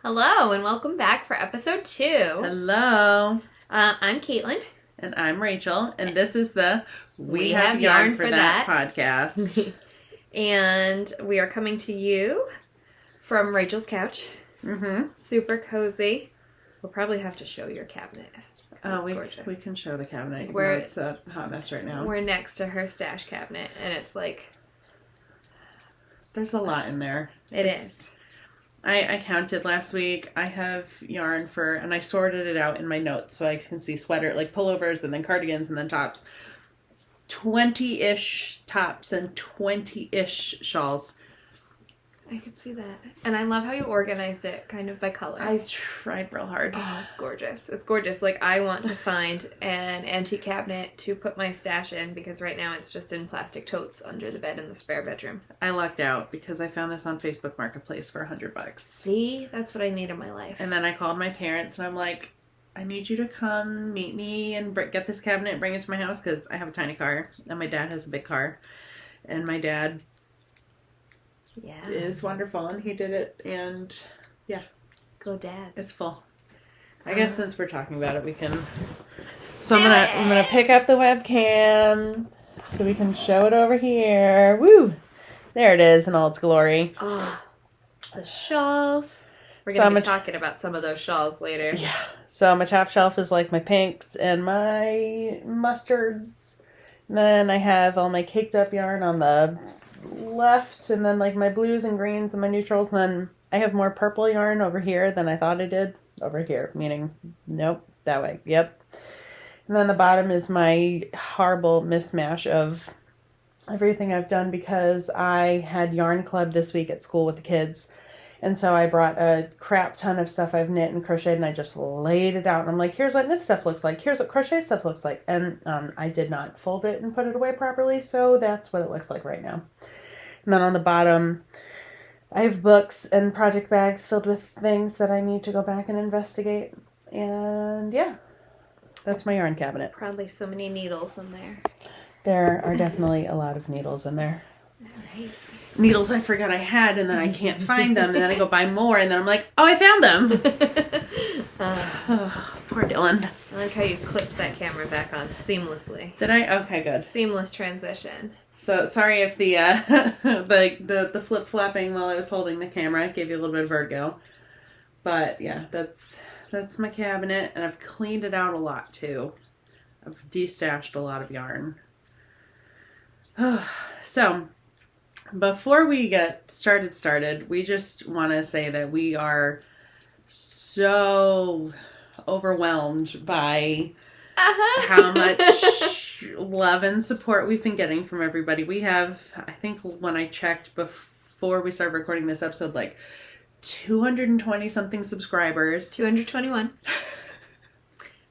Hello and welcome back for episode 2. Hello. I'm Kaitlyn. And I'm Rachel. And this is the We Have Yarn for That podcast. And we are coming to you from Rachel's couch. Mm-hmm. Super cozy. We'll probably have to show your cabinet. Oh, we can show the cabinet. It's a hot mess right now. We're next to her stash cabinet, and it's like... There's a lot in there. It is. I counted last week. I have yarn for, and I sorted it out in my notes so I can see sweater, like pullovers, and then cardigans, and then tops. 20-ish tops and 20-ish shawls. I could see that. And I love how you organized it kind of by color. I tried real hard. Oh, it's gorgeous. It's gorgeous. Like, I want to find an antique cabinet to put my stash in because right now it's just in plastic totes under the bed in the spare bedroom. I lucked out because I found this on Facebook Marketplace for $100. See? That's what I need in my life. And then I called my parents and I'm like, I need you to come meet me and get this cabinet and bring it to my house because I have a tiny car and my dad has a big car. And my dad... Yeah. is wonderful, and he did it, and yeah. Go Dads. It's full. I guess since we're talking about it, we can... So I'm gonna pick up the webcam so we can show it over here. Woo! There it is in all its glory. Oh, the shawls. We're going to be talking about some of those shawls later. Yeah. So my top shelf is like my pinks and my mustards. And then I have all my caked up yarn on the left, and then like my blues and greens and my neutrals, and then I have more purple yarn over here than I thought I did. Over here, meaning nope, that way, yep. And then the bottom is my horrible mismatch of everything I've done because I had yarn club this week at school with the kids, and so I brought a crap ton of stuff I've knit and crocheted, and I just laid it out, and I'm like, here's what knit stuff looks like, here's what crochet stuff looks like, and I did not fold it and put it away properly, so that's what it looks like right now. And then on the bottom, I have books and project bags filled with things that I need to go back and investigate. And yeah, that's my yarn cabinet. Probably so many needles in there. There are definitely a lot of needles in there. All right. Needles I forgot I had, and then I can't find them, and then I go buy more, and then I'm like, oh, I found them! Poor Dylan. I like how you clipped that camera back on seamlessly. Did I? Okay, good. Seamless transition. So sorry if the the flip flopping while I was holding the camera gave you a little bit of vertigo, but yeah, that's my cabinet, and I've cleaned it out a lot too. I've destashed a lot of yarn. So before we get started, we just want to say that we are so overwhelmed by how much love and support we've been getting from everybody. We have, I think when I checked before we started recording this episode, like 220 something subscribers. 221.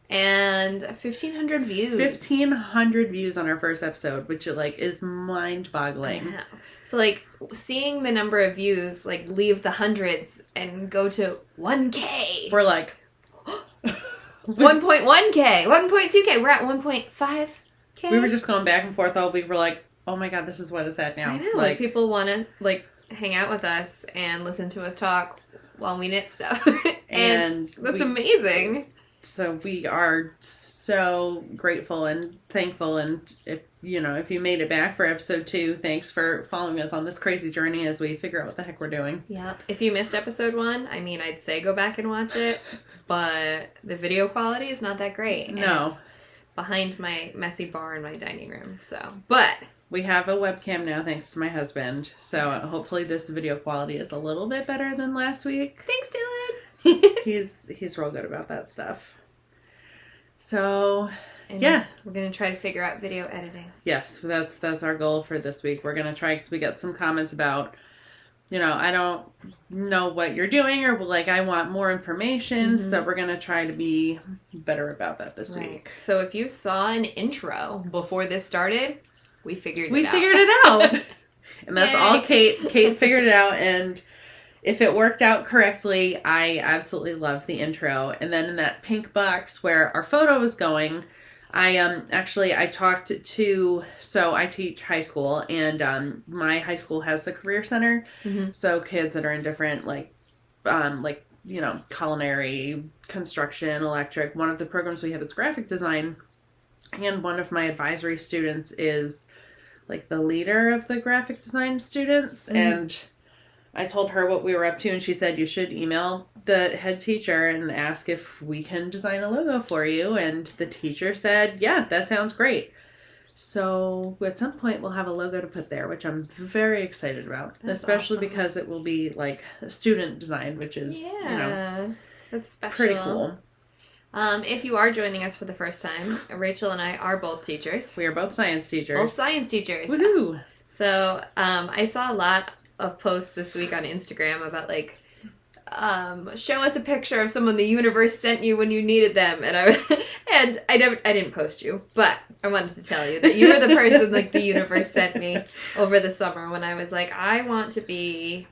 And 1,500 views. 1,500 views on our first episode, which like is mind-boggling. Yeah. So like seeing the number of views like leave the hundreds and go to 1K. We're like 1.1K, 1.2K. We're at 1.5K. We were just going back and forth all week. We're like, oh my god, this is what it's at now. I know. Like people want to like hang out with us and listen to us talk while we knit stuff. and that's amazing. So we are so grateful and thankful, and if you made it back for episode 2, thanks for following us on this crazy journey as we figure out what the heck we're doing. Yep. If you missed episode 1, I mean, I'd say go back and watch it, but the video quality is not that great. No. It's behind my messy bar in my dining room, so. But we have a webcam now thanks to my husband, so yes. Hopefully this video quality is a little bit better than last week. Thanks, Dylan. He's real good about that stuff. So, and yeah. We're going to try to figure out video editing. Yes, that's our goal for this week. We're going to try, because we got some comments about, I don't know what you're doing, or like, I want more information. Mm-hmm. So we're going to try to be better about that this week. So if you saw an intro before this started, we figured it out. And that's all Kate figured it out, and if it worked out correctly, I absolutely love the intro. And then in that pink box where our photo is going, I talked to, so I teach high school, and my high school has the career center. Mm-hmm. So kids that are in different like culinary, construction, electric. One of the programs we have is graphic design. And one of my advisory students is like the leader of the graphic design students. And I told her what we were up to, and she said, you should email the head teacher and ask if we can design a logo for you. And the teacher said, yeah, that sounds great. So at some point we'll have a logo to put there, which I'm very excited about. That's especially awesome. Because it will be like student design, which is, that's special. pretty cool. If you are joining us for the first time, Rachel and I are both teachers. We are both science teachers. Both science teachers. Woohoo! So I saw a lot of posts this week on Instagram about like, show us a picture of someone the universe sent you when you needed them, and I didn't post you, but I wanted to tell you that you were the person like the universe sent me over the summer when I was like, I want to be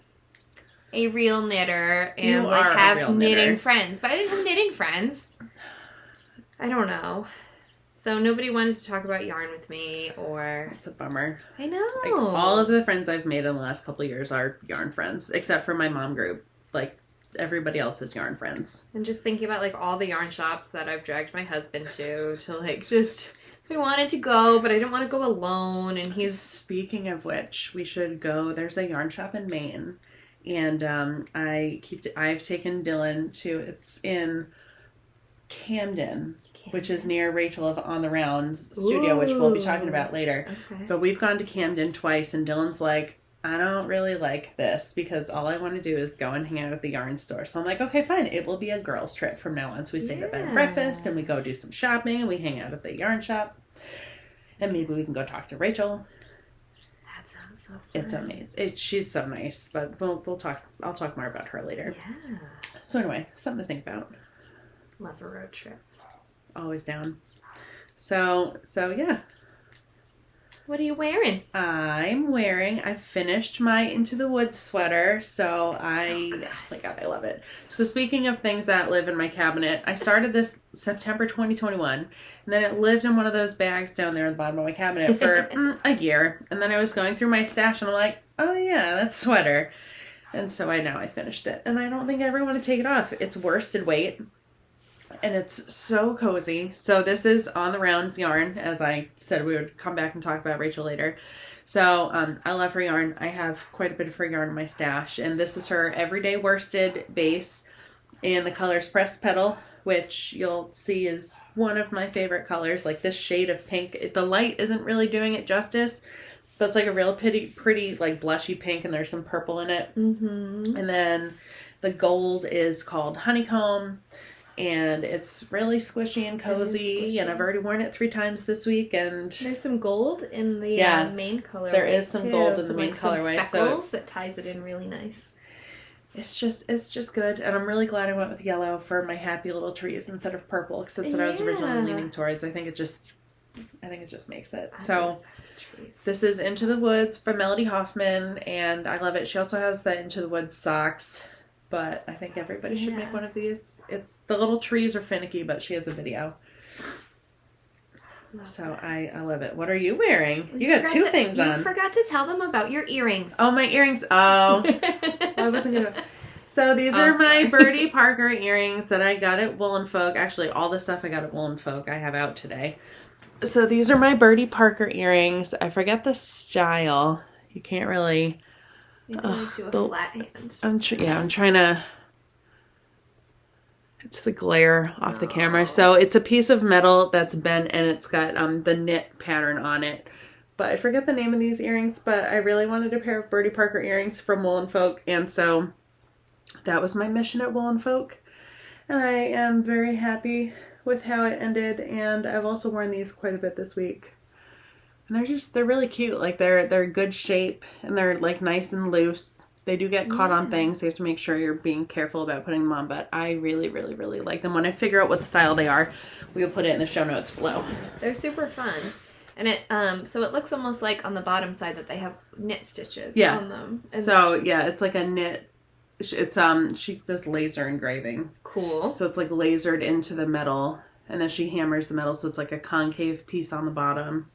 a real knitter and like have knitting friends, but I didn't have knitting friends. I don't know. So nobody wanted to talk about yarn with me, or... It's a bummer. I know. Like, all of the friends I've made in the last couple of years are yarn friends, except for my mom group. Like, everybody else is yarn friends. And just thinking about, like, all the yarn shops that I've dragged my husband to like, just... I wanted to go, but I didn't want to go alone, and he's... Speaking of which, we should go... There's a yarn shop in Maine, and I've taken Dylan to... It's in Camden, which is near Rachel of On the Rounds studio, which we'll be talking about later. Okay. But we've gone to Camden twice, and Dylan's like, I don't really like this because all I want to do is go and hang out at the yarn store. So I'm like, okay, fine. It will be a girls' trip from now on. So we stay at bed and breakfast, and we go do some shopping, and we hang out at the yarn shop. And maybe we can go talk to Rachel. That sounds so fun. It's amazing. She's so nice, but we'll talk. I'll talk more about her later. Yeah. So anyway, something to think about. Love a road trip. Always down. So yeah. What are you wearing? I finished my Into the Woods sweater, so oh my god, I love it. So speaking of things that live in my cabinet, I started this September 2021, and then it lived in one of those bags down there at the bottom of my cabinet for a year, and then I was going through my stash, and I'm like, oh yeah, that's sweater. And so I finished it, and I don't think I ever want to take it off. It's worsted weight. And it's so cozy. So this is On the Rounds yarn. As I said, we would come back and talk about Rachel later. So I love her yarn. I have quite a bit of her yarn in my stash. And this is her everyday worsted base in the colors Pressed Petal, which you'll see is one of my favorite colors. Like this shade of pink. The light isn't really doing it justice, but it's like a real pretty like blushy pink, and there's some purple in it. Mm-hmm. And then the gold is called Honeycomb. And it's really squishy and cozy, and I've already worn it 3 times this week. And there's some gold in the main colorway. There is some gold in the main colorway, some speckles that ties it in really nice. It's just good, and I'm really glad I went with yellow for my happy little trees instead of purple, because that's what I was originally leaning towards. I think it just makes it. So this is Into the Woods by Melanie Hoffmann, and I love it. She also has the Into the Woods socks. But I think everybody should make one of these. It's the little trees are finicky, but she has a video. So I love it. What are you wearing? You got 2 things on. You forgot to tell them about your earrings. Oh, my earrings. Oh. I wasn't going to. So these are my Birdie Parker earrings that I got at Wool & Folk. Actually, all the stuff I got at Wool & Folk I have out today. So these are my Birdie Parker earrings. I forget the style. You can't really... Maybe do a flat hand. I'm trying to... It's the glare off the camera. So it's a piece of metal that's bent, and it's got the knit pattern on it. But I forget the name of these earrings, but I really wanted a pair of Birdie Parker earrings from Wool & Folk, and so that was my mission at Wool & Folk. And I am very happy with how it ended, and I've also worn these quite a bit this week. And they're really cute. Like they're good shape, and they're like nice and loose. They do get caught on things, so you have to make sure you're being careful about putting them on, but I really, really, really like them. When I figure out what style they are, we will put it in the show notes below. They're super fun. And it so it looks almost like on the bottom side that they have knit stitches on them. And so yeah, it's like a knit. It's she does laser engraving. Cool. So it's like lasered into the metal, and then she hammers the metal, so it's like a concave piece on the bottom.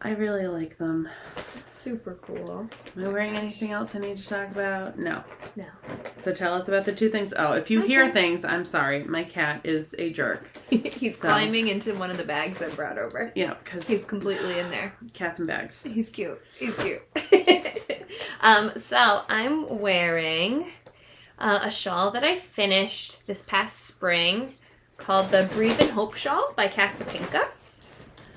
I really like them. It's super cool. Am I wearing anything else I need to talk about? No. No. So tell us about the two things. Oh, if you hear things, I'm sorry. My cat is a jerk. He's climbing into one of the bags I brought over. Yeah, because he's completely in there. Cats and bags. He's cute. He's cute. So I'm wearing a shawl that I finished this past spring called the Breathe in Hope Shawl by Casapinka.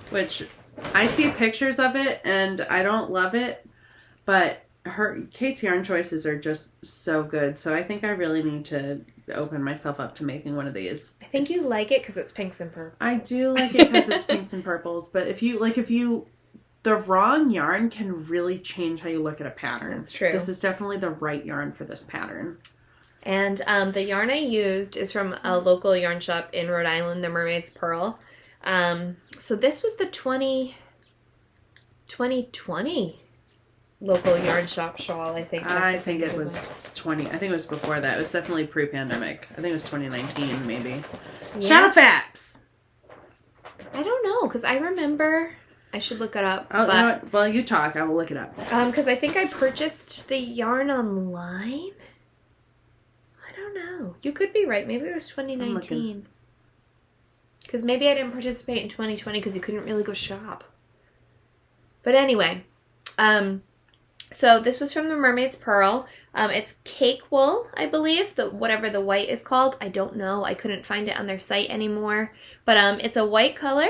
Which I see pictures of it and I don't love it, but Kate's yarn choices are just so good. So I think I really need to open myself up to making one of these. I think you like it because it's pinks and purples. I do like it because it's pinks and purples, but the wrong yarn can really change how you look at a pattern. That's true. This is definitely the right yarn for this pattern. And the yarn I used is from a local yarn shop in Rhode Island, the Mermaid's Purl. So this was the 2020 local yarn shop shawl, I think. I think it was 20. I think it was before that. It was definitely pre-pandemic. I think it was 2019, maybe. Yeah. Shadow facts! I don't know, because I remember... I should look it up. Oh, you know what? Well, you talk. I will look it up. Because I think I purchased the yarn online. I don't know. You could be right. Maybe it was 2019. Because maybe I didn't participate in 2020 because you couldn't really go shop. But anyway, so this was from the Mermaid's Purl. It's cake wool, I believe, whatever the white is called. I don't know. I couldn't find it on their site anymore. But it's a white color.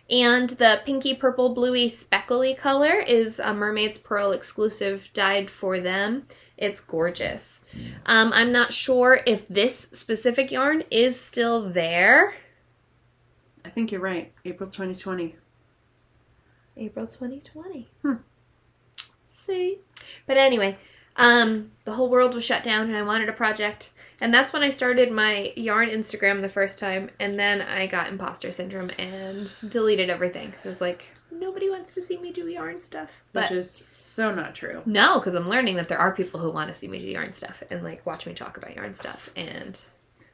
And the pinky purple bluey speckly color is a Mermaid's Purl exclusive dyed for them. It's gorgeous. I'm not sure if this specific yarn is still there. I think you're right. April 2020. April 2020. See? But anyway, the whole world was shut down and I wanted a project. And that's when I started my yarn Instagram the first time. And then I got imposter syndrome and deleted everything. Because I was like, nobody wants to see me do yarn stuff. Which is so not true. No, because I'm learning that there are people who want to see me do yarn stuff. And like watch me talk about yarn stuff. And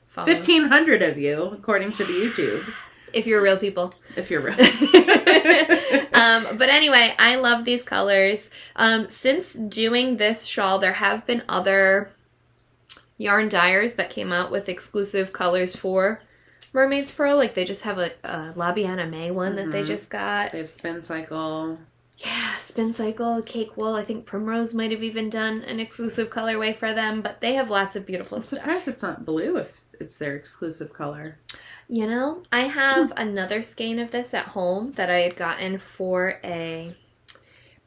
follow. 1,500 of you, according to the YouTube. If you're real people. If you're real. But anyway, I love these colors. Since doing this shawl, there have been other yarn dyers that came out with exclusive colors for Mermaid's Purl. Like they just have a Labiana May one that they just got. They have Spincycle. Yeah, Spincycle, cake wool. I think Primrose might have even done an exclusive colorway for them. But they have lots of beautiful stuff. I'm surprised it's not blue if it's their exclusive color. You know, I have another skein of this at home that I had gotten for a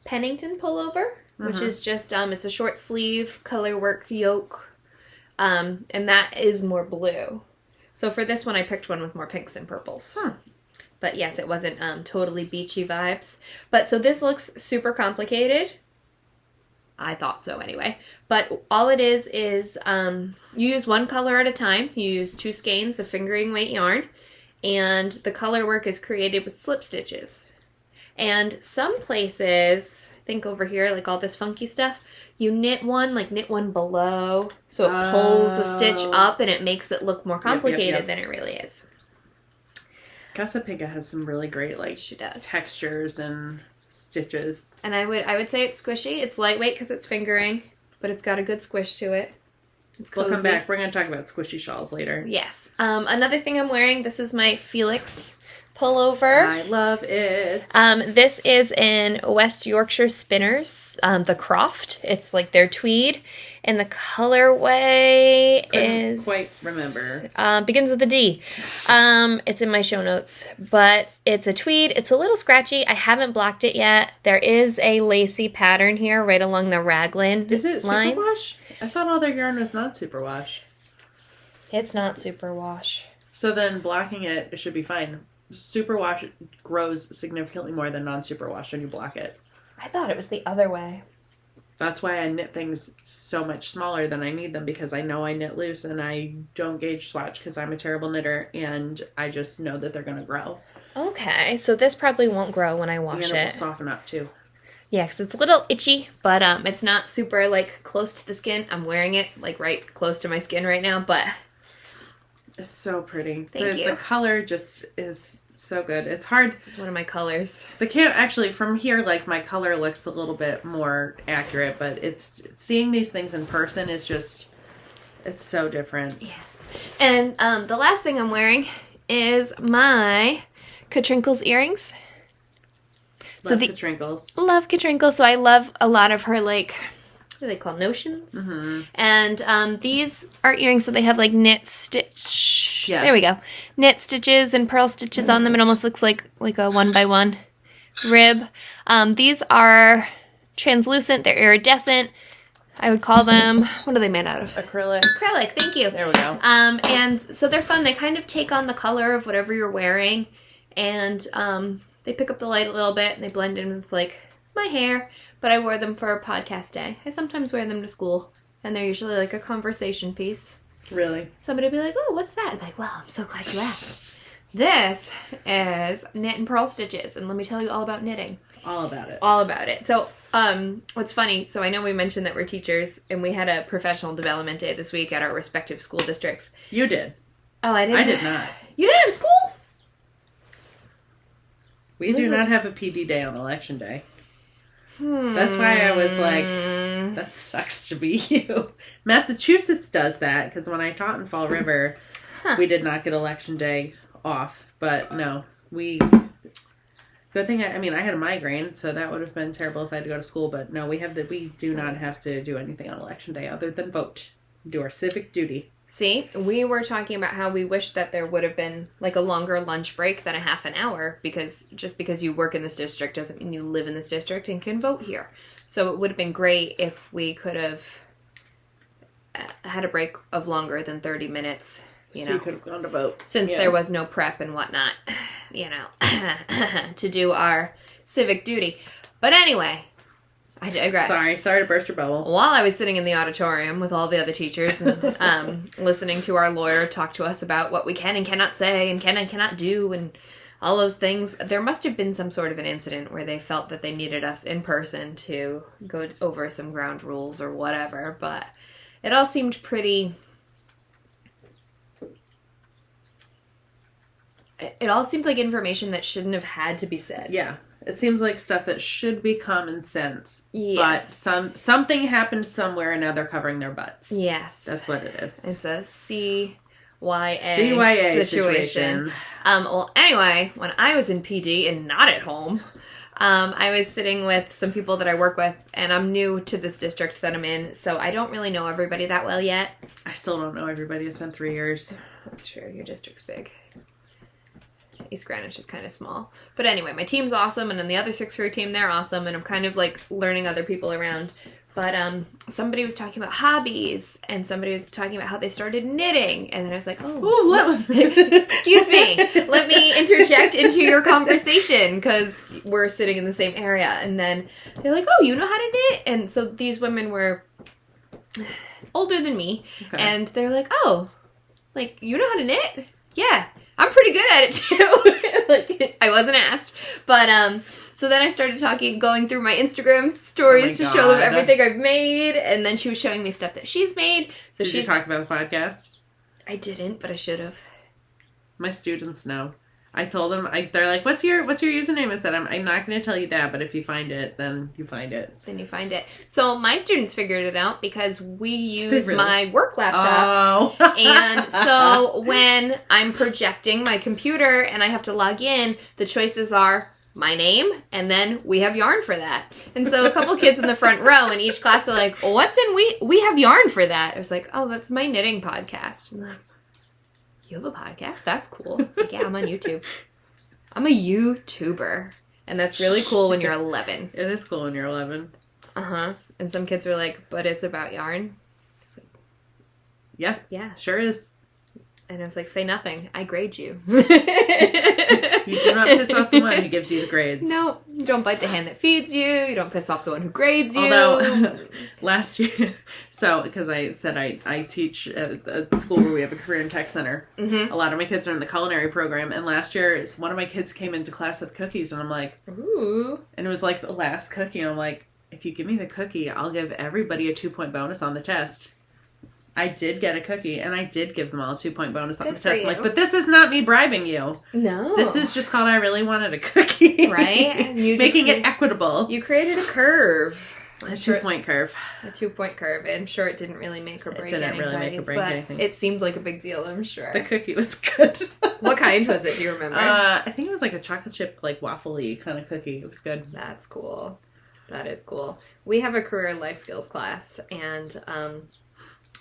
Pennington pullover, which is just, it's a short sleeve color work yoke, and that is more blue. So for this one, I picked one with more pinks and purples. But yes, it wasn't totally beachy vibes. But so this looks super complicated. I thought so anyway. But all it is you use one color at a time. You use 2 skeins of fingering weight yarn. And the color work is created with slip stitches. And some places, I think over here, like all this funky stuff, you knit one below. So it pulls the stitch up and it makes it look more complicated than it really is. Casapinka has some really great she does textures and stitches. And I would say it's squishy. It's lightweight because it's fingering, but it's got a good squish to it. It's cozy. We'll come back. We're going to talk about squishy shawls later. Yes. Another thing I'm wearing, this is my Felix pullover. I love it. This is in West Yorkshire Spinners, the Croft. It's like their tweed. And the colorway Couldn't quite remember. Begins with a D. It's in my show notes. But it's a tweed. It's a little scratchy. I haven't blocked it yet. There is a lacy pattern here right along the raglan lines. Is it superwash? I thought all their yarn was not superwash. It's not superwash. So then blocking it should be fine. Superwash grows significantly more than non-superwash when you block it. I thought it was the other way. That's why I knit things so much smaller than I need them, because I know I knit loose and I don't gauge swatch because I'm a terrible knitter and I just know that they're going to grow. Okay, so this probably won't grow when I wash and it. It will soften up too. Yeah, because it's a little itchy, but it's not super close to the skin. I'm wearing it right close to my skin right now, but it's so pretty. Thank you. The color just is so good. It's hard. This is one of my colors. Actually, from here, like, my color looks a little bit more accurate, but it's seeing these things in person is just, it's so different. Yes. And the last thing I'm wearing is my Katrinkles earrings. Love Katrinkles. Love Katrinkles. So I love a lot of her, like, what are they called? Notions? Mm-hmm. And these are earrings, so they have, like, knit stitch. Yeah. There we go. Knit stitches and purl stitches on them. It almost looks like a 1x1 rib. These are translucent. They're iridescent. I would call them, what are they made out of? Acrylic. Acrylic, thank you. There we go. And so they're fun. They kind of take on the color of whatever you're wearing. And they pick up the light a little bit and they blend in with, like, my hair. But I wore them for a podcast day. I sometimes wear them to school. And they're usually, like, a conversation piece. Really? Somebody will be like, oh, what's that? I'm like, well, I'm so glad you asked. This is knit and purl stitches. And let me tell you all about knitting. All about it. All about it. So, what's funny, so I know we mentioned that we're teachers, and we had a professional development day this week at our respective school districts. You did. Oh, I didn't? I did not. You didn't have school? We do not have a PD day on election day. That's why I was like, that sucks to be you. Massachusetts does that, because when I taught in Fall River, we did not get election day off. But no, good thing, I had a migraine, so that would have been terrible if I had to go to school. But no, we do not have to do anything on election day other than vote. Do our civic duty. See, we were talking about how we wish that there would have been, like, a longer lunch break than a half an hour, because just because you work in this district doesn't mean you live in this district and can vote here. So it would have been great if we could have had a break of longer than 30 minutes, So you could have gone to vote. Since there was no prep and whatnot, to do our civic duty. But anyway, I digress. Sorry to burst your bubble. While I was sitting in the auditorium with all the other teachers and listening to our lawyer talk to us about what we can and cannot say and can and cannot do and all those things, there must have been some sort of an incident where they felt that they needed us in person to go over some ground rules or whatever. But it all seemed pretty... It all seems like information that shouldn't have had to be said. Yeah. It seems like stuff that should be common sense. Yes. But something happened somewhere and now they're covering their butts. Yes. That's what it is. It's a CYA situation. Well, anyway, when I was in PD and not at home, I was sitting with some people that I work with, and I'm new to this district that I'm in, so I don't really know everybody that well yet. I still don't know everybody. It's been 3 years. That's true. Your district's big. East Greenwich is kind of small. But anyway, my team's awesome, and then the other 6th grade team, they're awesome, and I'm kind of, like, learning other people around. But somebody was talking about hobbies, and somebody was talking about how they started knitting, and then I was like, excuse me, let me interject into your conversation, because we're sitting in the same area. And then they're like, oh, you know how to knit? And so these women were older than me, and they're like, oh, like, you know how to knit? Yeah. I'm pretty good at it too. Like, I wasn't asked. But so then I started going through my Instagram stories to show them everything I've made, and then she was showing me stuff that she's made. So Did you talk about the podcast? I didn't, but I should have. My students know. I told them, they're like, what's your username? I said, I'm not going to tell you that, but if you find it, then you find it. Then you find it. So my students figured it out because we use my work laptop. Oh. And so when I'm projecting my computer and I have to log in, the choices are my name, and then we have yarn for that. And so a couple kids in the front row in each class are like, what's in we have yarn for that? I was like, oh, that's my knitting podcast. And they're like, you have a podcast? That's cool. I was like, yeah, I'm on YouTube. I'm a YouTuber. And that's really cool when you're 11. It is cool when you're 11. Uh-huh. And some kids were like, but it's about yarn? I was like, yeah, sure is. And I was like, say nothing. I grade you. You do not piss off the one who gives you the grades. No, you don't bite the hand that feeds you. You don't piss off the one who grades you. Although, last year, because I said I teach at a school where we have a career and tech center. Mm-hmm. A lot of my kids are in the culinary program. And last year, one of my kids came into class with cookies. And I'm like, ooh. And it was like the last cookie. And I'm like, if you give me the cookie, I'll give everybody a 2-point bonus on the test. I did get a cookie, and I did give them all a 2-point bonus on the Good for test. I'm you. like, but this is not me bribing you. No. This is just called I really wanted a cookie. Right? And you Making it equitable. You created a curve. A 2-point curve. A 2-point curve. I'm sure it didn't really make or break anything. It didn't really make or break anything. It seemed like a big deal, I'm sure. The cookie was good. What kind was it? Do you remember? I think it was like a chocolate chip, like waffle-y kind of cookie. It was good. That's cool. That is cool. We have a career life skills class, and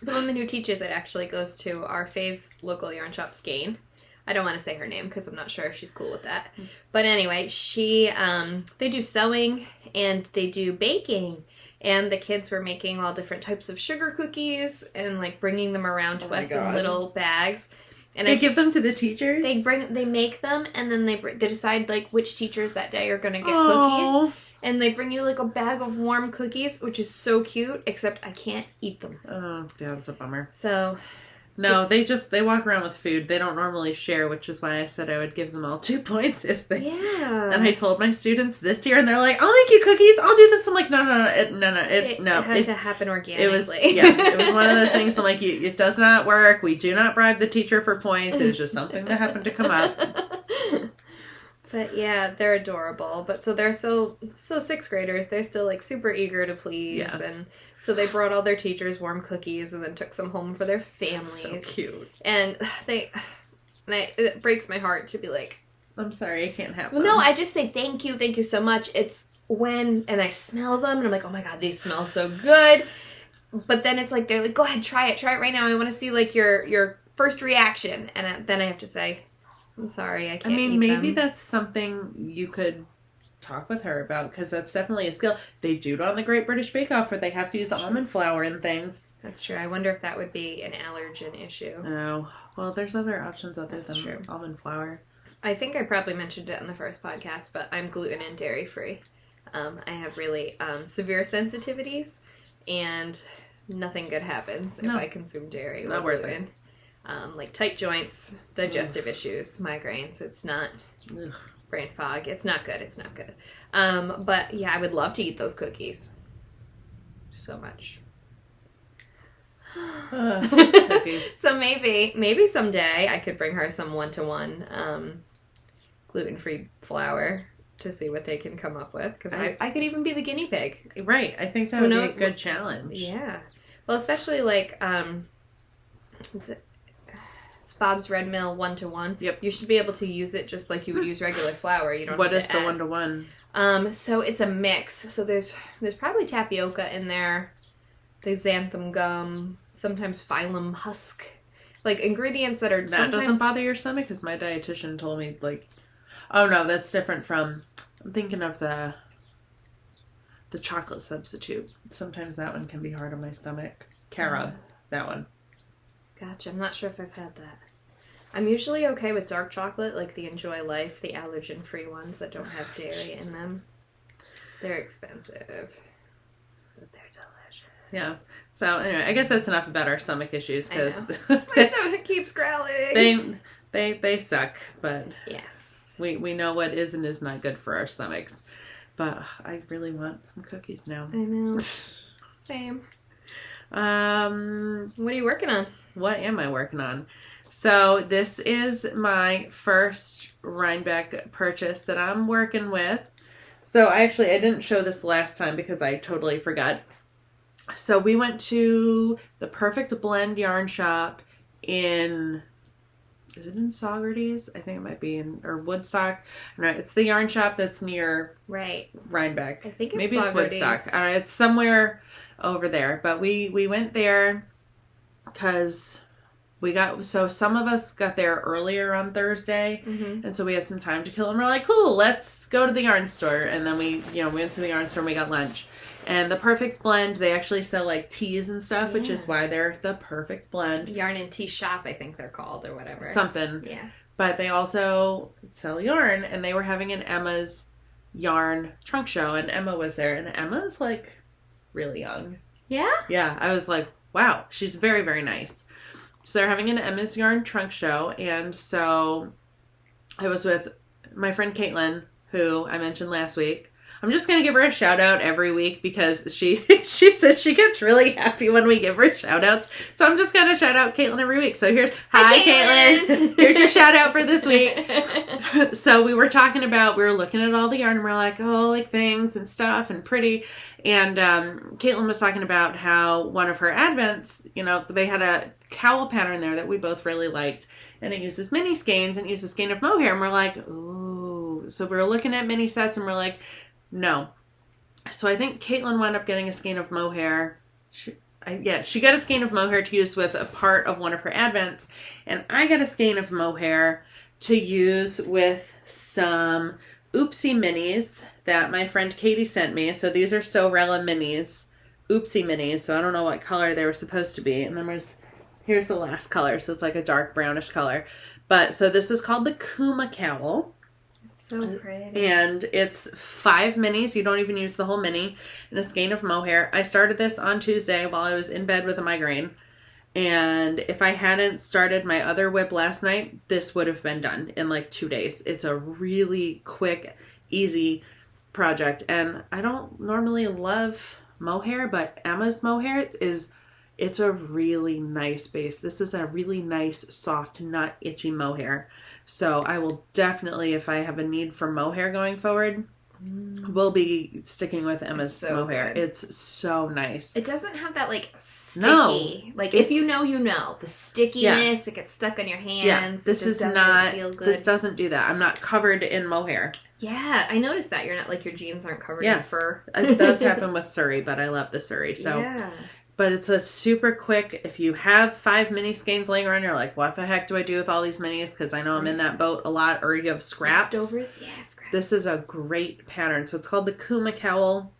the woman who teaches it actually goes to our fave local yarn shop, Skane. I don't want to say her name because I'm not sure if she's cool with that. But anyway, they do sewing and they do baking. And the kids were making all different types of sugar cookies and like bringing them around to us in little bags. And they give them to the teachers? They make them, and then they decide like which teachers that day are going to get cookies. And they bring you like a bag of warm cookies, which is so cute, except I can't eat them. Oh, yeah, that's a bummer. So... No, they walk around with food. They don't normally share, which is why I said I would give them all 2 points if they... Yeah. And I told my students this year, and they're like, I'll make you cookies, I'll do this. I'm like, no. It had to happen organically. It was one of those things, I'm like, it does not work. We do not bribe the teacher for points. It was just something that happened to come up. But yeah, they're adorable. But so they're so 6th graders, they're still like super eager to please. Yeah. And so they brought all their teachers warm cookies and then took some home for their families. That's so cute. And it breaks my heart to be like, I'm sorry, I can't have them. Well, no, I just say thank you so much. It's and I smell them and I'm like, oh my God, these smell so good. But then it's like, they're like, go ahead, try it right now. I want to see like your first reaction. And then I have to say, I'm sorry, I can't eat maybe them. That's something you could talk with her about, because that's definitely a skill. They do it on the Great British Bake Off where they have to use the almond flour and things. That's true. I wonder if that would be an allergen issue. No. Well, there's other options other than almond flour. I think I probably mentioned it in the first podcast, but I'm gluten and dairy free. I have really severe sensitivities, and nothing good happens if I consume dairy or gluten. Like tight joints, digestive issues, migraines. It's not brain fog. It's not good. But yeah, I would love to eat those cookies. So much. Cookies. So maybe someday I could bring her some 1-to-1 gluten-free flour to see what they can come up with. Because I could even be the guinea pig. Right. I think that would be a good challenge. Yeah. Well, especially like... It's Bob's Red Mill 1-to-1. Yep. You should be able to use it just like you would use regular flour. You don't. What have is to the add. 1-to-1? So it's a mix. So there's probably tapioca in there. There's xanthan gum. Sometimes phylum husk. Like ingredients that are. That doesn't bother your stomach, because my dietitian told me like, oh no, that's different from. I'm thinking of the chocolate substitute. Sometimes that one can be hard on my stomach. Carob, that one. Gotcha. I'm not sure if I've had that. I'm usually okay with dark chocolate, like the Enjoy Life, the allergen-free ones that don't have dairy in them. They're expensive, but they're delicious. Yeah. So anyway, I guess that's enough about our stomach issues, because my stomach keeps growling. They suck, but yes, we know what is and is not good for our stomachs. But I really want some cookies now. I know. Same. What are you working on? What am I working on? So this is my first Rhinebeck purchase that I'm working with. So I didn't show this last time because I totally forgot. So we went to the Perfect Blend yarn shop is it in Saugerties? I think it might be or Woodstock. No, it's the yarn shop that's near Rhinebeck. I think it's maybe Saugerties. It's Woodstock. It's somewhere over there. But we went there because some of us got there earlier on Thursday, and so we had some time to kill, and we're like, cool, let's go to the yarn store. And then we went to the yarn store and we got lunch. And the Perfect Blend, they actually sell like teas and stuff, which is why they're the Perfect Blend. Yarn and Tea Shop, I think they're called, or whatever. Something. Yeah. But they also sell yarn, and they were having an Emma's yarn trunk show, and Emma was there, and Emma's like really young. Yeah? Yeah. I was like, wow, she's very, very nice. So they're having an Emma's yarn trunk show, and so I was with my friend Kaitlyn, who I mentioned last week. I'm just going to give her a shout out every week because she said she gets really happy when we give her shout outs. So I'm just going to shout out Kaitlyn every week. So here's, hi Kaitlyn. Here's your shout out for this week. So we were looking at all the yarn and we're like, oh, like things and stuff and pretty. And Kaitlyn was talking about how one of her advents, you know, they had a cowl pattern there that we both really liked. And it uses mini skeins and uses skein of mohair. And we're like, ooh. So we were looking at mini sets and we're like, no. So I think Kaitlyn wound up getting a skein of mohair. She got a skein of mohair to use with a part of one of her advents. And I got a skein of mohair to use with some Oopsie minis that my friend Katie sent me. So these are Sorella minis. Oopsie minis. So I don't know what color they were supposed to be. And then here's the last color. So it's like a dark brownish color. But so this is called the Cooma Cowl. It's so pretty. And it's 5 minis. You don't even use the whole mini. And a skein of mohair. I started this on Tuesday while I was in bed with a migraine. And if I hadn't started my other whip last night, this would have been done in like 2 days. It's a really quick, easy project. And I don't normally love mohair, but Emma's mohair it's a really nice base. This is a really nice, soft, not itchy mohair. So I will definitely, if I have a need for mohair going forward, we'll be sticking with Emma's mohair. Good. It's so nice. It doesn't have that like sticky. Like if you know, you know. The stickiness, it gets stuck on your hands. Yeah, this is not feel good. This doesn't do that. I'm not covered in mohair. Yeah, I noticed that. You're not like your jeans aren't covered in fur. It does happen with Surrey, but I love the Surrey. So yeah. But it's a super quick, if you have 5 mini skeins laying around, you're like, what the heck do I do with all these minis? Because I know I'm in that boat a lot, or you have scraps. Leftovers? Yeah, scraps. This is a great pattern. So it's called the Cooma Cowl.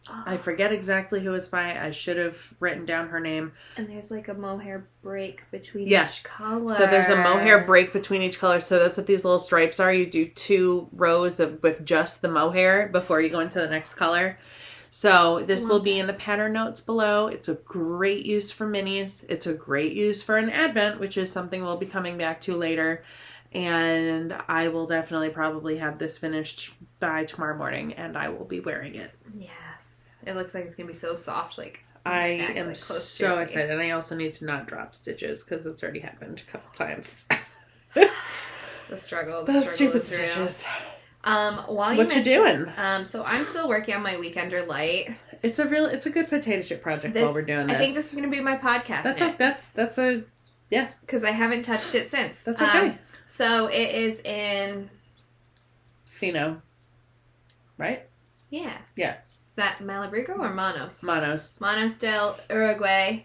Oh. I forget exactly who it's by. I should have written down her name. And there's like a mohair break between each color. So there's a mohair break between each color. So that's what these little stripes are. You do 2 rows with just the mohair before you go into the next color. So this will be in the pattern notes below. It's a great use for minis. It's a great use for an advent, which is something we'll be coming back to later. And I will definitely probably have this finished by tomorrow morning, and I will be wearing it. Yes. It looks like it's going to be so soft. I am so excited. And I also need to not drop stitches because it's already happened a couple times. The struggle. Those stupid stitches. What you doing? So I'm still working on my Weekender Light. It's a good potato chip project while we're doing this. I think this is going to be my podcast. Yeah. Because I haven't touched it since. That's okay. So it is in Fino, right? Yeah. Yeah. Is that Malabrigo or Manos? Manos del Uruguay.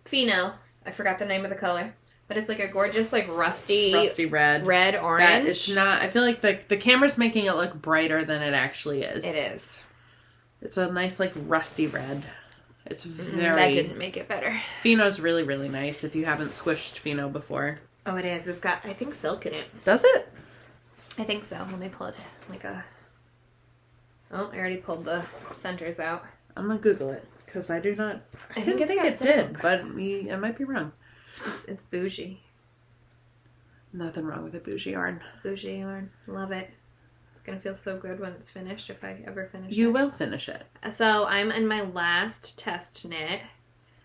Fino. I forgot the name of the color. But it's like a gorgeous, like rusty red. Red, orange. That it's not, I feel like the camera's making it look brighter than it actually is. It is. It's a nice, like, rusty red. It's very... That didn't make it better. Fino's really, really nice if you haven't squished Fino before. Oh, it is. It's got, I think, silk in it. Does it? I think so. Let me pull it Oh, I already pulled the centers out. I'm gonna Google it, because I didn't think it did, but I might be wrong. It's bougie. Nothing wrong with a bougie yarn. It's bougie yarn. Love it. It's going to feel so good when it's finished, if I ever finish it. You will finish it. So I'm in my last test knit.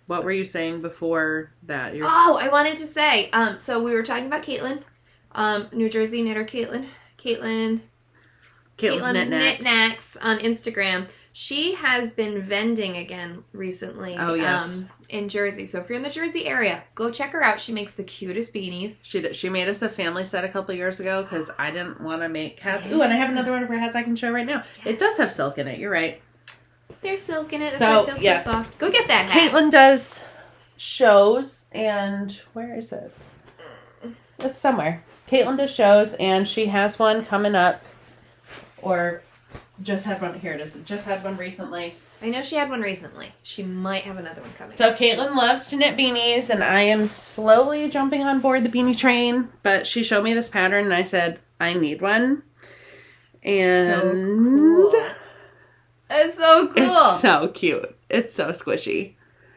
What were you saying before that? I wanted to say, so we were talking about Kaitlyn, New Jersey knitter Kaitlyn. Kaitlyn's Knit Knacks on Instagram. She has been vending again recently. Oh, yes. In Jersey. So if you're in the Jersey area, go check her out. She makes the cutest beanies. She made us a family set a couple years ago because I didn't want to make hats. Ooh, and I have another one of her hats I can show right now. Yes. It does have silk in it. You're right. There's silk in it. That's why it feels so soft. Go get that hat. Kaitlyn does shows, and where is it? It's somewhere. Kaitlyn does shows, and she has one coming up. Or just had one. Here it is. Just had one recently. I know she had one recently. She might have another one coming. So Kaitlyn loves to knit beanies, and I am slowly jumping on board the beanie train. But she showed me this pattern, and I said, I need one. And so cool. It's so cool. It's so cute. It's so squishy.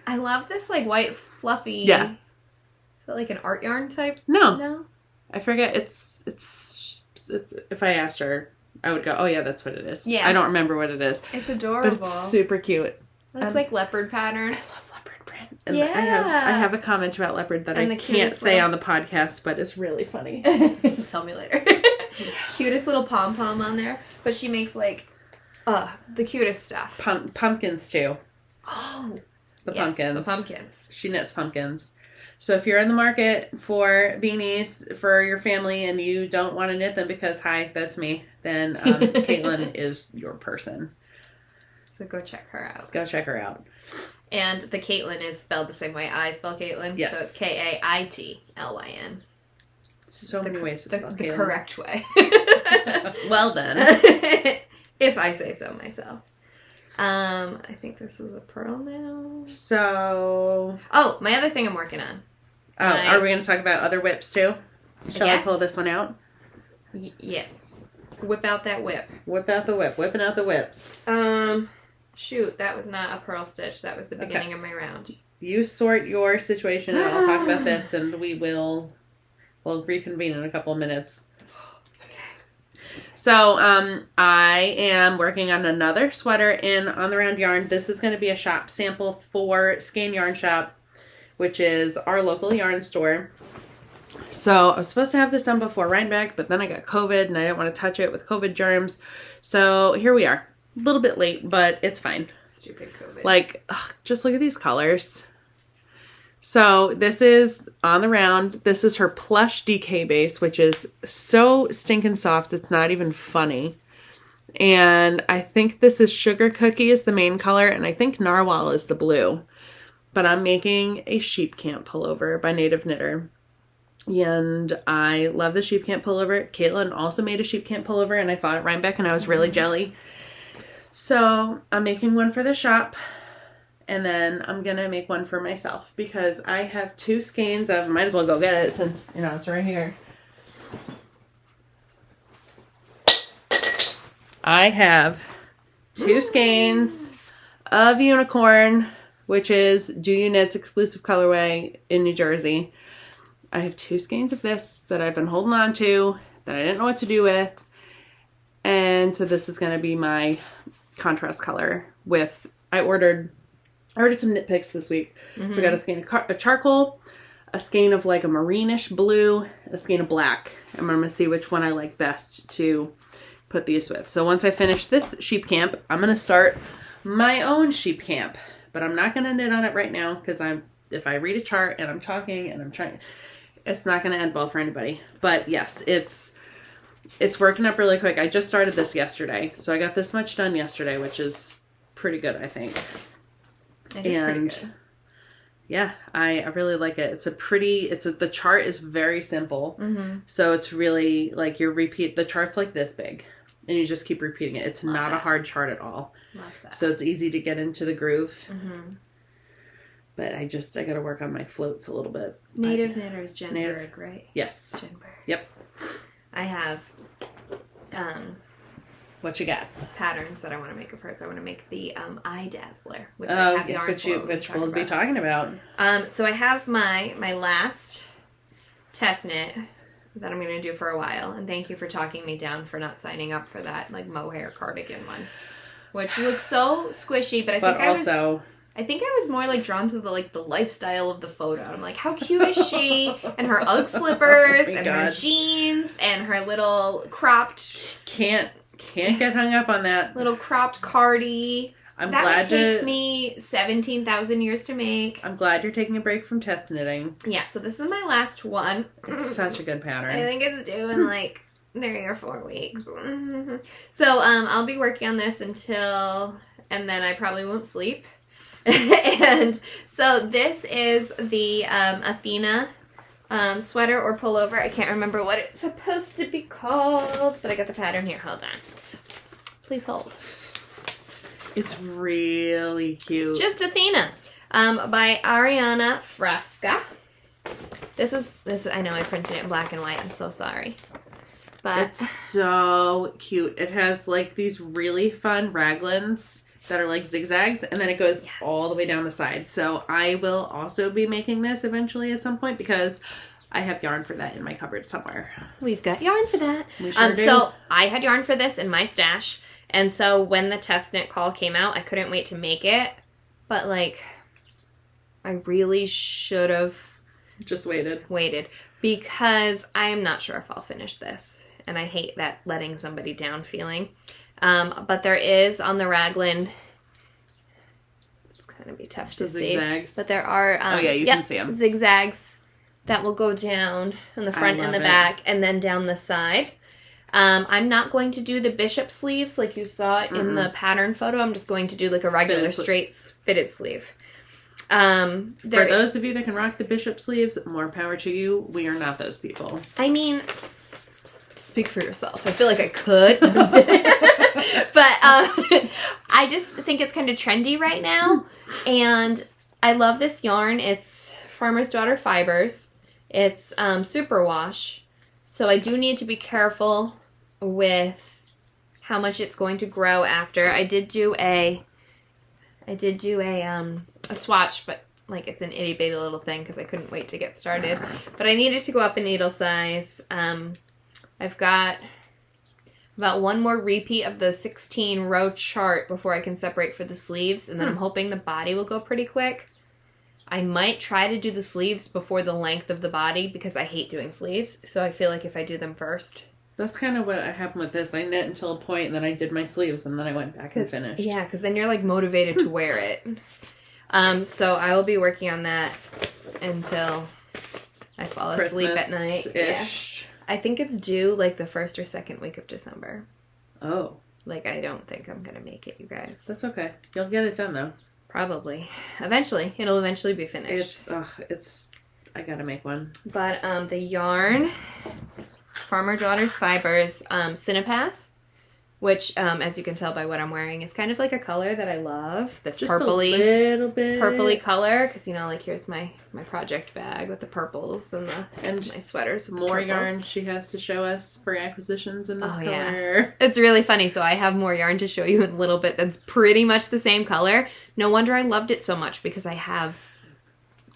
I love this like white fluffy. Yeah. Is it like an art yarn type? No. No. I forget. It's if I asked her. I would go, oh yeah, that's what it is. Yeah. I don't remember what it is. It's adorable. But it's super cute. Looks like leopard pattern. I love leopard print. And Yeah. I have a comment about leopard that And I the can't cutest say little- on the podcast, but it's really funny. Tell me later. Cutest little pom-pom on there. But she makes like, the cutest stuff. Pumpkins too. Oh. The Yes, pumpkins. the pumpkins. She knits pumpkins. So if you're in the market for beanies for your family and you don't want to knit them because, hi, that's me, then Kaitlyn is your person. So go check her out. Go check her out. And the Kaitlyn is spelled the same way I spell Kaitlyn. Yes. So it's Kaitlyn. So many ways to spell The Kaitlyn. correct way. Well then. If I say so myself. I think this is a Purl now. So... Oh, my other thing I'm working on. are we going to talk about other whips too? Shall I Yes. pull this one out? Yes. Whip out that whip. Whip out the whip. Whipping out the whips. Shoot, that was not a Purl stitch. That was the beginning of my round. You sort your situation and I'll talk about this and we'll reconvene in a couple of minutes. So, I am working on another sweater in On the Round Yarn. This is going to be a shop sample for Skein Yarn Shop, which is our local yarn store. So, I was supposed to have this done before Rhinebeck, but then I got COVID and I didn't want to touch it with COVID germs. So, here we are. A little bit late, but it's fine. Stupid COVID. Like, just look at these colors. So this is On the Round. This is her plush DK base, which is so stinking soft. It's not even funny. And I think this is Sugar Cookie is the main color. And I think Narwhal is the blue. But I'm making a sheep camp pullover by Native Knitter. And I love the sheep camp pullover. Kaitlyn also made a sheep camp pullover. And I saw it at Rhinebeck and I was really jelly. So I'm making one for the shop. And then I'm going to make one for myself because I have 2 skeins of, might as well go get it since, you know, it's right here. I have 2 skeins of Unicorn, which is Do You Knit's exclusive colorway in New Jersey. I have 2 skeins of this that I've been holding on to that I didn't know what to do with. And so this is going to be my contrast color with, I ordered some knit picks this week. Mm-hmm. So I got a skein of charcoal, a skein of like a mareenish blue, a skein of black. And I'm going to see which one I like best to put these with. So once I finish this sheep camp, I'm going to start my own sheep camp. But I'm not going to knit on it right now because if I read a chart and I'm talking and I'm trying, it's not going to end well for anybody. But yes, it's working up really quick. I just started this yesterday. So I got this much done yesterday, which is pretty good, I think. It is pretty good. Yeah, I really like it. The chart is very simple. Mm-hmm. So it's really like the chart's like this big and you just keep repeating it. It's not a hard chart at all. Love that. So it's easy to get into the groove. Mm-hmm. But I got to work on my floats a little bit. Native Knitters, Jenberg, right? Yes. Jenberg. Yep. I have What you got? patterns that I want to make of hers. I want to make the eye dazzler, which I have yarn for. Which we'll be talking about. So I have my last test knit that I'm going to do for a while, and thank you for talking me down for not signing up for that like mohair cardigan one, which looks so squishy. But I think I was more like drawn to the lifestyle of the photo. I'm like, how cute is she? And her UGG slippers and her jeans and her little cropped. Can't get hung up on that. Little cropped cardi. That would take me 17,000 years to make. I'm glad you're taking a break from test knitting. Yeah, so this is my last one. It's such a good pattern. I think it's due in like 3 or 4 weeks. So I'll be working on this and then I probably won't sleep. And so this is the Athena sweater or pullover. I can't remember what it's supposed to be called, but I got the pattern here. Hold on. Please hold. It's really cute. Just Athena by Arianna Fresca. This I know I printed it in black and white. I'm so sorry. But it's so cute. It has like these really fun raglans that are like zigzags, and then it goes all the way down the side. So I will also be making this eventually at some point because I have yarn for that in my cupboard somewhere. We've got yarn for that. We sure do. So I had yarn for this in my stash. And so when the test knit call came out, I couldn't wait to make it. But, like, I really should have just waited. Because I am not sure if I'll finish this. And I hate that letting somebody down feeling. But there is on the raglan, it's going to be tough to see. Zigzags. But there are you can see them. Zigzags that will go down in the front and the back and then down the side. I'm not going to do the bishop sleeves like you saw in the pattern photo. I'm just going to do like a regular straight fitted sleeve. For those of you that can rock the bishop sleeves, more power to you. We are not those people. I mean, speak for yourself. I feel like I could. But I just think it's kind of trendy right now. And I love this yarn. It's Farmer's Daughter Fibers. It's superwash. So I do need to be careful with how much it's going to grow after. I did do a swatch, but like it's an itty bitty little thing because I couldn't wait to get started. But I needed to go up in needle size. I've got about one more repeat of the 16 row chart before I can separate for the sleeves, and then I'm hoping the body will go pretty quick. I might try to do the sleeves before the length of the body because I hate doing sleeves. So I feel like if I do them first. That's kind of what happened with this. I knit until a point, and then I did my sleeves, and then I went back and finished. Yeah, because then you're like motivated to wear it. So I will be working on that until I fall asleep at night. Yeah. I think it's due like the 1st or 2nd week of December. Oh. Like, I don't think I'm going to make it, you guys. That's okay. You'll get it done, though. Probably. Eventually. It'll eventually be finished. I gotta make one. But the yarn, Farmer Daughter's Fibers, Synopath, which, as you can tell by what I'm wearing, is kind of like a color that I love. This just purpley, a little bit. Purpley color, because, you know, like, here's my project bag with the purples and my sweaters with more the yarn she has to show us for acquisitions in this color. Yeah. It's really funny. So I have more yarn to show you in a little bit that's pretty much the same color. No wonder I loved it so much because I have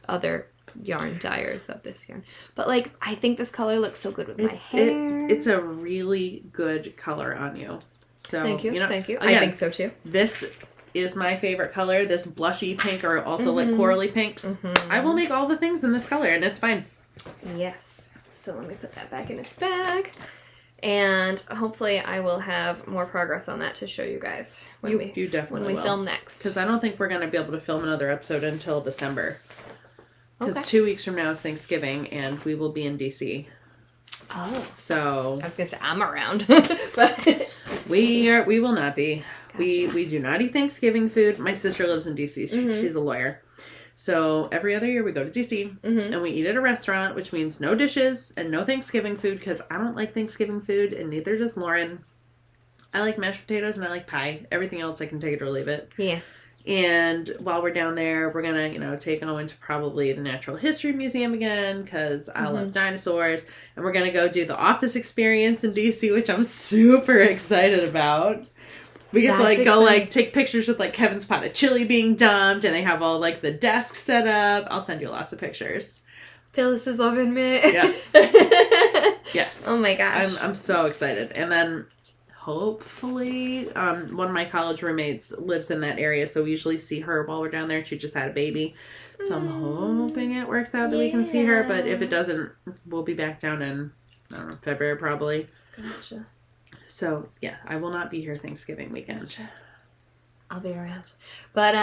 other yarn dyers of this yarn. But, like, I think this color looks so good with my hair. It's a really good color on you. So, thank you. Thank you. Again, I think so too. This is my favorite color. This blushy pink, or also like corally pinks. I will make all the things in this color, and it's fine. Yes. So let me put that back in its bag. And hopefully I will have more progress on that to show you guys when we film next. Because I don't think we're going to be able to film another episode until December. Because Okay. 2 weeks from now is Thanksgiving, and we will be in DC. Oh. So I was going to say I'm around. But we will not be. Gotcha. We do not eat Thanksgiving food. My sister lives in DC. She's a lawyer. So every other year we go to DC and we eat at a restaurant, which means no dishes and no Thanksgiving food because I don't like Thanksgiving food and neither does Lauren. I like mashed potatoes and I like pie. Everything else I can take it or leave it. Yeah. And while we're down there, we're going to, take Owen to probably the Natural History Museum again because I love dinosaurs. And we're going to go do the Office experience in DC, which I'm super excited about. We get to go take pictures with Kevin's pot of chili being dumped, and they have all the desks set up. I'll send you lots of pictures. Phyllis is loving me. Yes. Yes. Oh my gosh. I'm so excited. And then hopefully one of my college roommates lives in that area, so we usually see her while we're down there. She just had a baby. So I'm hoping it works out that we can see her, but if it doesn't, we'll be back down in, I don't know, February probably. Gotcha. So, yeah, I will not be here Thanksgiving weekend. Gotcha. I'll be around. But,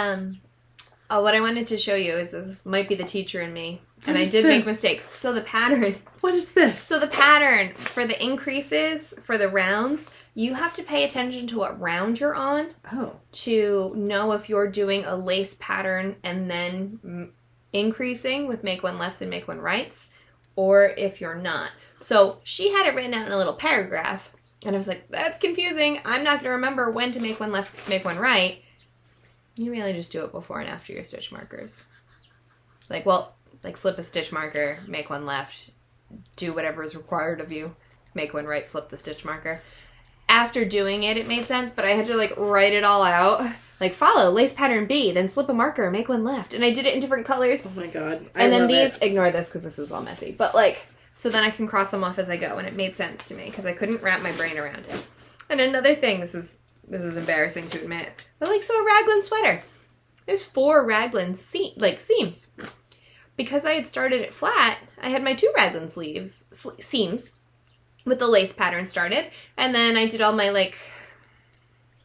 what I wanted to show you is this might be the teacher in me. And I did make mistakes. So the pattern. What is this? So the pattern for the increases, for the rounds, you have to pay attention to what round you're on. Oh. To know if you're doing a lace pattern and then increasing with make one lefts and make one rights, or if you're not. So she had it written out in a little paragraph. And I was like, that's confusing. I'm not going to remember when to make one left, make one right. You really just do it before and after your stitch markers. Slip a stitch marker, make one left, do whatever is required of you, make one right, slip the stitch marker. After doing it, it made sense, but I had to write it all out. like, follow lace pattern B, then slip a marker, make one left. And I did it in different colors. Oh my god. And then these, ignore this because this is all messy. But, like, so then I can cross them off as I go. And it made sense to me because I couldn't wrap my brain around it. And another thing, this is embarrassing to admit, but, like, so a raglan sweater. There's 4 raglan seams. Because I had started it flat, I had my 2 raglan seams with the lace pattern started. And then I did all my, like,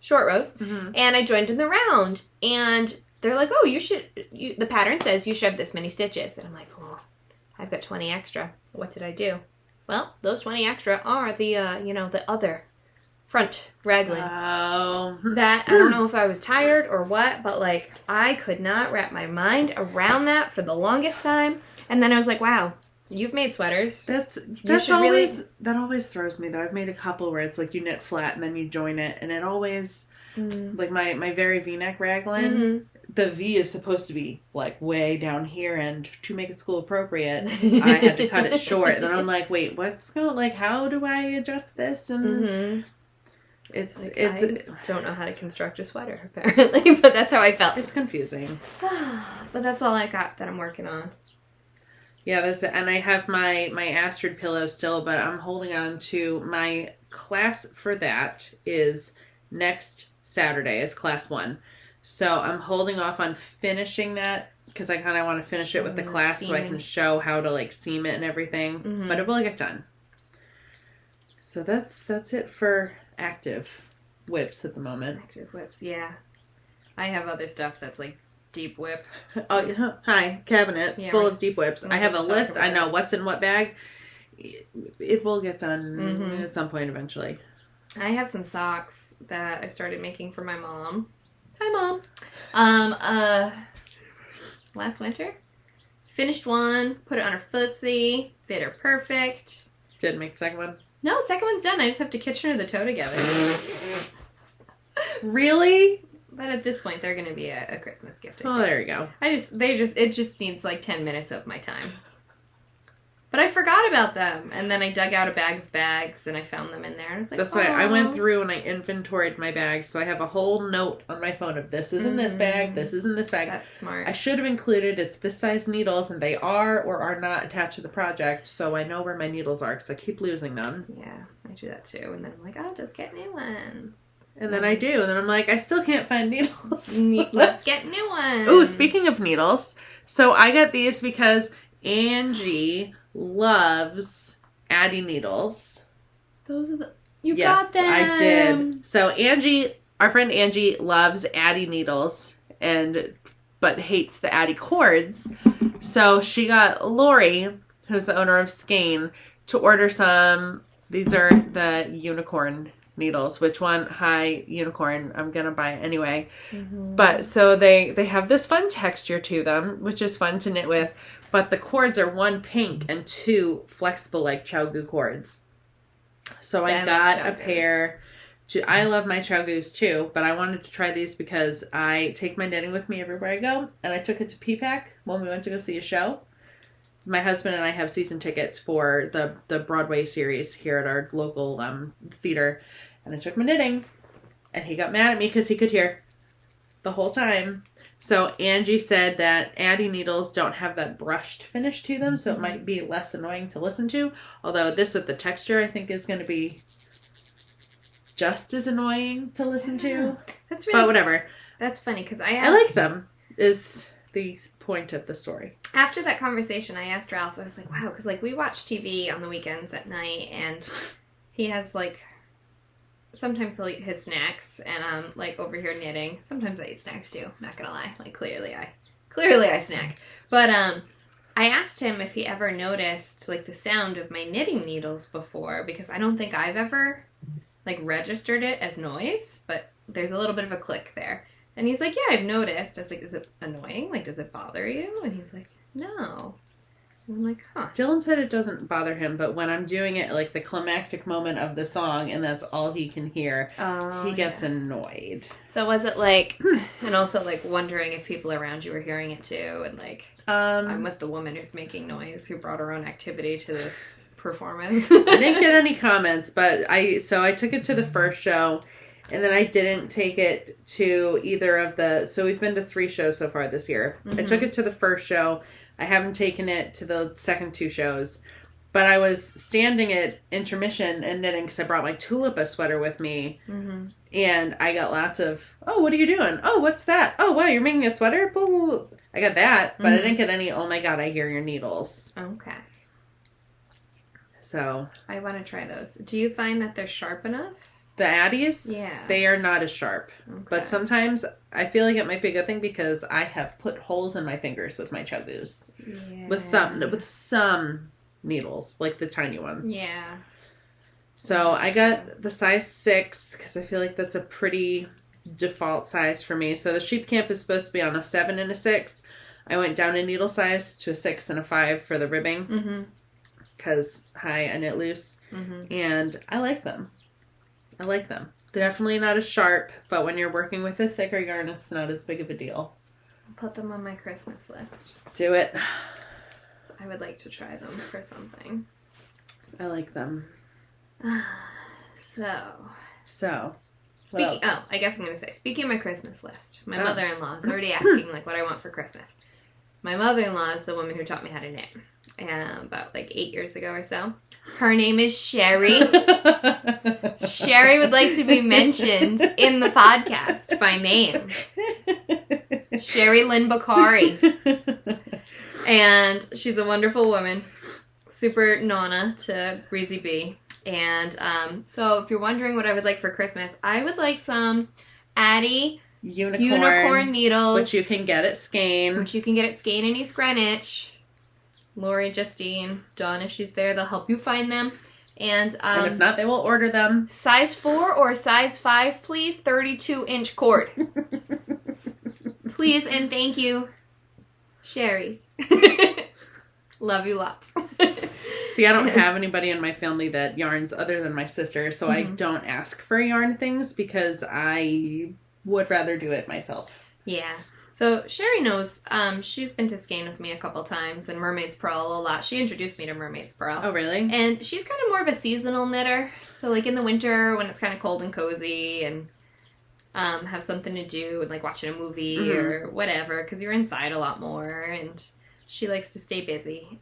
short rows, and I joined in the round, and they're like, oh, the pattern says you should have this many stitches, and I'm like, oh, I've got 20 extra. What did I do? Well, those 20 extra are the, the other front raglan. Oh. That, I don't know if I was tired or what, but, like, I could not wrap my mind around that for the longest time, and then I was like, wow, you've made sweaters. That always throws me though. I've made a couple where it's like you knit flat and then you join it, and it always like my very V-neck raglan. The V is supposed to be like way down here, and to make it school appropriate, I had to cut it short. And then I'm like, wait, how do I adjust this? And it's I don't know how to construct a sweater apparently, but that's how I felt. It's confusing. But that's all I got that I'm working on. Yeah, that's it. And I have my Astrid pillow still, but I'm holding on to my class for that is next Saturday is class 1. So I'm holding off on finishing that because I kind of want to finish it with the class so I can show how to like seam it and everything. But it will get done. So that's it for active whips at the moment. Active whips, yeah. I have other stuff that's like deep whip. Oh, hi, cabinet full of deep whips. I have a list. I know what's in what bag. It will get done at some point eventually. I have some socks that I started making for my mom. Hi, Mom. Last winter. Finished one, put it on her footsie, fit her perfect. Didn't make the second one? No, second one's done. I just have to kitchen her the toe together. Really? But at this point, they're going to be a Christmas gift. Oh, there you go. It just needs like 10 minutes of my time. But I forgot about them. And then I dug out a bag of bags and I found them in there. And I was like, that's why I went through and I inventoried my bags. So I have a whole note on my phone of this is in this bag, this is in this bag. That's smart. I should have included it's this size needles and they are or are not attached to the project. So I know where my needles are because I keep losing them. Yeah, I do that too. And then I'm like, I'll just get new ones. And then I do. And then I'm like, I still can't find needles. Let's get new ones. Oh, speaking of needles. So I got these because Angie loves Addie needles. Those are the... You got them. Yes, I did. So Angie, our friend Angie loves Addie needles but hates the Addie cords. So she got Lori, who's the owner of Skein, to order some. These are the unicorn needles. Which one? Hi, unicorn. I'm gonna buy it anyway. But so they have this fun texture to them, which is fun to knit with. But the cords are 1 pink and 2 flexible like Chow Goo cords. So I got a pair. I love my Chow Goos too, but I wanted to try these because I take my knitting with me everywhere I go. And I took it to PPAC when we went to go see a show. My husband and I have season tickets for the Broadway series here at our local theater. And I took my knitting. And he got mad at me because he could hear the whole time. So Angie said that Addie needles don't have that brushed finish to them, so it might be less annoying to listen to. Although this with the texture, I think is going to be just as annoying to listen to. That's really. But whatever. That's funny because I like them. Is the point of the story. After that conversation, I asked Ralph. I was like, wow, because like we watch TV on the weekends at night, and he has like. Sometimes he'll eat his snacks, and I'm, like, over here knitting. Sometimes I eat snacks, too. Not gonna lie. Like, clearly I snack. But, I asked him if he ever noticed, like, the sound of my knitting needles before, because I don't think I've ever, like, registered it as noise, but there's a little bit of a click there. And he's like, yeah, I've noticed. I was like, is it annoying? Like, does it bother you? And he's like, no. And I'm like, huh. Dylan said it doesn't bother him, but when I'm doing it, like, the climactic moment of the song, and that's all he can hear, he gets annoyed. So was it, like, and also, like, wondering if people around you were hearing it, too, and, like, I'm with the woman who's making noise, who brought her own activity to this performance. I didn't get any comments, but I took it to the first show, And then I didn't take it to either of the... So we've been to 3 shows so far this year. Mm-hmm. I took it to the first show. I haven't taken it to the second 2 shows. But I was standing at intermission and knitting because I brought my Tulipa sweater with me. Mm-hmm. And I got lots of, oh, what are you doing? Oh, what's that? Oh, wow, you're making a sweater? Blah, blah, blah. I got that, but I didn't get any, oh my god, I hear your needles. Okay. So. I want to try those. Do you find that they're sharp enough? The Addies? Yeah. They are not as sharp. Okay. But sometimes I feel like it might be a good thing because I have put holes in my fingers with my Chuggoos. Yeah. With some needles, like the tiny ones. Yeah. So I got the size 6 because I feel like that's a pretty default size for me. So the sheep camp is supposed to be on a 7 and a 6. I went down in needle size to a 6 and a 5 for the ribbing because I knit loose, and I like them. They're definitely not as sharp, but when you're working with a thicker yarn, it's not as big of a deal. I'll put them on my Christmas list. Do it. I would like to try them for something. I like them. So. I guess I'm going to say, speaking of my Christmas list, my mother-in-law is already asking, like, what I want for Christmas. My mother-in-law is the woman who taught me how to knit, about, 8 years ago or so. Her name is Sherry. Sherry would like to be mentioned in the podcast by name. Sherry Lynn Bakari. And she's a wonderful woman. Super nonna to Breezy B. And so if you're wondering what I would like for Christmas, I would like some Addie unicorn needles. Which you can get at Skane. In East Greenwich. Lori, Justine, Dawn, if she's there, they'll help you find them. And if not, they will order them. Size 4 or size 5, please. 32-inch cord. Please and thank you, Sherry. Love you lots. See, I don't have anybody in my family that yarns other than my sister, so I don't ask for yarn things because I would rather do it myself. Yeah. So Sherry knows, she's been to Skane with me a couple times, and Mermaid's Purl a lot. She introduced me to Mermaid's Purl. Oh, really? And she's kind of more of a seasonal knitter. So, in the winter, when it's kind of cold and cozy, and have something to do, and, watching a movie or whatever, because you're inside a lot more, and she likes to stay busy.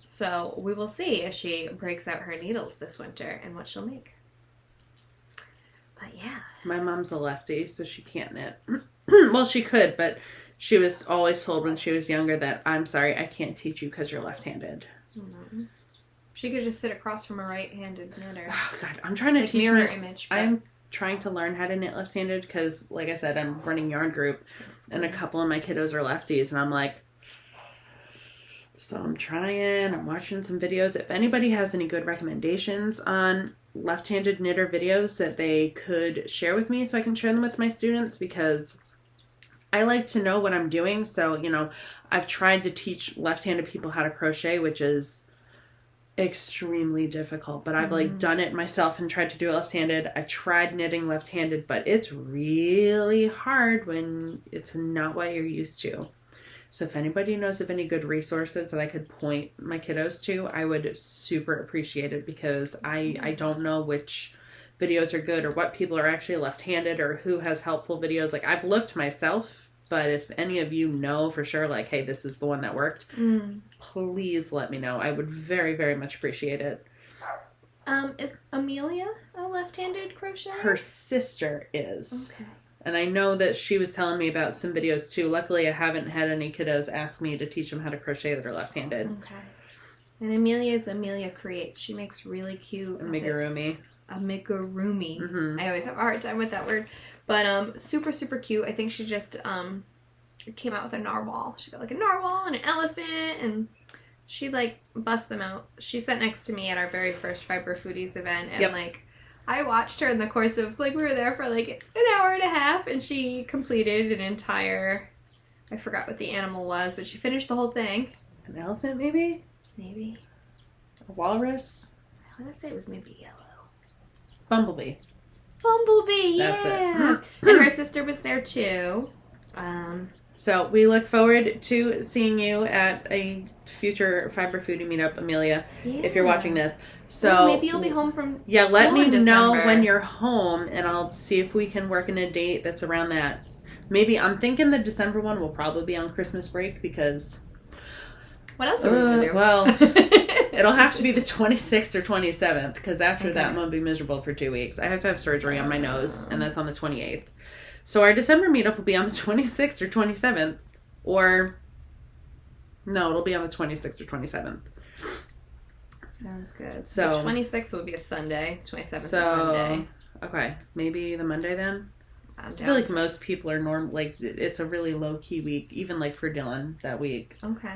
So we will see if she breaks out her needles this winter and what she'll make. But, yeah. My mom's a lefty, so she can't knit. Well, she could, but she was always told when she was younger that, I'm sorry, I can't teach you because you're left-handed. Mm-hmm. She could just sit across from a right-handed knitter. Oh, God. I'm trying to teach mirror image. I'm trying to learn how to knit left-handed because, like I said, I'm running yarn group, and a couple of my kiddos are lefties, and I'm like, so I'm trying. I'm watching some videos. If anybody has any good recommendations on left-handed knitter videos that they could share with me so I can share them with my students, because I like to know what I'm doing. So, I've tried to teach left-handed people how to crochet, which is extremely difficult, but I've done it myself and tried to do it left-handed. I tried knitting left-handed, but it's really hard when it's not what you're used to. So if anybody knows of any good resources that I could point my kiddos to, I would super appreciate it, because I don't know which videos are good or what people are actually left-handed or who has helpful videos. I've looked myself, but if any of you know for sure, hey, this is the one that worked, please let me know. I would very, very much appreciate it. Is Amelia a left-handed crocheter? Her sister is. Okay. And I know that she was telling me about some videos too. Luckily, I haven't had any kiddos ask me to teach them how to crochet that are left-handed. Okay. And Amelia Creates. She makes really cute amigurumi. Amigurumi. Mm-hmm. I always have a hard time with that word. But super, super cute. I think she just came out with a narwhal. She got a narwhal and an elephant, and she busts them out. She sat next to me at our very first Fiber Foodies event, and I watched her in the course of, we were there for, an hour and a half, and she completed an entire, I forgot what the animal was, but she finished the whole thing. An elephant, maybe? Maybe. A walrus? I want to say it was maybe yellow. Bumblebee, yeah! That's it. And her sister was there, too. So, we look forward to seeing you at a future Fiber Foodie meetup, Amelia, if you're watching this. So well, maybe you'll be home from let me in know December. when you're home, and I'll see if we can work in a date that's around that. Maybe I'm thinking the December one will probably be on Christmas break because. What else are we gonna do? Well, it'll have to be the 26th or 27th because after that I'm gonna be miserable for 2 weeks. I have to have surgery on my nose, and that's on the 28th. So our December meetup will be on the 26th or 27th, or no, it'll be on the 26th or 27th. Sounds good. So the 26th will be a Sunday. 27th is so, Monday. Okay, maybe the Monday then. I down. feel like most people are like it's a really low key week, even like for Dylan that week. Okay.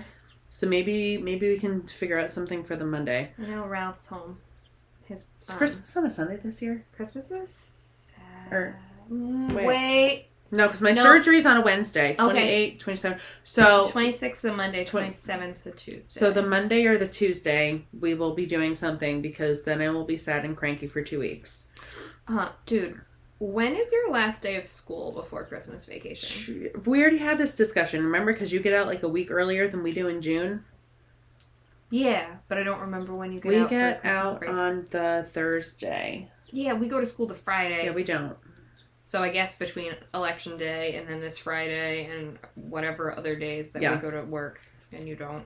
So maybe we can figure out something for the Monday. I know Ralph's home. His Is Christmas on a Sunday this year? Christmas is Or wait. No, because my surgery's on a Wednesday. 28, Okay. 27. So 26th a Monday, 27th a Tuesday. So the Monday or the Tuesday, we will be doing something because then I will be sad and cranky for 2 weeks. Dude, when is your last day of school before Christmas vacation? We already had this discussion, remember? Because you get out like a week earlier than we do in June. Yeah, but I don't remember when you get we out. We get for Christmas out break. on the Thursday. Yeah, we go to school the Friday. Yeah, we don't. So I guess between election day and then this Friday and whatever other days that we go to work and you don't.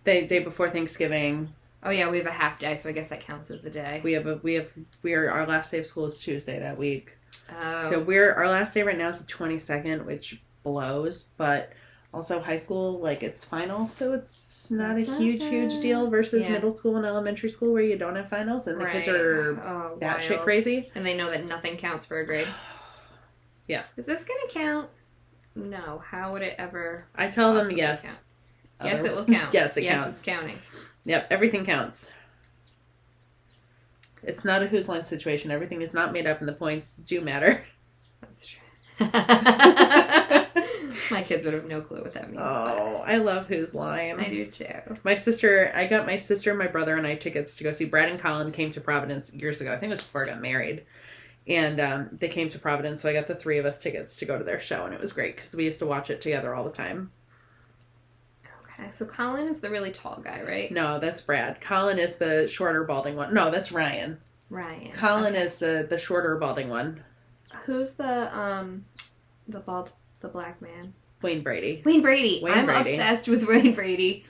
The day before Thanksgiving. Oh yeah, we have a half day, so I guess that counts as a day. Our last day of school is Tuesday that week. Oh. So our last day right now is the 22nd, which blows, but also high school, like it's finals, so it's not a huge deal versus middle school and elementary school where you don't have finals and the kids are batshit crazy. And they know that nothing counts for a grade. Yeah. Is this going to count? No. How would it ever I tell them yes. Count? Yes, it will count. Yes, it counts. Yes, it's counting. Yep, everything counts. It's not a whose line situation. Everything is not made up and the points do matter. That's true. My kids would have no clue what that means. Oh, I love Whose Line. I do too. I got my sister, my brother, and I tickets to go see Brad and Colin came to Providence years ago. I think it was before I got married. And they came to Providence, so I got the three of us tickets to go to their show, and it was great because we used to watch it together all the time. Okay, so Colin is the really tall guy, right? No, that's Brad. Colin is the shorter, balding one. No, that's Ryan. Ryan. Colin is the shorter, balding one. Who's the black man? Wayne Brady. Wayne Brady. I'm obsessed with Wayne Brady.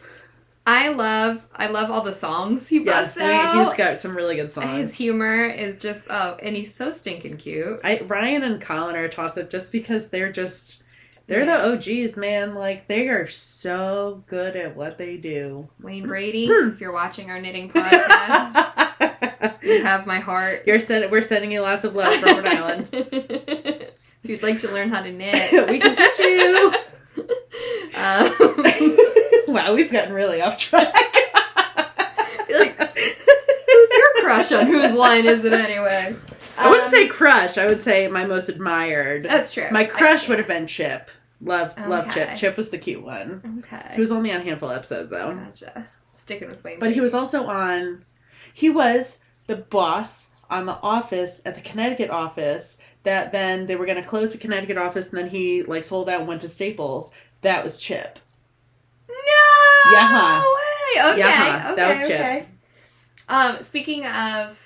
I love all the songs he busts out. He's got some really good songs. His humor is just, and he's so stinking cute. Ryan and Colin are a toss-up just because they're the OGs, man. Like, they are so good at what they do. Wayne Brady, if you're watching our knitting podcast, you have my heart. We're sending you lots of love from Rhode Island. If you'd like to learn how to knit, we can teach you. Wow, we've gotten really off track. Like, who's your crush on Whose Line is it anyway? I wouldn't say crush. I would say my most admired. That's true. My crush would have been Chip. Love Chip. Chip was the cute one. Okay. He was only on a handful of episodes, though. Gotcha. Sticking with Wayne. But he was also he was the boss on The Office at the Connecticut office that then they were going to close the Connecticut office and then he sold out and went to Staples. That was Chip. No Yeah. way. Okay. Yeah, okay. That was Chip. Okay. Speaking of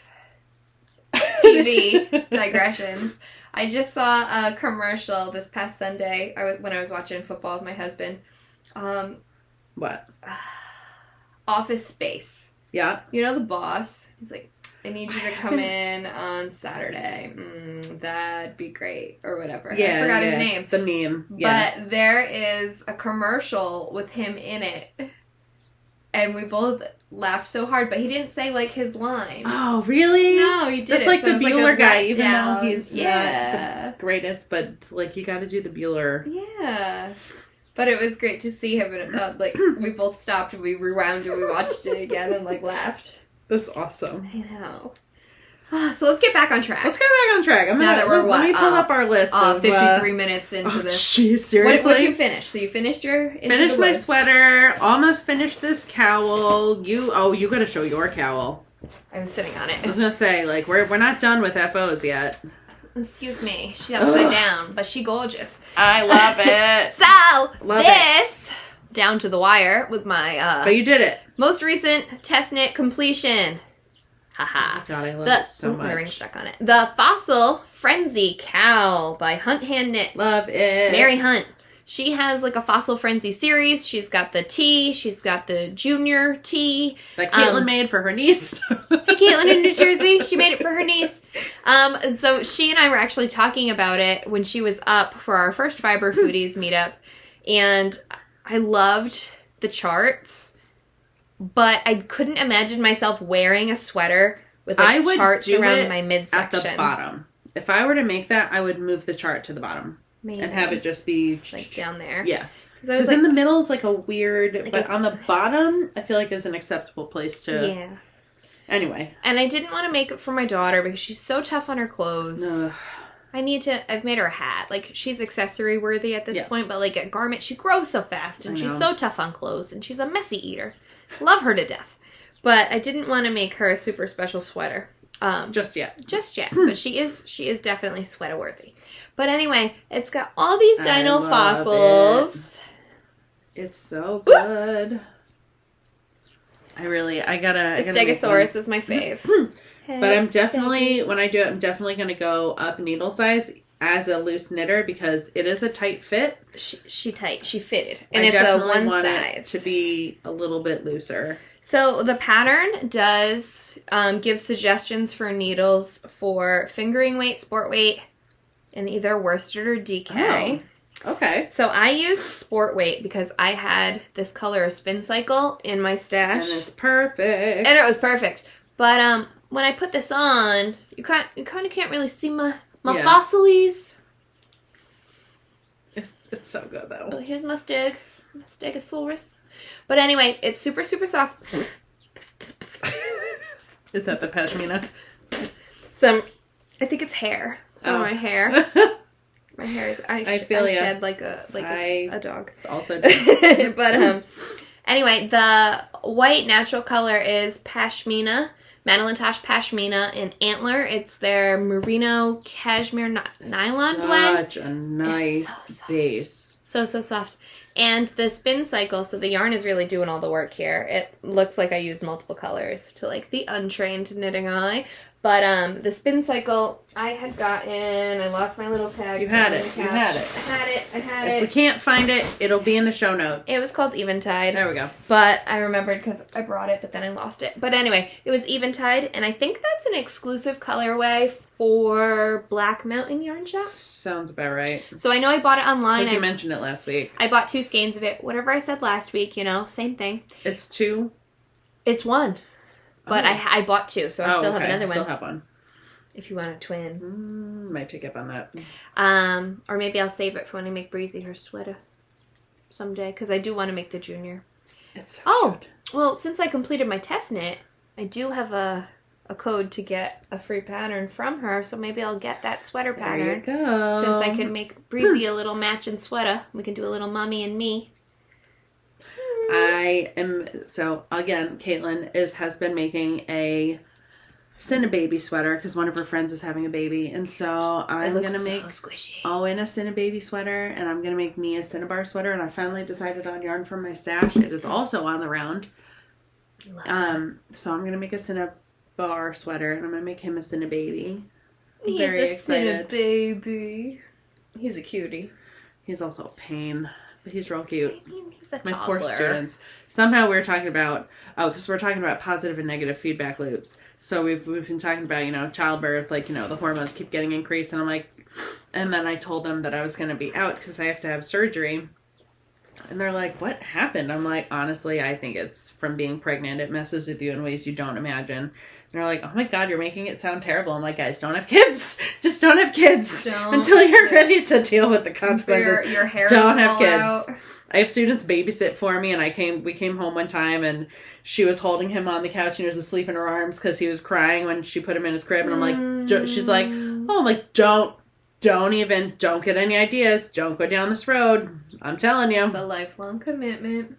TV digressions, I just saw a commercial this past Sunday when I was watching football with my husband. What? Office Space. Yeah. You know the boss? He's like, I need you to come in on Saturday. That'd be great. Or whatever. Yeah, I forgot his name. The meme. Yeah. But there is a commercial with him in it. And we both laughed so hard, but he didn't say, his line. Oh, really? No, he didn't. That's like so the Bueller guy, even down. though he's not the greatest, but, you gotta do the Bueller. Yeah. But it was great to see him, we both stopped and we rewound and we watched it again and, laughed. That's awesome. I know. So let's get back on track. Let me pull up our list of 53 minutes into this. Jeez, seriously? What did you finish? So you finished your Finished my sweater. Almost finished this cowl. You gotta show your cowl. I'm sitting on it. I was gonna say, we're not done with FOs yet. Excuse me. She's upside down, but she gorgeous. I love it. So love this down to the wire was my but you did it. most recent test knit completion. Haha. Oh God, I love it so much. My ring's stuck on it. The Fossil Frenzy Cowl by Hunt Hand Knits. Love it. Mary Hunt. She has like a Fossil Frenzy series. She's got the tee. She's got the junior tee. That Kaitlyn made for her niece. Hey, Kaitlyn in New Jersey. She made it for her niece. And so she and I were actually talking about it when she was up for our first Fiber Foodies meetup. And I loved the charts, but I couldn't imagine myself wearing a sweater with like charts around my midsection. At the bottom. If I were to make that, I would move the chart to the bottom. Maybe. And have it just be like down there. Yeah. Because in the middle is like a weird, like but on the bottom, I feel like is an acceptable place to. Yeah. Anyway. And I didn't want to make it for my daughter because she's so tough on her clothes. Ugh. I've made her a hat. Like, she's accessory worthy at this point, but like a garment, she grows so fast and she's so tough on clothes and she's a messy eater. Love her to death. But I didn't want to make her a super special sweater. Just yet. But she is definitely sweater worthy. But anyway, it's got all these dino fossils. It's so good. I gotta. The Stegosaurus is my fave. But I'm definitely, when I do it, I'm definitely gonna go up needle size as a loose knitter because it is a tight fit. She fitted, and it's a one want size it to be a little bit looser. So the pattern does give suggestions for needles for fingering weight, sport weight, and either worsted or DK. Oh, okay. So I used sport weight because I had this color of Spincycle in my stash. And it's perfect. And it was perfect. But when I put this on, you kind of can't really see my fossilies. It's so good though. But here's my Stegosaurus. But anyway, it's super, super soft. Is that the Pashmina? I think it's hair. So my hair. My hair is. I shed like a dog. Also. But anyway, the white natural color is Pashmina. Madeline Tosh Pashmina in Antler. It's their merino cashmere nylon blend. Such a nice base. So soft. And the Spincycle, so the yarn is really doing all the work here. It looks like I used multiple colors to like the untrained knitting eye. But the Spincycle, I had gotten, I lost my little tag. You had it. I had it. If we can't find it, it'll be in the show notes. It was called Eventide. There we go. But I remembered because I brought it, but then I lost it. But anyway, it was Eventide, and I think that's an exclusive colorway for Black Mountain Yarn Shop. Sounds about right. So I know I bought it online. Because you mentioned it last week. I bought 2 skeins of it. Whatever I said last week, same thing. It's 2? It's 1. But I bought 2, so I still have another one. Still have one. If you want a twin. Might take up on that. Or maybe I'll save it for when I make Breezy her sweater someday, because I do want to make the junior. It's so good. Well, since I completed my test knit, I do have a code to get a free pattern from her, so maybe I'll get that sweater pattern. There you go. Since I can make Breezy a little matching sweater. We can do a little mommy and me. So again, Kaitlyn has been making a Synobaby sweater because one of her friends is having a baby, and so I'm gonna make Owen a Synobaby sweater, and I'm gonna make me a Cinnabar sweater, and I finally decided on yarn from my stash. It is also on the round. So I'm gonna make a Cinnabar sweater, and I'm gonna make him a Cinnababy. He's a Cinnababy. He's a cutie. He's also a pain. But he's real cute. I mean, he's a My toddler. poor students. Somehow we were talking about, because we're talking about positive and negative feedback loops. So we've been talking about, childbirth, the hormones keep getting increased. And I'm like, and then I told them that I was going to be out because I have to have surgery. And they're like, what happened? I'm like, honestly, I think it's from being pregnant. It messes with you in ways you don't imagine. And they're like, oh my God, you're making it sound terrible. I'm like, guys, don't have kids. Just don't have kids until you're ready to deal with the consequences. Your hair don't have kids. Out. I have students babysit for me, and we came home one time, and she was holding him on the couch, and he was asleep in her arms because he was crying when she put him in his crib. And I'm like, she's like, oh, I'm like, don't get any ideas. Don't go down this road. I'm telling you. It's a lifelong commitment.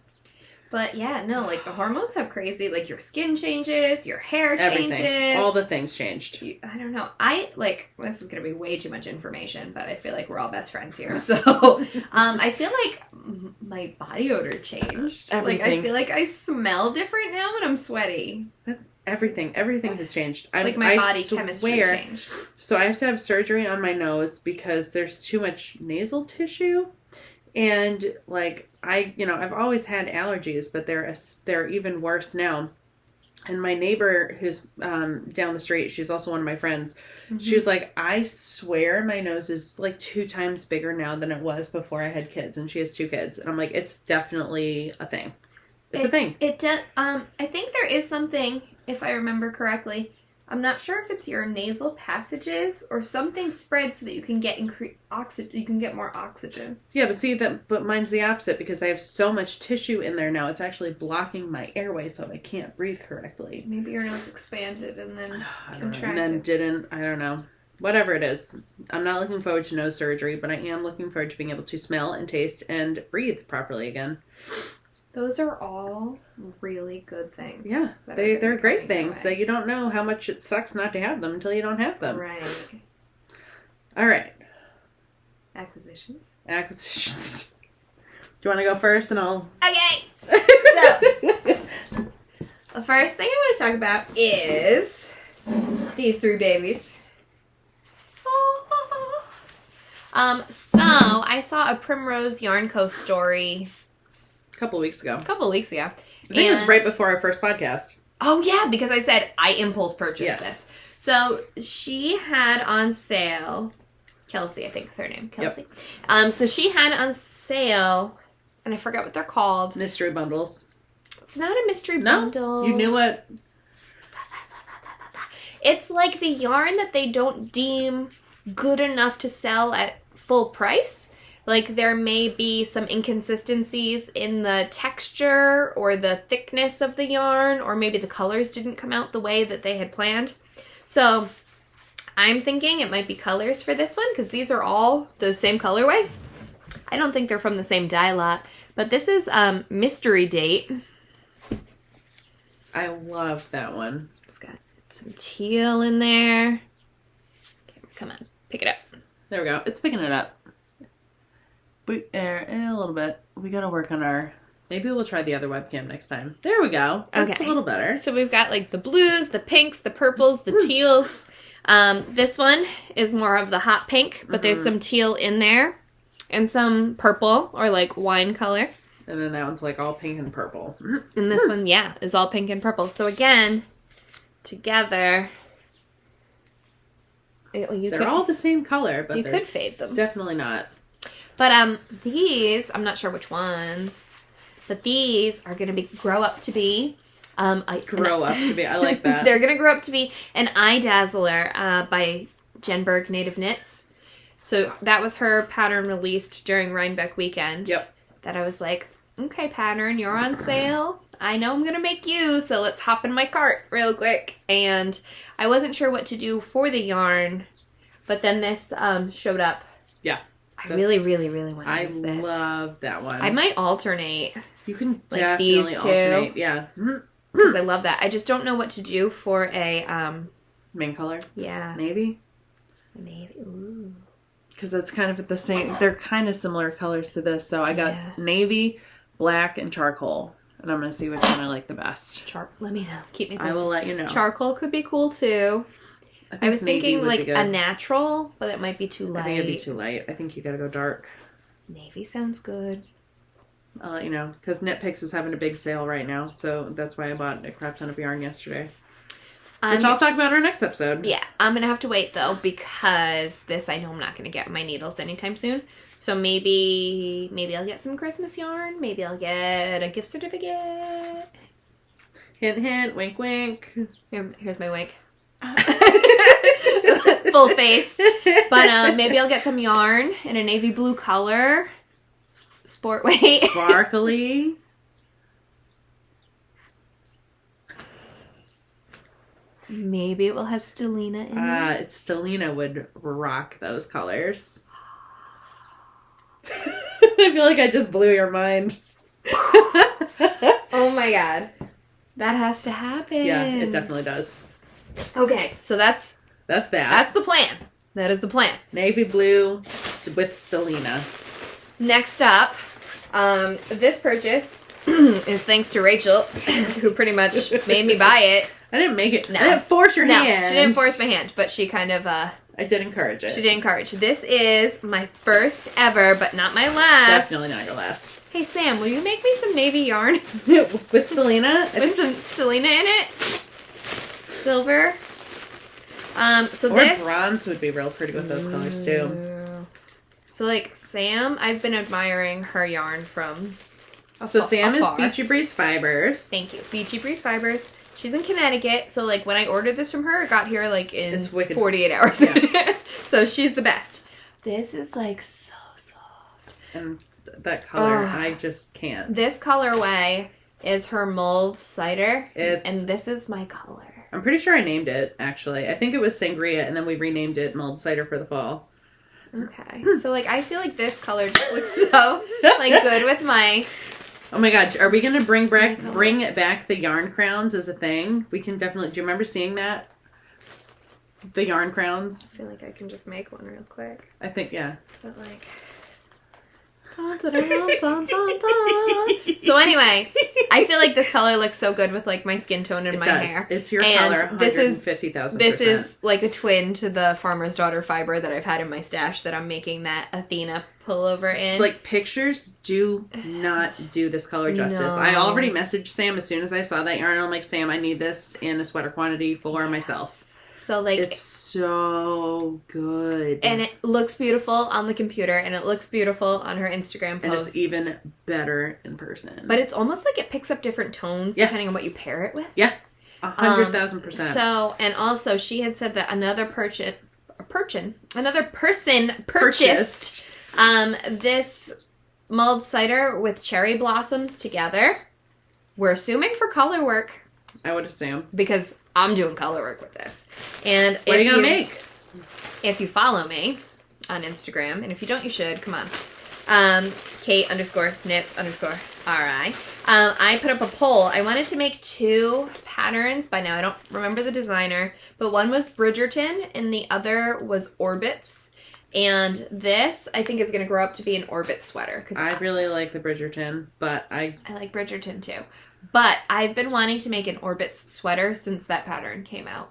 But yeah, no, the hormones have crazy, your skin changes, your hair changes. Everything. All the things changed. I don't know. This is going to be way too much information, but I feel like we're all best friends here. So, I feel like my body odor changed. Everything. I feel like I smell different now when I'm sweaty. Everything has changed. Like my body chemistry changed. So I have to have surgery on my nose because there's too much nasal tissue. And like I've always had allergies, but they're even worse now. And my neighbor who's down the street, she's also one of my friends. Mm-hmm. She was like, I swear my nose is like 2 times bigger now than it was before I had kids. And she has 2 kids. And I'm like, it's definitely a thing. It's a thing. It does. I think there is something, if I remember correctly. I'm not sure if it's your nasal passages or something spread so that you can get oxygen. You can get more oxygen. Yeah, but mine's the opposite because I have so much tissue in there now. It's actually blocking my airway, so I can't breathe correctly. Maybe your nose expanded and then contracted. And then didn't. I don't know. Whatever it is, I'm not looking forward to nose surgery, but I am looking forward to being able to smell and taste and breathe properly again. Those are all really good things. Yeah, they're great things that you don't know how much it sucks not to have them until you don't have them. Right. All right. Acquisitions. Do you want to go first and I'll... Okay. So, the first thing I want to talk about is these 3 babies. So I saw a Primrose Yarn Co. story a couple weeks ago. I think it was right before our first podcast. Oh yeah, because I said I impulse purchased this. So she had on sale, Kelsey, I think is her name, Kelsey. Yep. So she had on sale, and I forgot what they're called. Mystery bundles. It's not a mystery bundle. You knew what? It's like the yarn that they don't deem good enough to sell at full price. Like there may be some inconsistencies in the texture or the thickness of the yarn, or maybe the colors didn't come out the way that they had planned. So I'm thinking it might be colors for this one because these are all the same colorway. I don't think they're from the same dye lot, but this is Mystery Date. I love that one. It's got some teal in there. Come on, pick it up. There we go. It's picking it up. A little bit. We gotta work on our... Maybe we'll try the other webcam next time. There we go. That's a little better. So we've got like the blues, the pinks, the purples, the teals. This one is more of the hot pink, but there's some teal in there. And some purple or like wine color. And then that one's like all pink and purple. And this one, is all pink and purple. So again, together... They're all the same color, but you could fade them. Definitely not. But these, I'm not sure which ones, but these are going to grow up to be... I like that. They're going to grow up to be an Eye Dazzler by Jen Berg Native Knits. So that was her pattern released during Rhinebeck weekend. Yep. That I was like, okay, pattern, you're on sale. I know I'm going to make you, so let's hop in my cart real quick. And I wasn't sure what to do for the yarn, but then this showed up. Yeah. I really, really, really want to use this. I love that one. I might alternate. You can like definitely these two. Alternate. Yeah. Because I love that. I just don't know what to do for a... main color? Yeah. Navy? Navy. Ooh. Because that's kind of the same. They're kind of similar colors to this. So I got navy, black, and charcoal. And I'm going to see which one I like the best. Let me know. Keep me posted. I will let you know. Charcoal could be cool too. I was thinking like a natural, but it might be too light. I think it'd be too light. I think you got to go dark. Navy sounds good. I'll let you know. Because Knit Picks is having a big sale right now. So that's why I bought a crap ton of yarn yesterday. Which I'll talk about in our next episode. Yeah. I'm going to have to wait though, because this I know I'm not going to get my needles anytime soon. So maybe I'll get some Christmas yarn. Maybe I'll get a gift certificate. Hint, hint, wink, wink. Here's my wink. Full face. But maybe I'll get some yarn in a navy blue color. Sport weight. Sparkly. Maybe it will have Stellina in it. Stellina would rock those colors. I feel like I just blew your mind. Oh my god. That has to happen. Yeah, it definitely does. Okay, so that's that. That's the plan. That is the plan. Navy blue with Stellina. Next up, this purchase is thanks to Rachel, who pretty much made me buy it. I didn't make it. No. I didn't force your hand. She didn't force my hand, but she kind of, I did encourage it. She did encourage. This is my first ever, but not my last. Definitely not your last. Hey, Sam, will you make me some navy yarn? With Stellina? With some Stellina in it? Silver. So or this... bronze would be real pretty with those colors, too. So, like, Sam, I've been admiring her yarn from Sam afar. is Beachy Breeze Fibers. Thank you. Beachy Breeze Fibers. She's in Connecticut, so, like, when I ordered this from her, it got here, like, in 48 hours. Yeah. So she's the best. This is, like, so soft. And that color, I just can't. This colorway is her mulled cider, and this is my color. I'm pretty sure I named it, actually. I think it was Sangria, and then we renamed it Mulled Cider for the fall. Okay. So, like, I feel like this color just looks so, like, good with my... Oh my god, are we going to bring back the yarn crowns as a thing? We can definitely... Do you remember seeing that? The yarn crowns? I feel like I can just make one real quick. I think, yeah. But, like... Dun, dun, dun, dun, dun, dun. So anyway, I feel like this color looks so good with like my skin tone and my hair. It's your color. This is like a twin to the Farmer's Daughter fiber that I've had in my stash that I'm making that Athena pullover in. Like pictures do not do this color justice. No. I already messaged Sam as soon as I saw that yarn. I'm like, Sam, I need this in a sweater quantity for myself. So like it's so good. And it looks beautiful on the computer and it looks beautiful on her Instagram posts. And it's even better in person. But it's almost like it picks up different tones depending on what you pair it with. Yeah. 100,000%. So, and also she had said that another person purchased this mulled cider with cherry blossoms together. We're assuming for color work. I would assume. Because I'm doing color work with this. And what are you going to make? If you follow me on Instagram, and if you don't, you should. Come on. Kait_knits_RI. I put up a poll. I wanted to make 2 patterns. By now, I don't remember the designer, but one was Bridgerton, and the other was Orbits. And this, I think, is going to grow up to be an Orbit sweater. I really like the Bridgerton, but I like Bridgerton, too. But I've been wanting to make an Orbits sweater since that pattern came out.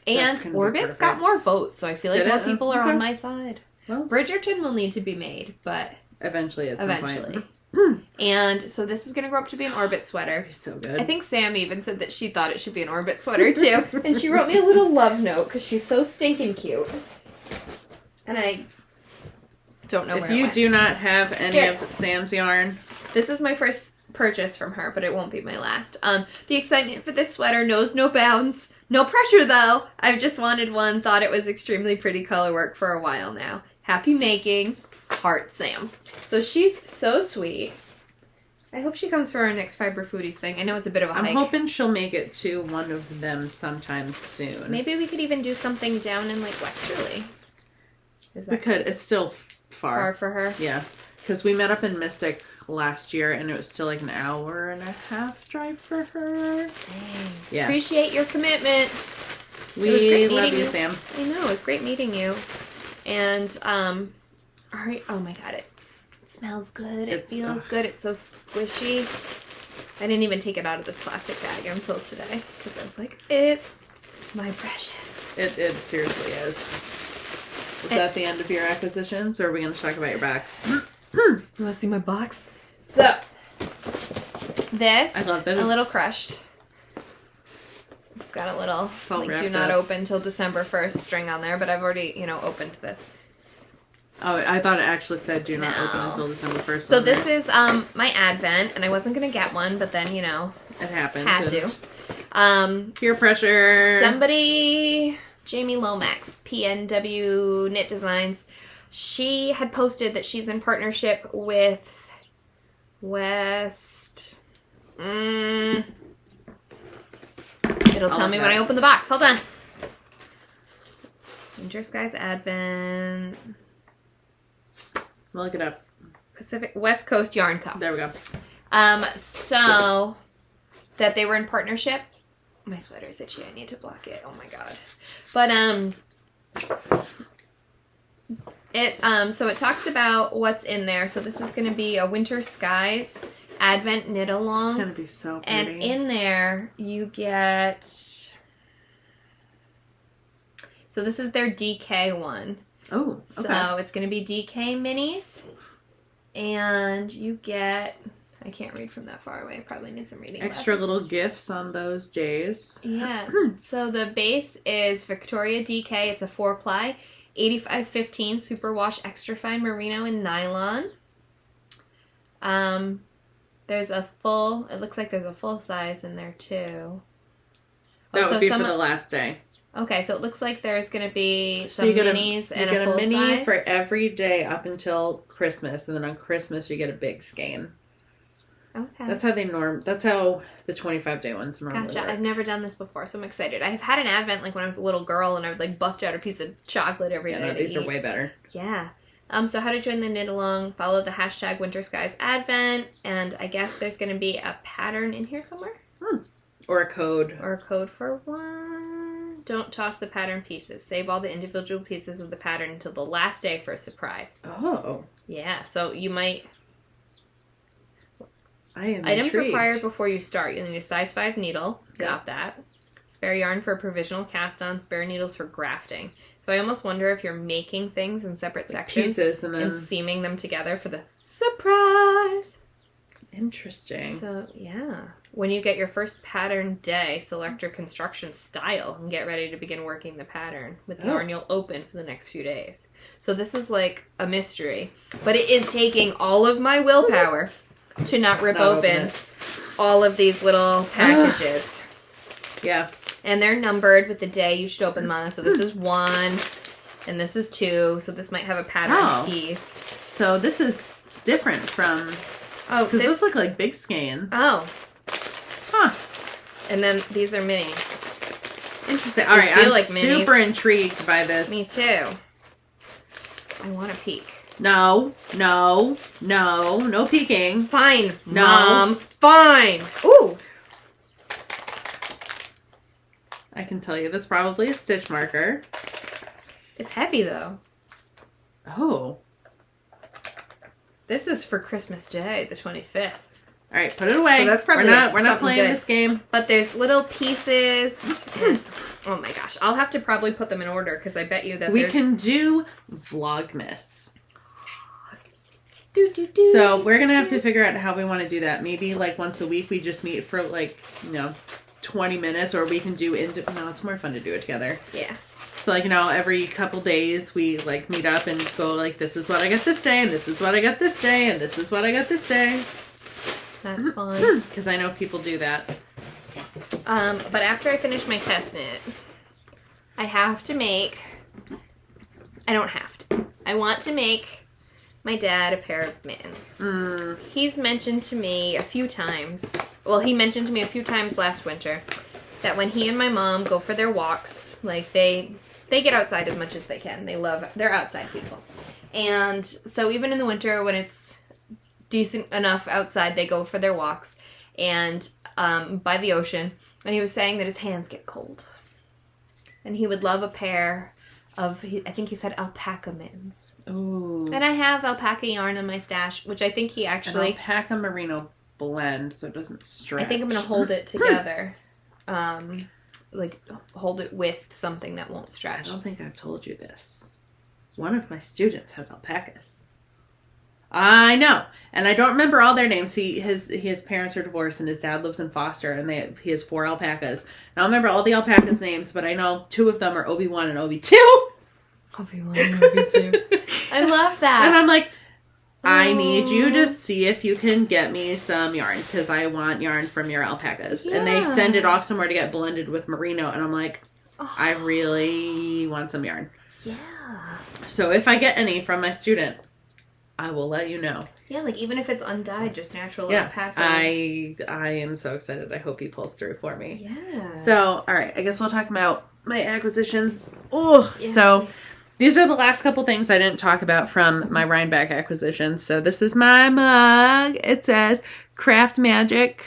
And Orbits got more votes, so I feel like more people are on my side. Well, Bridgerton will need to be made, but... Eventually. And so this is going to grow up to be an Orbit sweater. So good. I think Sam even said that she thought it should be an Orbit sweater, too. And she wrote me a little love note, because she's so stinking cute. And I don't know where If you do not have any of Sam's yarn... This is my first purchase from her, but it won't be my last. The excitement for this sweater knows no bounds. No pressure, though. I've just wanted one, thought it was extremely pretty color work for a while now. Happy making, Heart Sam. So she's so sweet. I hope she comes for our next Fiber Foodies thing. I know it's a bit of a hike. I'm hoping she'll make it to one of them sometime soon. Maybe we could even do something down in, like, Westerly. We could. It's still far. Far for her? Yeah. Because we met up in Mystic last year, and it was still like an hour and a half drive for her. Dang. Yeah. Appreciate your commitment. We love you, Sam. I know. It was great meeting you. And, oh my god, it smells good. It feels good. It's so squishy. I didn't even take it out of this plastic bag until today. Because I was like, it's my precious. It seriously is. Is that the end of your acquisitions, or are we going to talk about your box? You want to see my box? So, this, I love that a little crushed. It's got a little, like, do not open till December 1st string on there, but I've already, opened this. Oh, I thought it actually said do not open until December 1st. So this is my Advent, and I wasn't going to get one, but then, it happened. Had to. Peer pressure. Somebody... Jamie Lomax, PNW Knit Designs, she had posted that she's in partnership with West... It'll tell me when I open the box. Hold on. Winter Skies Advent. Look it up. Pacific West Coast Yarn Co. There we go. So that they were in partnership. My sweater is itchy. I need to block it. Oh my god. But so it talks about what's in there. So this is going to be a Winter Skies Advent knit along. It's gonna be so pretty. And in there you get, so this is their DK one. Oh, okay. So it's going to be DK minis. And you get, I can't read from that far away. I probably need some reading Extra glasses. little gifts on those days. Yeah. So the base is Victoria DK. It's a 4-ply. 8515 superwash extra fine merino and nylon. There's a full, it looks like there's a full size in there too. That would be for the last day. Okay, so it looks like there's going to be some minis and a full size. You get a mini for every day up until Christmas, and then on Christmas you get a big skein. Okay. That's how the 25-day ones normally Gotcha. work. I've never done this before, so I'm excited. I've had an Advent like when I was a little girl, and I would like bust out a piece of chocolate every day. No, these are way better. Yeah. So how to join the knit along, follow the hashtag Winter Skies Advent, and I guess there's going to be a pattern in here somewhere. Or a code. Or a code for one. Don't toss the pattern pieces. Save all the individual pieces of the pattern until the last day for a surprise. Oh. Yeah, so you might... I am Items intrigued. required before you start. You'll need a size 5 needle. Got that. Spare yarn for a provisional cast on. Spare needles for grafting. So I almost wonder if you're making things in separate sections. Pieces and then... And seaming them together for the surprise. Interesting. So, yeah. When you get your first pattern day, select your construction style and get ready to begin working the pattern with the yarn you'll open for the next few days. So this is like a mystery, but it is taking all of my willpower to not rip open all of these little packages. Yeah. And they're numbered with the day you should open them on. So this is 1 and this is 2. So this might have a pattern piece. So this is different from... Oh, because those look like big skein. Oh. Huh. And then these are minis. Interesting. All right, I'm like super intrigued by this. Me too. I want to peek. No peeking. Fine, no. Mom. Fine. Ooh. I can tell you that's probably a stitch marker. It's heavy though. Oh. This is for Christmas Day, the 25th. All right, put it away. So that's probably we're not playing this game. But there's little pieces. Oh my gosh, I'll have to probably put them in order because I bet you that we can do Vlogmas. Do. So we're gonna have to figure out how we want to do that. Maybe like once a week we just meet for like 20 minutes, or we can do no, it's more fun to do it together. Yeah. So like every couple days we like meet up and go like, this is what I got this day, and this is what I got this day, and this is what I got this day. That's fun. Because I know people do that. But after I finish my test knit, I have to make... I don't have to. I want to make my dad a pair of mittens. He's mentioned to me a few times... Well, he mentioned to me a few times last winter that when he and my mom go for their walks, like they get outside as much as they can. They're outside people. And so even in the winter when it's decent enough outside, they go for their walks and by the ocean, and he was saying that his hands get cold and he would love a pair of, I think he said alpaca mittens. Ooh. And I have alpaca yarn in my stash, which I think he actually... An alpaca merino blend so it doesn't stretch. I think I'm going to hold it together. Like hold it with something that won't stretch. I don't think I've told you this. One of my students has alpacas. I know, and I don't remember all their names. His parents are divorced, and his dad lives in foster, and he has 4 alpacas. I don't remember all the alpacas' names, but I know 2 of them are Obi-Wan and Obi-2. Obi-Wan and Obi-2. I love that. And I'm like, I need you to see if you can get me some yarn, because I want yarn from your alpacas. Yeah. And they send it off somewhere to get blended with merino, and I'm like, I really want some yarn. Yeah. So if I get any from my student, I will let you know. Yeah, like even if it's undyed, just natural alpaca. I am so excited. I hope he pulls through for me. Yeah. So, all right, I guess we'll talk about my acquisitions. Oh, yeah, so please. These are the last couple things I didn't talk about from my Rhinebeck acquisition. So this is my mug. It says Craft Magic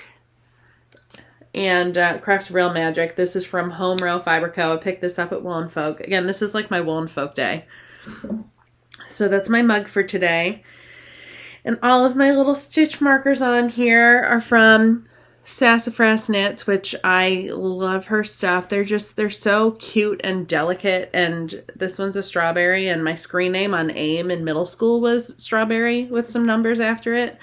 and Craft Real Magic. This is from Home Row Fiber Co. I picked this up at Woolen Folk. Again, this is like my Woolen Folk day. So that's my mug for today. And all of my little stitch markers on here are from Sassafras Knits, which I love her stuff. They're so cute and delicate. And this one's a strawberry, and my screen name on AIM in middle school was strawberry with some numbers after it.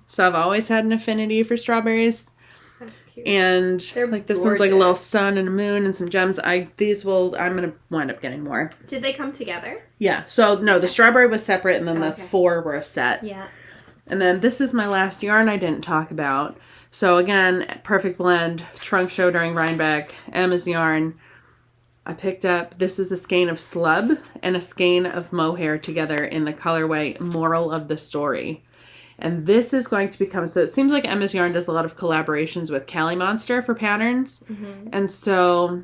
So I've always had an affinity for strawberries. That's cute. And They're like this gorgeous. one's like a little sun and a moon and some gems. I'm gonna wind up getting more. Did they come together? Yeah. So no, the strawberry was separate, and then the 4 were a set. Yeah. And then this is my last yarn I didn't talk about. So again, perfect blend, trunk show during Rhinebeck, Emma's yarn. I picked up, this is a skein of slub and a skein of mohair together in the colorway Moral of the Story. And this is going to become, so it seems like Emma's yarn does a lot of collaborations with Cali Monster for patterns. Mm-hmm. And so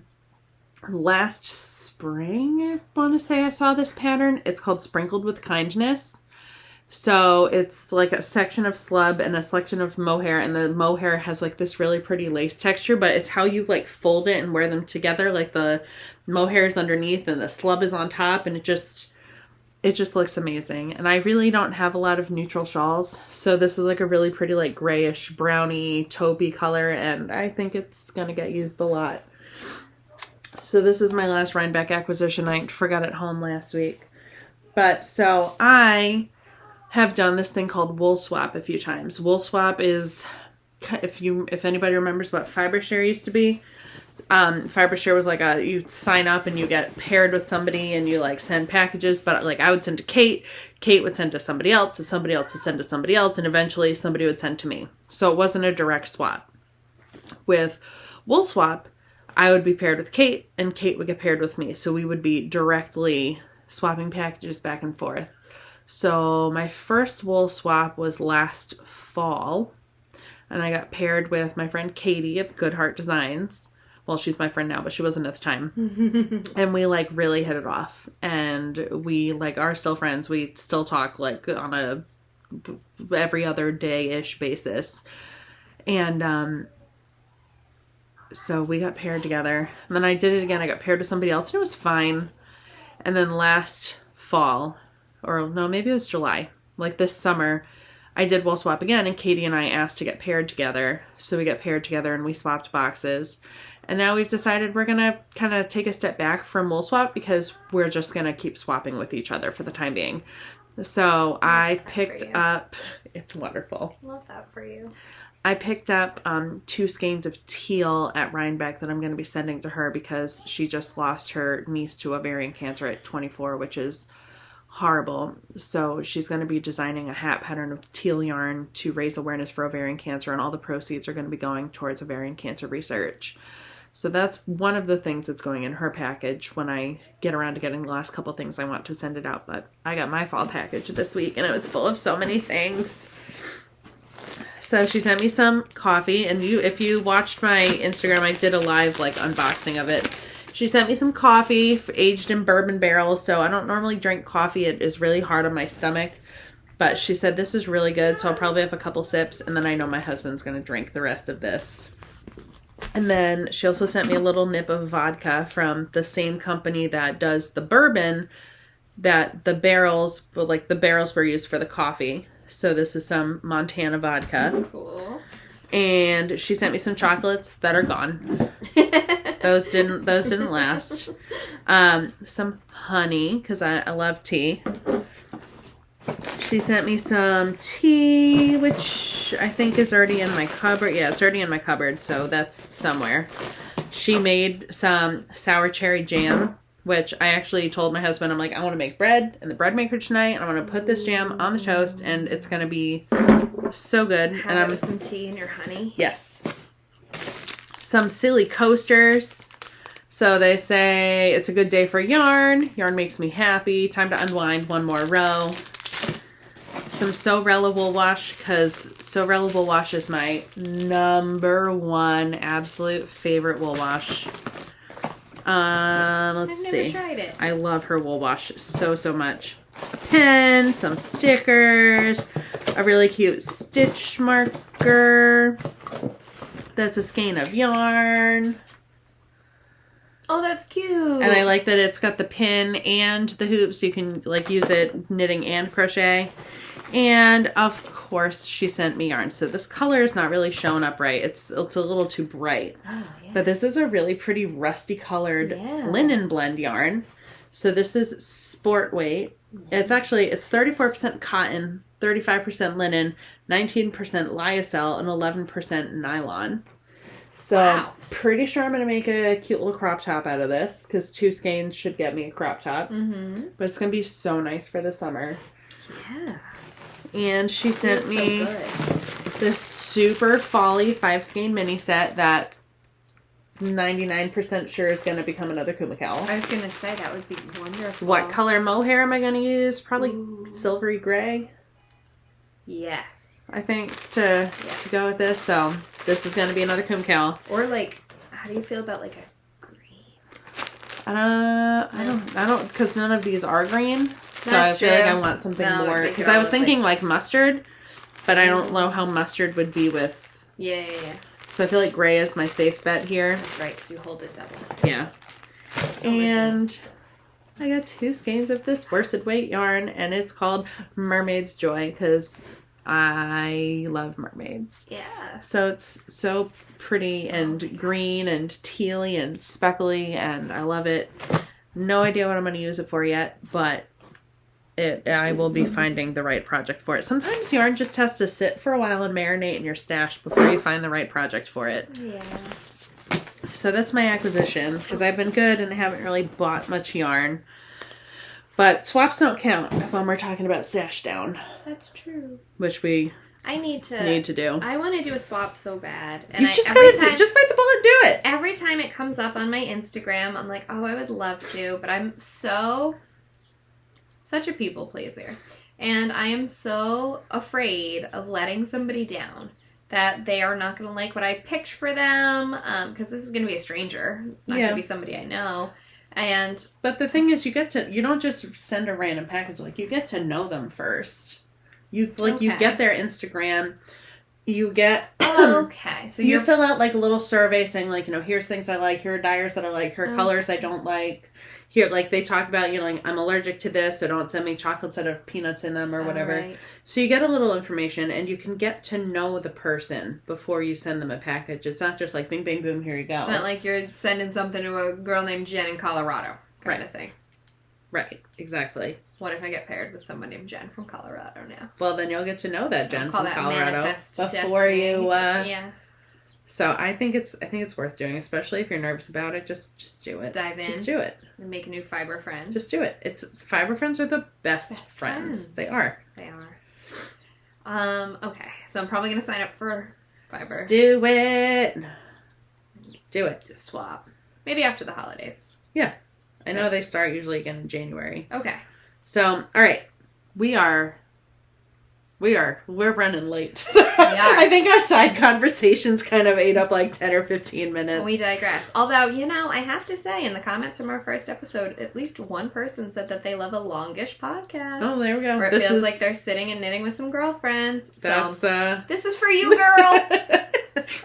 last spring, I want to say I saw this pattern. It's called Sprinkled with Kindness. So it's like a section of slub and a section of mohair, and the mohair has like this really pretty lace texture, but it's how you like fold it and wear them together. Like the mohair is underneath and the slub is on top, and it just looks amazing. And I really don't have a lot of neutral shawls, so this is like a really pretty like grayish browny taupey color, and I think it's gonna get used a lot. So this is my last Rhinebeck acquisition. I forgot at home last week, but so I have done this thing called wool swap a few times. Wool swap is, if anybody remembers what FiberShare used to be, FiberShare was like you sign up and you get paired with somebody and you like send packages, but like I would send to Kate would send to somebody else, and somebody else would send to somebody else, and eventually somebody would send to me. So it wasn't a direct swap. With wool swap, I would be paired with Kate and Kate would get paired with me. So we would be directly swapping packages back and forth. So my first wool swap was last fall, and I got paired with my friend Katie of Good Heart Designs. Well, she's my friend now, but she wasn't at the time. And we like really hit it off, and we like are still friends. We still talk like on a every other day-ish basis. And so we got paired together, and then I did it again. I got paired with somebody else, and it was fine. And then last fall, or no, maybe it was July, like this summer, I did wool swap again, and Katie and I asked to get paired together. So we got paired together and we swapped boxes. And now we've decided we're going to kind of take a step back from wool swap because we're just going to keep swapping with each other for the time being. So I picked up, it's wonderful. Love that for you. I picked up 2 skeins of teal at Rhinebeck that I'm going to be sending to her because she just lost her niece to ovarian cancer at 24, which is horrible. So she's going to be designing a hat pattern of teal yarn to raise awareness for ovarian cancer, and all the proceeds are going to be going towards ovarian cancer research. So that's one of the things that's going in her package when I get around to getting the last couple things I want to send it out. But I got my fall package this week, and it was full of so many things. So she sent me some coffee, and if you watched my Instagram, I did a live like unboxing of it. She sent me some coffee aged in bourbon barrels. So I don't normally drink coffee. It is really hard on my stomach. But she said this is really good. So I'll probably have a couple sips. And then I know my husband's going to drink the rest of this. And then she also sent me a little nip of vodka from the same company that does the bourbon that the barrels were used for the coffee. So this is some Montana vodka. Cool. And she sent me some chocolates that are gone. Those didn't last. Some honey, because I love tea. She sent me some tea, which I think is already in my cupboard. Yeah, it's already in my cupboard, so that's somewhere. She made some sour cherry jam, which I actually told my husband, I'm like, I want to make bread in the bread maker tonight, and I'm going to put this jam on the toast, and it's going to be so good. Have it with some tea and your honey. Yes. Some silly coasters. So they say it's a good day for yarn. Yarn makes me happy. Time to unwind one more row. Some Sorella wool wash, because Sorella wool wash is my #1 absolute favorite wool wash. Let's see. I've never tried it. I love her wool wash so much. A pen, some stickers, a really cute stitch marker. That's a skein of yarn. Oh, that's cute. And I like that it's got the pin and the hoop, so you can like use it knitting and crochet. And of course she sent me yarn. So this color is not really showing up right. It's a little too bright. Oh, yeah. But this is a really pretty rusty colored linen blend yarn. So this is sport weight. It's 34% cotton, 35% linen, 19% lyocell, and 11% nylon. So pretty sure I'm going to make a cute little crop top out of this because 2 skeins should get me a crop top. Mm-hmm. But it's going to be so nice for the summer. Yeah. And she sent me this super folly 5-skein mini set that 99% sure is going to become another Cooma cowl. I was going to say that would be wonderful. What color mohair am I going to use? Probably silvery gray. Yes. I think to go with this. So this is going to be another Cooma cowl. Or like, how do you feel about like a green? I don't, because none of these are green. So That's I feel like I want something more. Because I was thinking like mustard, but I don't know how mustard would be with. Yeah. So I feel like gray is my safe bet here. That's right, because you hold it double. Yeah. And I got 2 skeins of this worsted weight yarn, and it's called Mermaid's Joy because I love mermaids. Yeah. So it's so pretty and green and tealy and speckly, and I love it. No idea what I'm going to use it for yet, but I will be finding the right project for it. Sometimes yarn just has to sit for a while and marinate in your stash before you find the right project for it. Yeah. So that's my acquisition, because I've been good and I haven't really bought much yarn. But swaps don't count when we're talking about stash down. That's true. Which we need to do. I want to do a swap so bad. And just bite the bullet and do it. Every time it comes up on my Instagram, I'm like, oh, I would love to, but I'm such a people pleaser. And I am so afraid of letting somebody down that they are not going to like what I picked for them, because this is going to be a stranger. It's not going to be somebody I know. But the thing is, you don't just send a random package. Like, you get to know them first. You get their Instagram. You get... okay. So you fill out, like, a little survey saying, like, here's things I like. Here are dyers that I like. Here are colors I don't like. Here, like, they talk about, like, I'm allergic to this, so don't send me chocolates that have peanuts in them or whatever. Right. So you get a little information, and you can get to know the person before you send them a package. It's not just like, bing, bing, boom, here you go. It's not like you're sending something to a girl named Jen in Colorado kind of thing. Right, exactly. What if I get paired with someone named Jen from Colorado now? Well, then you'll get to know that Jen from Colorado before destiny. You... So I think it's worth doing, especially if you're nervous about it. Just do it. Just dive in. Just do it. And make a new fiber friend. Just do it. Fiber friends are the best friends. They are. They are. Okay. So I'm probably gonna sign up for fiber. Do it. Just swap. Maybe after the holidays. Yeah. I know they start usually again in January. Okay. So, all right. We're running late. I think our side conversations kind of ate up like 10 or 15 minutes. We digress. Although, I have to say, in the comments from our first episode, at least one person said that they love a longish podcast. Oh, there we go. Where it feels like they're sitting and knitting with some girlfriends. That's, this is for you, girl!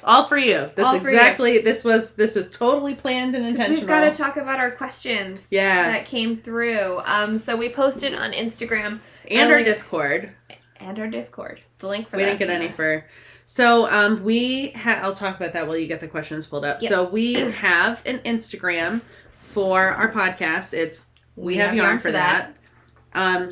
All for you. This was totally planned and intentional. We've got to talk about our questions that came through. So we posted on Instagram. And our Discord. The link for we didn't get any for. So I'll talk about that while you get the questions pulled up. Yep. So we have an Instagram for our podcast. It's We Have Yarn for That.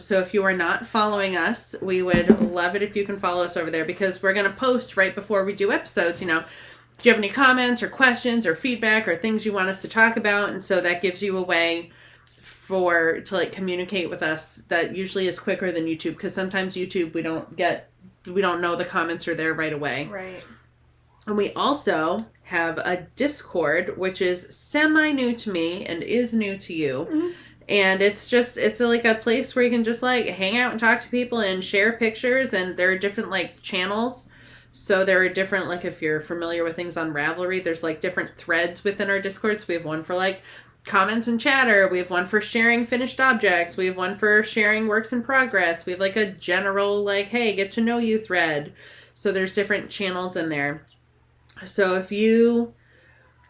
So if you are not following us, we would love it if you can follow us over there, because we're going to post right before we do episodes, do you have any comments or questions or feedback or things you want us to talk about? And so that gives you a way to like communicate with us that usually is quicker than YouTube, because sometimes YouTube we don't know the comments are there right away. Right. And we also have a Discord, which is semi new to me and is new to you. Mm-hmm. And it's like a place where you can just like hang out and talk to people and share pictures, and there are different like channels. So there are different, like if you're familiar with things on Ravelry, there's like different threads within our Discord. So we have one for like comments and chatter. We have one for sharing finished objects. We have one for sharing works in progress. We have like a general like, hey, get to know you thread. So there's different channels in there. So if you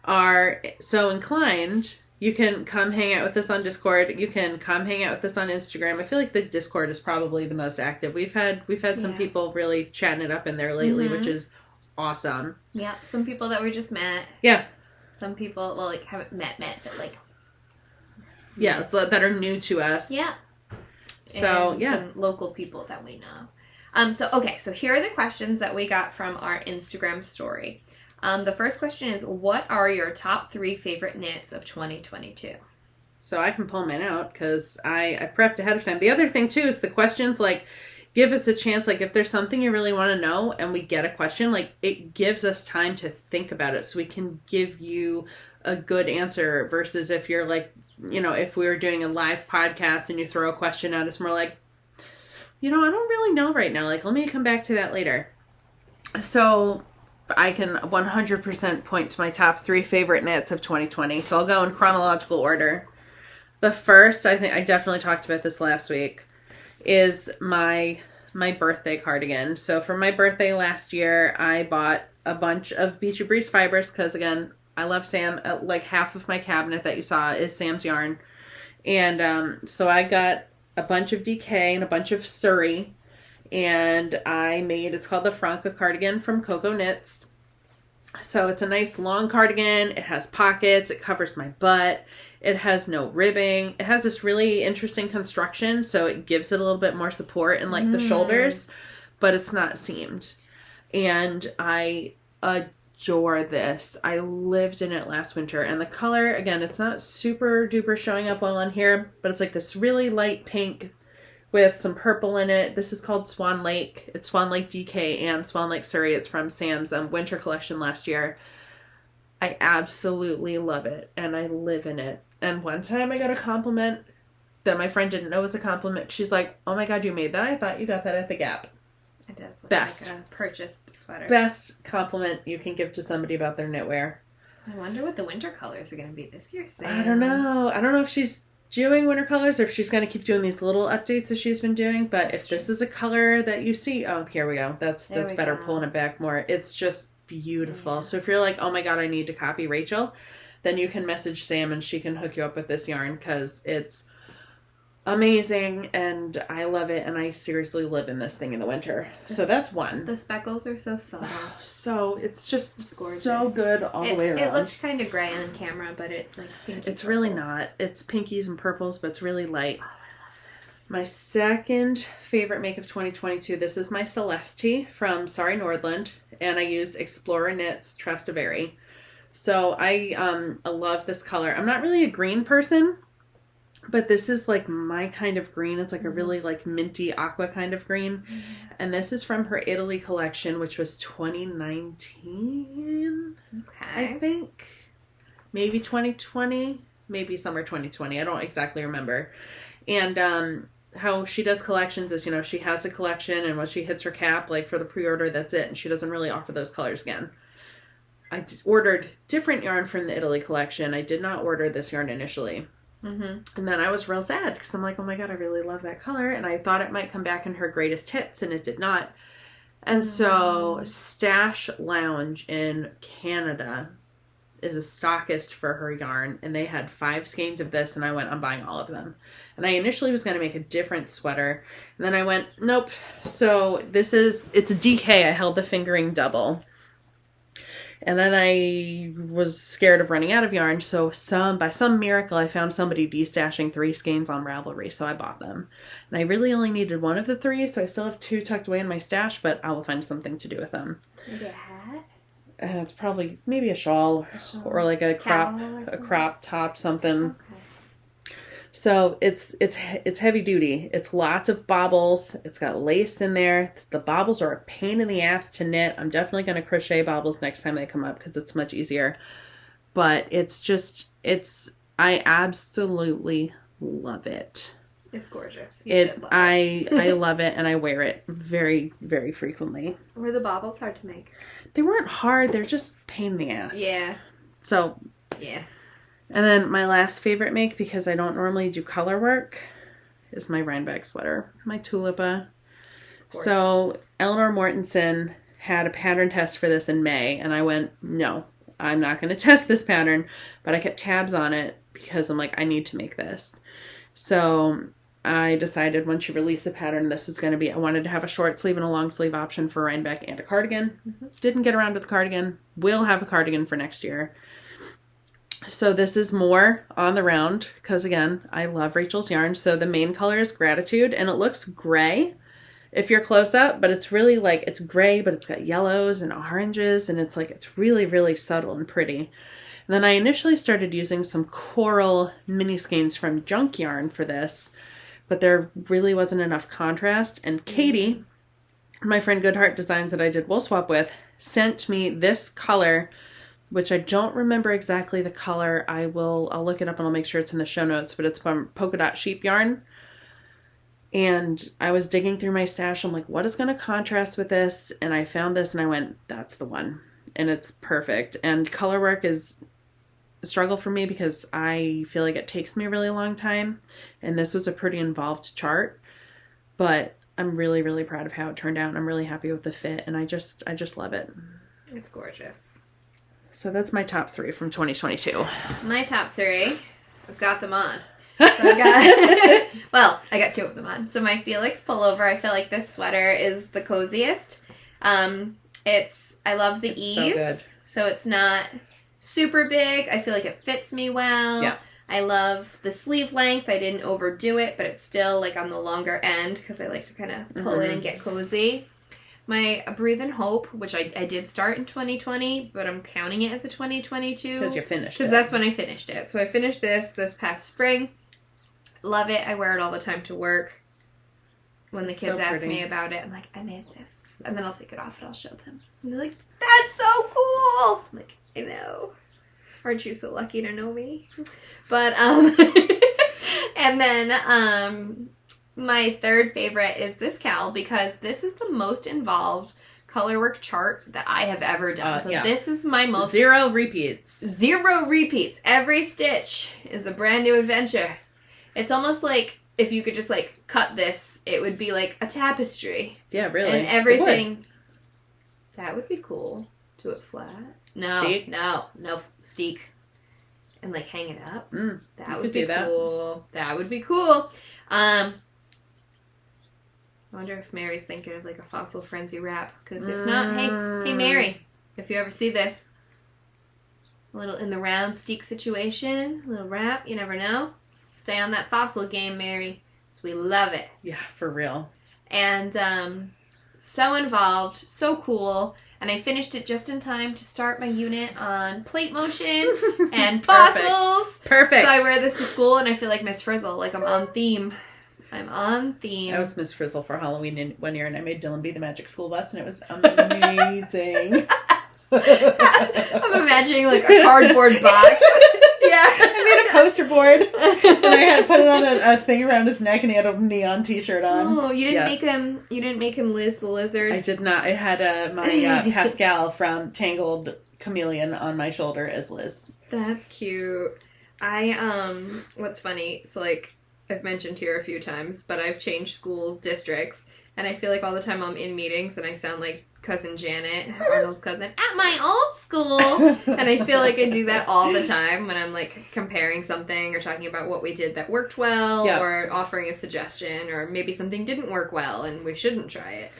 are so inclined, You can come hang out with us on Discord. You can come hang out with us on Instagram. I feel like the Discord is probably the most active. We've had some people really chatting it up in there lately, which is awesome. Yeah, some people that we just met. Yeah. Some people, well, like, haven't met, but, like... Yeah, that are new to us. Yeah. So, and yeah. some local people that we know. So here are the questions that we got from our Instagram story. The first question is, what are your top 3 favorite knits of 2022? So I can pull mine out because I prepped ahead of time. The other thing, too, is the questions, like, give us a chance. Like, if there's something you really want to know and we get a question, like, it gives us time to think about it so we can give you a good answer versus if you're, like, you know, if we were doing a live podcast and you throw a question at us and we're like, you know, I don't really know right now. Like, let me come back to that later. So I can 100% point to my top 3 favorite knits of 2020. So I'll go in chronological order. The first, I think I definitely talked about this last week, is my birthday cardigan. So for my birthday last year, I bought a bunch of Beachy Breeze fibers because, again, I love Sam. Like, half of my cabinet that you saw is Sam's yarn. And so I got a bunch of DK and a bunch of Surrey. And I made, it's called the Franca cardigan from Coco Knits. So it's a nice long cardigan. It has pockets. It covers my butt. It has no ribbing. It has this really interesting construction. So it gives it a little bit more support in, like, the shoulders. But it's not seamed. And I adore this. I lived in it last winter. And the color, again, it's not super duper showing up well on here. But it's like this really light pink with some purple in it. This is called Swan Lake. It's Swan Lake DK and Swan Lake Surrey. It's from Sam's winter collection last year. I absolutely love it. And I live in it. And one time I got a compliment that my friend didn't know was a compliment. She's like, oh my God, you made that? I thought you got that at the Gap. It does look Best. like a purchased sweater. Best compliment you can give to somebody about their knitwear. I wonder what the winter colors are going to be this year, Sam. I don't know. I don't know if she's doing winter colors or if she's going to keep doing these little updates that she's been doing. But if this is a color that you see, oh, here we go. That's better. Pulling it back more. It's just beautiful. Yeah. So if you're like, oh my God, I need to copy Rachel, then you can message Sam and she can hook you up with this yarn because it's amazing and I love it and I seriously live in this thing in the winter. So that's one. The speckles are so subtle. So it's gorgeous. So good all the way around. It looks kind of gray on camera, but it's like pinky. It's really not. It's pinkies and purples, but it's really light. Oh, I love this. My second favorite make of 2022, this is my Celeste from Sorry Nordland, and I used Explorer Knits Trastevere. So I love this color. I'm not really a green person, but this is like my kind of green. It's like a really like minty aqua kind of green. Mm-hmm. And this is from her Italy collection, which was 2019. Okay. I think. Maybe 2020. Maybe summer 2020. I don't exactly remember. And how she does collections is, you know, she has a collection and when she hits her cap, like for the pre-order, that's it. And she doesn't really offer those colors again. I ordered different yarn from the Italy collection. I did not order this yarn initially. Mm-hmm. And then I was real sad because I'm like, oh my God, I really love that color. And I thought it might come back in her greatest hits and it did not. And so Stash Lounge in Canada is a stockist for her yarn. And they had 5 skeins of this and I went, I'm buying all of them. And I initially was going to make a different sweater. And then I went, nope. So it's a DK. I held the fingering double. And then I was scared of running out of yarn, so by some miracle, I found somebody destashing 3 skeins on Ravelry, so I bought them. And I really only needed 1 of the 3, so I still have 2 tucked away in my stash, but I will find something to do with them. Maybe a hat? It's probably maybe a shawl or like a crop top, something. Okay. So it's heavy duty. It's lots of bobbles. It's got lace in there. The bobbles are a pain in the ass to knit. I'm definitely going to crochet bobbles next time they come up because it's much easier. But I absolutely love it. It's gorgeous. I love it and I wear it very, very frequently. Were the bobbles hard to make? They weren't hard. They're just pain in the ass. Yeah. So. Yeah. And then my last favorite make, because I don't normally do color work, is my Rhinebeck sweater, my Tulipa. So Eleanor Mortensen had a pattern test for this in May, and I went, no, I'm not going to test this pattern, but I kept tabs on it because I'm like, I need to make this. So I decided when she released the pattern, this was going to be, I wanted to have a short sleeve and a long sleeve option for Rhinebeck and a cardigan. Didn't get around to the cardigan. Will have a cardigan for next year. So this is more on the round because, again, I love Rachel's yarn. So the main color is Gratitude, and it looks gray if you're close up, but it's really like, it's gray, but it's got yellows and oranges, and it's like, it's really, really subtle and pretty. And then I initially started using some coral mini skeins from Junk Yarn for this, but there really wasn't enough contrast. And Katie, my friend Goodheart Designs that I did wool swap with, sent me this color, which I don't remember exactly the color. I'll look it up and I'll make sure it's in the show notes, but it's from Polka Dot Sheep Yarn. And I was digging through my stash. I'm like, what is going to contrast with this? And I found this and I went, that's the one. And it's perfect. And color work is a struggle for me because I feel like it takes me a really long time. And this was a pretty involved chart, but I'm really, really proud of how it turned out. I'm really happy with the fit, and I just love it. It's gorgeous. So that's my top 3 from 2022. My top 3, I've got them on. So I got 2 of them on. So my Felix pullover, I feel like this sweater is the coziest. I love the ease. So good. So it's not super big. I feel like it fits me well. Yeah. I love the sleeve length. I didn't overdo it, but it's still like on the longer end because I like to kind of pull in and get cozy. My Breathe in Hope, which I did start in 2020, but I'm counting it as a 2022. Because you finished it. Because that's when I finished it. So I finished this past spring. Love it. I wear it all the time to work. When the kids ask me about it, I'm like, I made this. And then I'll take it off and I'll show them. And they're like, that's so cool! I'm like, I know. Aren't you so lucky to know me? But, and then, my third favorite is this cowl because this is the most involved colorwork chart that I have ever done. So this is my most... 0 repeats. 0 repeats. Every stitch is a brand new adventure. It's almost like if you could just like cut this, it would be like a tapestry. Yeah, really. And everything... That would be cool. Do it flat. No, steek? No, steek. And like hang it up. That would be cool. That would be cool. I wonder if Mary's thinking of like a Fossil Frenzy wrap. Because if not, hey Mary, if you ever see this, a little in the round steek situation, a little wrap, you never know. Stay on that fossil game, Mary. We love it. Yeah, for real. And so involved, so cool. And I finished it just in time to start my unit on plate motion and fossils. Perfect. So I wear this to school and I feel like Miss Frizzle, like I'm on theme. I'm on theme. I was Miss Frizzle for Halloween one year, and I made Dylan be the magic school bus, and it was amazing. I'm imagining like a cardboard box. Yeah. I made a poster board, and I had put it on a thing around his neck, and he had a neon t-shirt on. Oh, you didn't make him Liz the Lizard? I did not. I had my Pascal from Tangled Chameleon on my shoulder as Liz. That's cute. What's funny, so like, I've mentioned here a few times, but I've changed school districts, and I feel like all the time I'm in meetings and I sound like Cousin Janet, Arnold's cousin, at my old school, and I feel like I do that all the time when I'm like comparing something or talking about what we did that worked well, or offering a suggestion, or maybe something didn't work well and we shouldn't try it.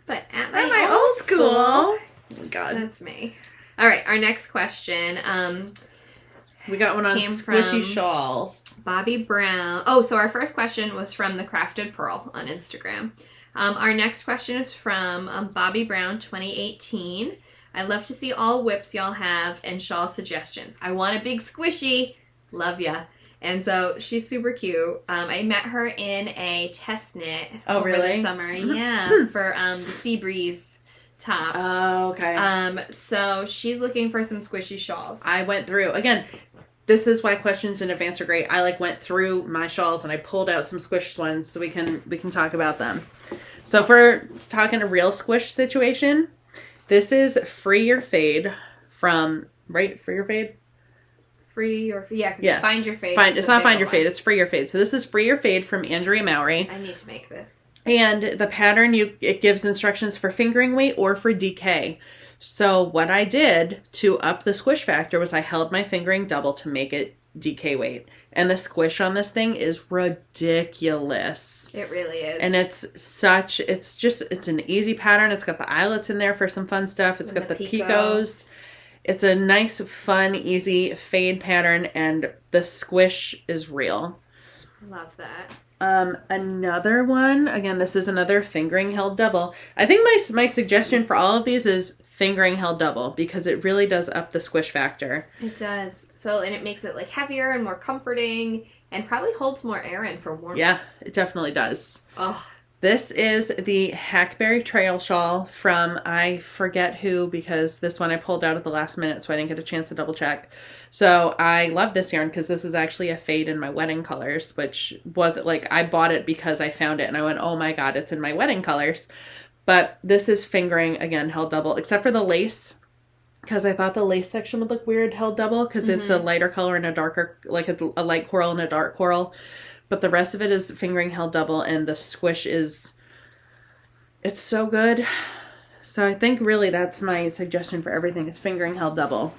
But at my old school. Oh my God. That's me. All right, our next question. We got one on squishy shawls. Bobby Brown. Oh, so our first question was from the Crafted Purl on Instagram. Our next question is from Bobby Brown 2018. I'd love to see all whips y'all have and shawl suggestions. I want a big squishy. Love ya. And so she's super cute. I met her in a test knit over the summer. Yeah, for the Sea Breeze top. Oh, okay. So she's looking for some squishy shawls. I went through, again, this is why questions in advance are great. I like went through my shawls and I pulled out some squished ones so we can talk about them. So if we're talking a real squish situation, this is Free Your Fade from, right? Free Your Fade? Yeah. Find Your Fade. It's not Find Your Fade, it's Free Your Fade. So this is Free Your Fade from Andrea Mowry. I need to make this. And the pattern, it gives instructions for fingering weight or for DK. So what I did to up the squish factor was I held my fingering double to make it DK weight. And the squish on this thing is ridiculous. It really is. And it's an easy pattern. It's got the eyelets in there for some fun stuff. It's got the picots. It's a nice, fun, easy fade pattern, and the squish is real. Love that. Another one, again, this is another fingering held double. I think my suggestion for all of these is fingering held double, because it really does up the squish factor. It does. So, and it makes it like heavier and more comforting, and probably holds more air in for warmth. Yeah, it definitely does. Oh. This is the Hackberry Trail Shawl from, I forget who, because this one I pulled out at the last minute, so I didn't get a chance to double check. So I love this yarn because this is actually a fade in my wedding colors, which wasn't like, I bought it because I found it and I went, oh my god, it's in my wedding colors. But this is fingering, again, held double, except for the lace, because I thought the lace section would look weird held double, because it's a lighter color and a darker, like a light coral and a dark coral. But the rest of it is fingering held double, and the squish it's so good. So I think really that's my suggestion for everything, is fingering held double.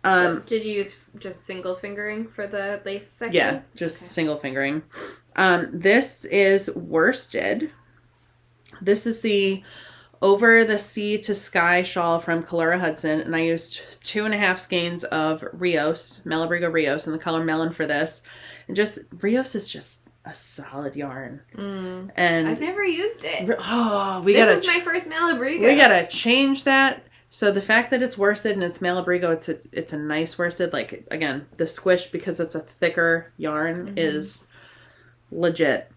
So did you use just single fingering for the lace section? Yeah, just single fingering. This is worsted. This is the Over the Sea to Sky shawl from Kalura Hudson, and I used 2.5 skeins of Rios, Malabrigo Rios, in the color Melon for this. And just, Rios is just a solid yarn. And I've never used it. This is my first Malabrigo. We gotta change that. So the fact that it's worsted and it's Malabrigo, it's a nice worsted. Like, again, the squish, because it's a thicker yarn, is legit.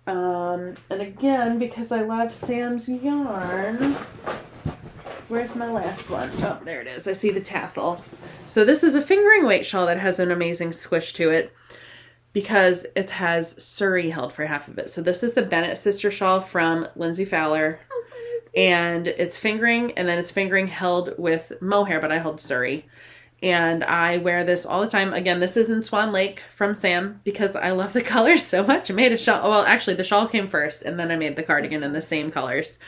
And again, because I love Sam's yarn, where's my last one? Oh, there it is. I see the tassel. So this is a fingering weight shawl that has an amazing squish to it, because it has Surrey held for half of it. So this is the Bennett sister shawl from Lindsay Fowler. And it's fingering, and then it's fingering held with mohair, but I hold Surrey. And I wear this all the time. Again, this is in Swan Lake from Sam, because I love the colors so much. I made a shawl. Well, actually, the shawl came first, and then I made the cardigan in the same colors.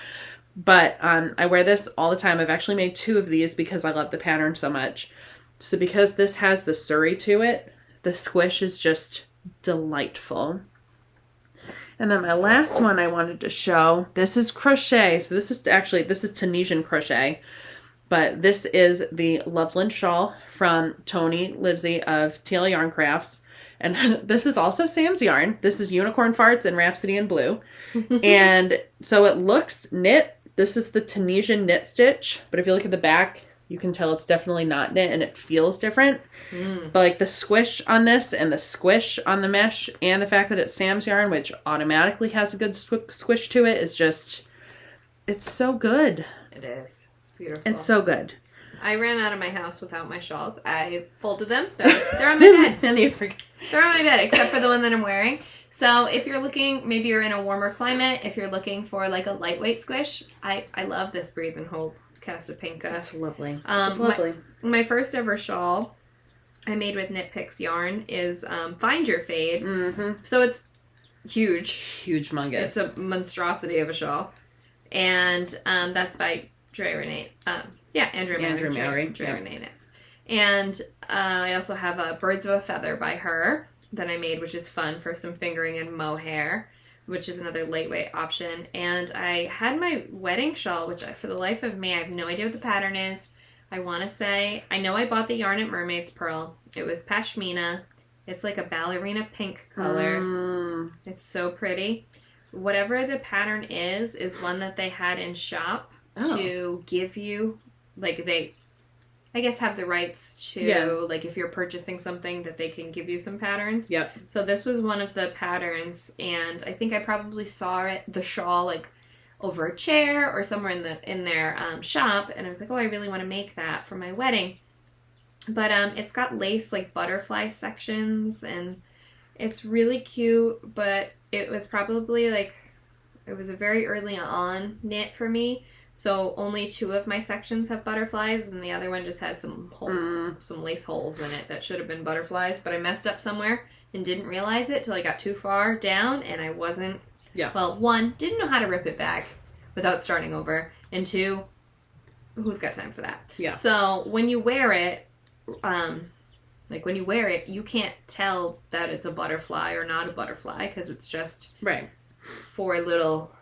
But I wear this all the time. I've actually made 2 of these because I love the pattern so much. So because this has the Surrey to it, the squish is just delightful. And then my last one I wanted to show, this is crochet. So this is Tunisian crochet. But this is the Loveland shawl from Tony Livesey of TL Yarn Crafts. And this is also Sam's yarn. This is Unicorn Farts and Rhapsody in Blue. And so it looks knit. This is the Tunisian knit stitch. But if you look at the back, you can tell it's definitely not knit, and it feels different. But like the squish on this and the squish on the mesh, and the fact that it's Sam's yarn, which automatically has a good squish to it, is just, it's so good. It is. It's beautiful. It's so good. I ran out of my house without my shawls. I folded them. They're on my bed. And you forget. They're on my bed, except for the one that I'm wearing. So if you're looking, maybe you're in a warmer climate, if you're looking for like a lightweight squish, I love this Breathe and Hope Casapinka. It's lovely. It's lovely. My first ever shawl I made with Knit Picks yarn is Find Your Fade. So it's huge. Humongous. It's a monstrosity of a shawl. And that's by Dre Renee. Andrew Renee. And I also have a Birds of a Feather by her that I made, which is fun for some fingering and mohair, which is another lightweight option. And I had my wedding shawl, which for the life of me, I have no idea what the pattern is. I want to say, I know I bought the yarn at Mermaid's Purl. It was Pashmina. It's like a ballerina pink color. It's so pretty. Whatever the pattern is one one that they had in shop to give you, like they, I guess, have the rights to, like if you're purchasing something that they can give you some patterns. Yep. So this was one of the patterns, and I think I probably saw the shawl like over a chair or somewhere in their shop, and I was like, oh, I really want to make that for my wedding. But it's got lace like butterfly sections, and it's really cute, but it was probably like, it was a very early on knit for me. So only 2 of my sections have butterflies, and the other one just has some lace holes in it that should have been butterflies, but I messed up somewhere and didn't realize it till I got too far down, and I wasn't, well, 1, didn't know how to rip it back without starting over, and 2, who's got time for that? Yeah. So when you wear it, Like when you wear it, you can't tell that it's a butterfly or not a butterfly because it's just right. 4 little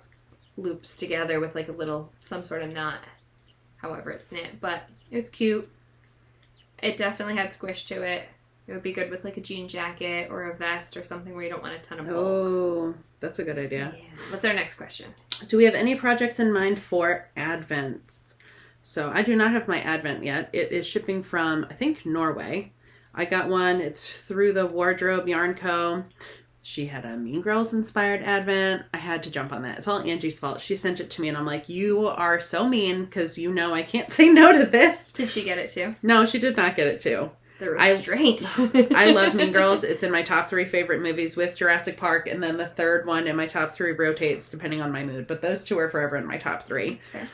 loops together with like some sort of knot, however it's knit. But it's cute. It definitely had squish to it. It would be good with like a jean jacket or a vest or something where you don't want a ton of bulk. Oh, that's a good idea. Yeah. What's our next question? Do we have any projects in mind for Advents? So I do not have my Advent yet. It is shipping from, I think, Norway. I got one. It's through the Wardrobe Yarn Co. She had a Mean Girls inspired Advent. I had to jump on that. It's all Angie's fault. She sent it to me and I'm like, you are so mean because you know I can't say no to this. Did she get it too? No, she did not get it too. The restraint. I love Mean Girls. It's in my top 3 favorite movies with Jurassic Park, and then the third one in my top 3 rotates depending on my mood. But those 2 are forever in my top 3. That's fair.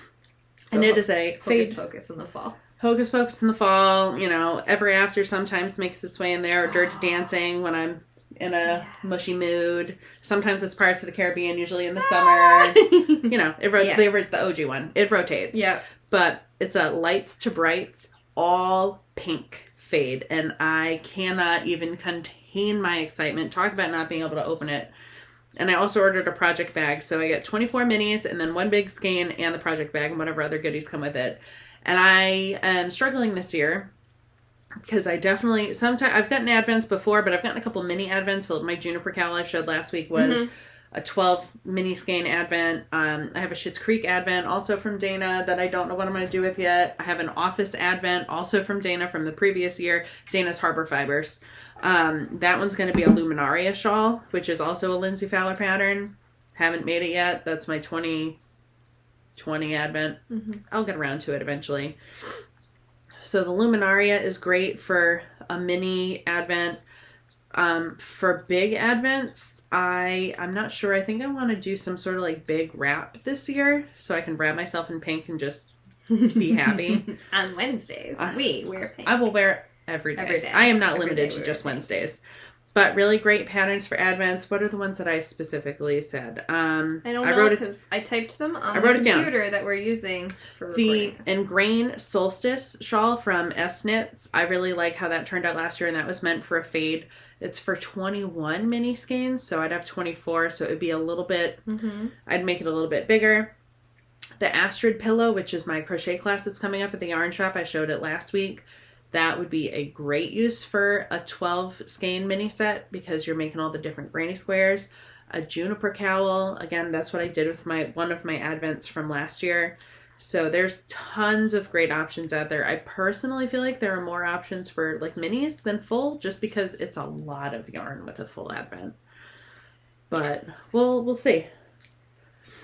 And it is a Hocus Pocus in the fall. Hocus Pocus in the fall. You know, Ever After sometimes makes its way in there. Or Dirty Dancing when I'm in a mushy mood. Sometimes it's Pirates of the Caribbean, usually in the summer. You know, they were the OG one. It rotates. Yeah. But it's a lights to brights, all pink fade. And I cannot even contain my excitement. Talk about not being able to open it. And I also ordered a project bag. So I got 24 minis and then 1 big skein and the project bag and whatever other goodies come with it. And I am struggling this year because I definitely, sometimes, I've gotten Advents before, but I've gotten a couple mini Advents. So my Juniper Cowl I showed last week was a 12 mini skein Advent. I have a Schitt's Creek Advent also from Dana that I don't know what I'm going to do with yet. I have an Office Advent also from Dana from the previous year, Dana's Harbor Fibers. That one's going to be a Luminaria shawl, which is also a Lindsay Fowler pattern. Haven't made it yet. That's my 2020 Advent. I'll get around to it eventually. So the Luminaria is great for a mini Advent. For big Advents, I'm not sure. I think I want to do some sort of like big wrap this year so I can wrap myself in pink and just be happy. On Wednesdays, we wear pink. I will wear it every day. I am not limited to just Wednesdays. But really great patterns for Advents. What are the ones that I specifically said? I don't know because I typed them on the computer that we're using for recording. The Ingrain Solstice shawl from S Knits. I really like how that turned out last year, and that was meant for a fade. It's for 21 mini skeins, so I'd have 24, so it would be a little bit, I'd make it a little bit bigger. The Astrid Pillow, which is my crochet class that's coming up at the yarn shop. I showed it last week. That would be a great use for a 12 skein mini set because you're making all the different granny squares. A Juniper Cowl, again, that's what I did with one of my Advents from last year. So there's tons of great options out there. I personally feel like there are more options for like minis than full just because it's a lot of yarn with a full Advent. But we'll see.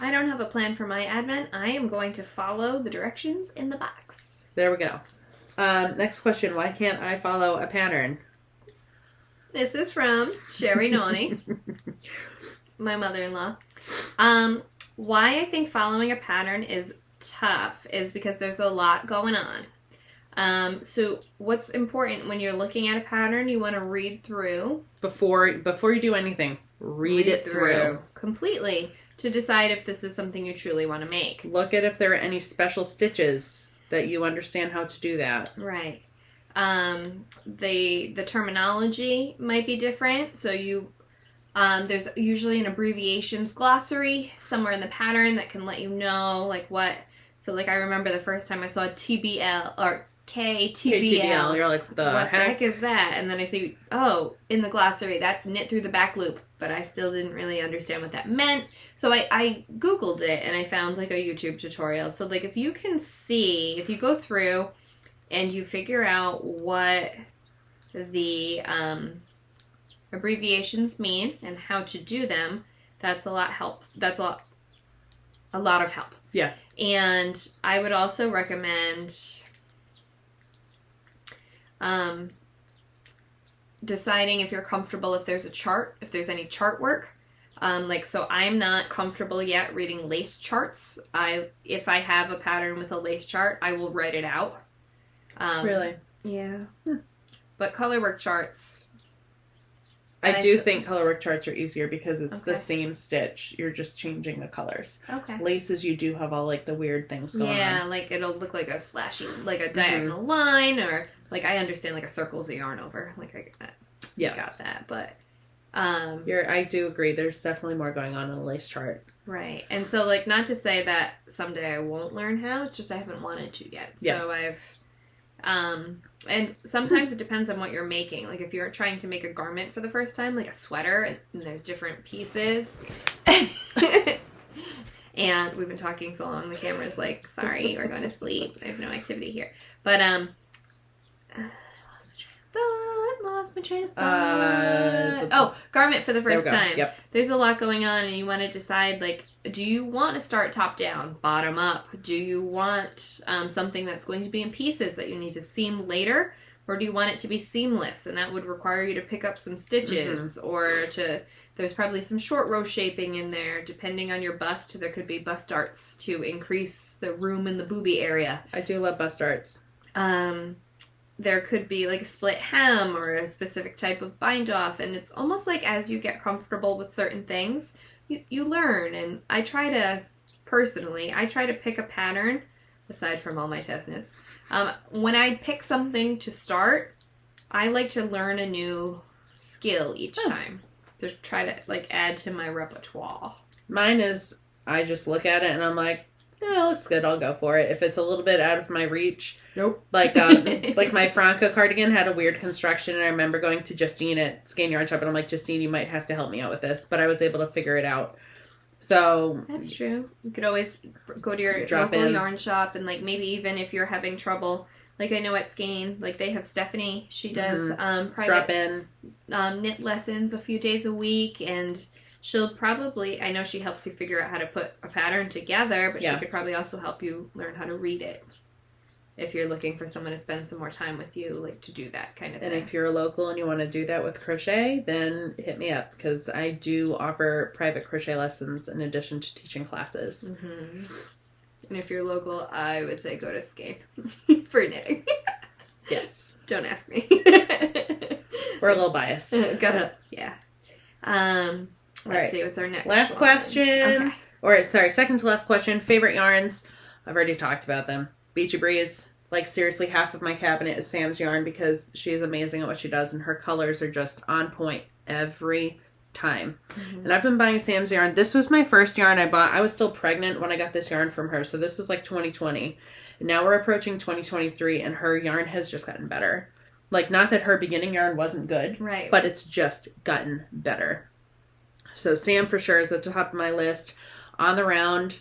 I don't have a plan for my Advent. I am going to follow the directions in the box. There we go. Next question. Why can't I follow a pattern? This is from Sherry Nani, my mother-in-law. Why I think following a pattern is tough is because there's a lot going on. So what's important when you're looking at a pattern, you want to read through. Before you do anything, read it through. Completely to decide if this is something you truly want to make. Look at if there are any special stitches that you understand how to do that. Right. The terminology might be different. So there's usually an abbreviations glossary somewhere in the pattern that can let you know like what. So like I remember the first time I saw TBL or KTBL. You're like, what the heck is that? And then I see, oh, in the glossary, that's knit through the back loop. But I still didn't really understand what that meant. So I Googled it and I found like a YouTube tutorial. So like if you go through and you figure out what the abbreviations mean and how to do them, that's a lot of help. Yeah. And I would also recommend deciding if you're comfortable, if there's any chart work. So I'm not comfortable yet reading lace charts. If I have a pattern with a lace chart, I will write it out. Really? Yeah. But color work charts, I do think colorwork charts are easier because it's the same stitch. You're just changing the colors. Okay. Laces, you do have all like the weird things going on. Yeah, like it'll look like a slashy, like a diagonal line, or like I understand like a circle's a yarn over. Like I got that, but I do agree. There's definitely more going on in the lace chart. Right, and so like not to say that someday I won't learn how. It's just I haven't wanted to yet. So I've and sometimes it depends on what you're making. Like if you're trying to make a garment for the first time, like a sweater, and there's different pieces. And we've been talking so long, the camera's like, sorry, we're going to sleep. There's no activity here. But lost my train of thought. Garment for the first time. Yep. There's a lot going on, and you want to decide, like, do you want to start top down, bottom up? Do you want something that's going to be in pieces that you need to seam later? Or do you want it to be seamless? And that would require you to pick up some stitches or to... There's probably some short row shaping in there. Depending on your bust, there could be bust darts to increase the room in the boobie area. I do love bust darts. There could be like a split hem or a specific type of bind off. And it's almost like as you get comfortable with certain things, you learn. And I try to pick a pattern, aside from all my test knits. When I pick something to start, I like to learn a new skill each time. To try to, like, add to my repertoire. Mine is, I just look at it and I'm like, yeah, it looks good, I'll go for it. If it's a little bit out of my reach. Nope. Like, like my Franca cardigan had a weird construction, and I remember going to Justine at Skein Yarn Shop, and I'm like, Justine, you might have to help me out with this. But I was able to figure it out. So. That's true. You could always go to your local yarn shop, and, like, maybe even if you're having trouble. Like, I know at Skein, like, they have Stephanie. She does private drop-in knit lessons a few days a week, and she'll probably, I know she helps you figure out how to put a pattern together, but she could probably also help you learn how to read it. If you're looking for someone to spend some more time with you, like, to do that kind of thing. And if you're local and you want to do that with crochet, then hit me up, because I do offer private crochet lessons in addition to teaching classes. And if you're local, I would say go to Skein for knitting. Yes. Don't ask me. We're a little biased. Yeah. Let's see, what's our next last one? question. Okay. Or, sorry, second to last question. Favorite yarns. I've already talked about them. Beachy Breeze. Like, seriously, half of my cabinet is Sam's yarn because she's amazing at what she does, and her colors are just on point every time. And I've been buying Sam's yarn. This was my first yarn I bought. I was still pregnant when I got this yarn from her, so this was like 2020. And now we're approaching 2023, and her yarn has just gotten better. Like, not that her beginning yarn wasn't good, right? But it's just gotten better. So Sam for sure is at the top of my list. On the round,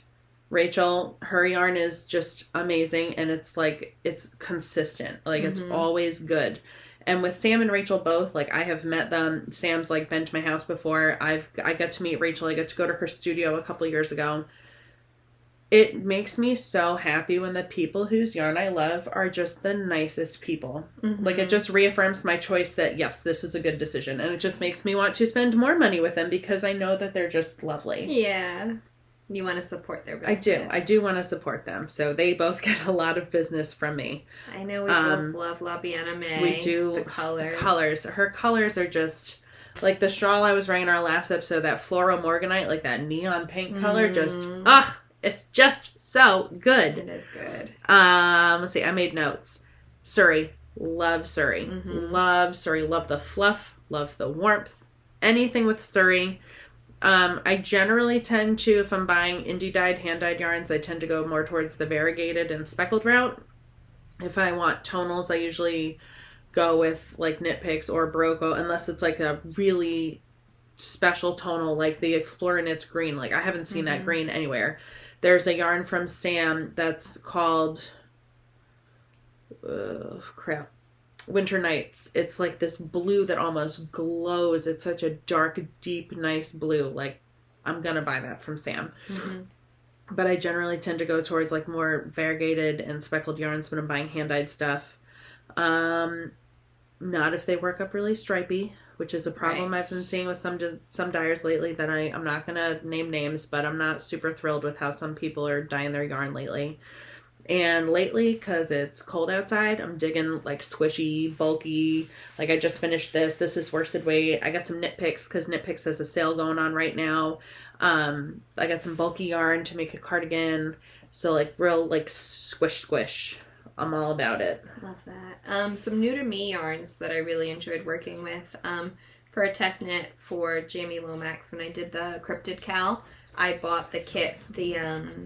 Rachel, her yarn is just amazing, and it's like, it's consistent. Like, it's always good. And with Sam and Rachel both, like, I have met them. Sam's, like, been to my house before. I got to meet Rachel. I got to go to her studio a couple years ago. It makes me so happy when the people whose yarn I love are just the nicest people. Like, it just reaffirms my choice that, yes, this is a good decision. And it just makes me want to spend more money with them because I know that they're just lovely. Yeah. You want to support their business. I do want to support them. So they both get a lot of business from me. I know we both love La Biana May. We do. The colors. Her colors are just, like the shawl I was wearing in our last episode, that Flora Morganite, like that neon pink color, just, it's just so good. It is good. Let's see, I made notes. Surrey. Love Surrey. Love Surrey. Love the fluff. Love the warmth. Anything with Surrey. I generally tend to, if I'm buying indie dyed, hand dyed yarns, I tend to go more towards the variegated and speckled route. If I want tonals, I usually go with like Knit Picks or Barocco, unless it's like a really special tonal, like the Explorer Knits green. Like, I haven't seen that green anywhere. There's a yarn from Sam that's called, Winter Nights. It's like this blue that almost glows. It's such a dark, deep, nice blue. Like, I'm gonna buy that from Sam. But I generally tend to go towards like more variegated and speckled yarns when I'm buying hand-dyed stuff. Not if they work up really stripy, which is a problem I've been seeing with some dyers lately that I'm not gonna name names, but I'm not super thrilled with how some people are dyeing their yarn lately. And lately, because it's cold outside, I'm digging like squishy, bulky. Like I just finished this. This is worsted weight. I got some Knit Picks because Knit Picks has a sale going on right now. I got some bulky yarn to make a cardigan. So like real like squish. I'm all about it. Love that. Some new to me yarns that I really enjoyed working with. For a test knit for Jamie Lomax when I did the Cryptid Cowl, I bought the kit, the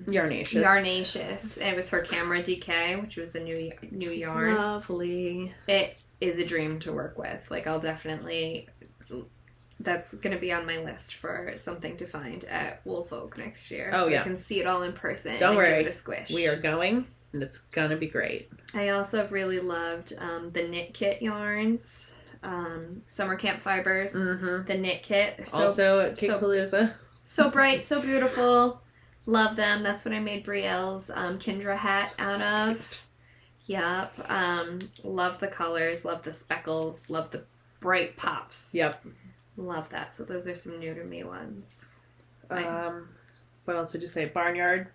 Yarnaceous. It was her Camera DK, which was a new yarn. Lovely. It is a dream to work with. Like I'll definitely, that's gonna be on my list for something to find at Wool Folk next year. Oh, so yeah. I can see it all in person. Don't worry. Give it a squish. We are going, and it's gonna be great. I also really loved the Knit Kit yarns. Summer Camp Fibers. Mm-hmm. The Knit Kit. They're Also at Cakepalooza. So bright, so beautiful. Love them. That's what I made Brielle's Kindra hat out of. Yep. Love the colors. Love the speckles. Love the bright pops. Yep. Love that. So those are some new to me ones. What else did you say? Barnyard.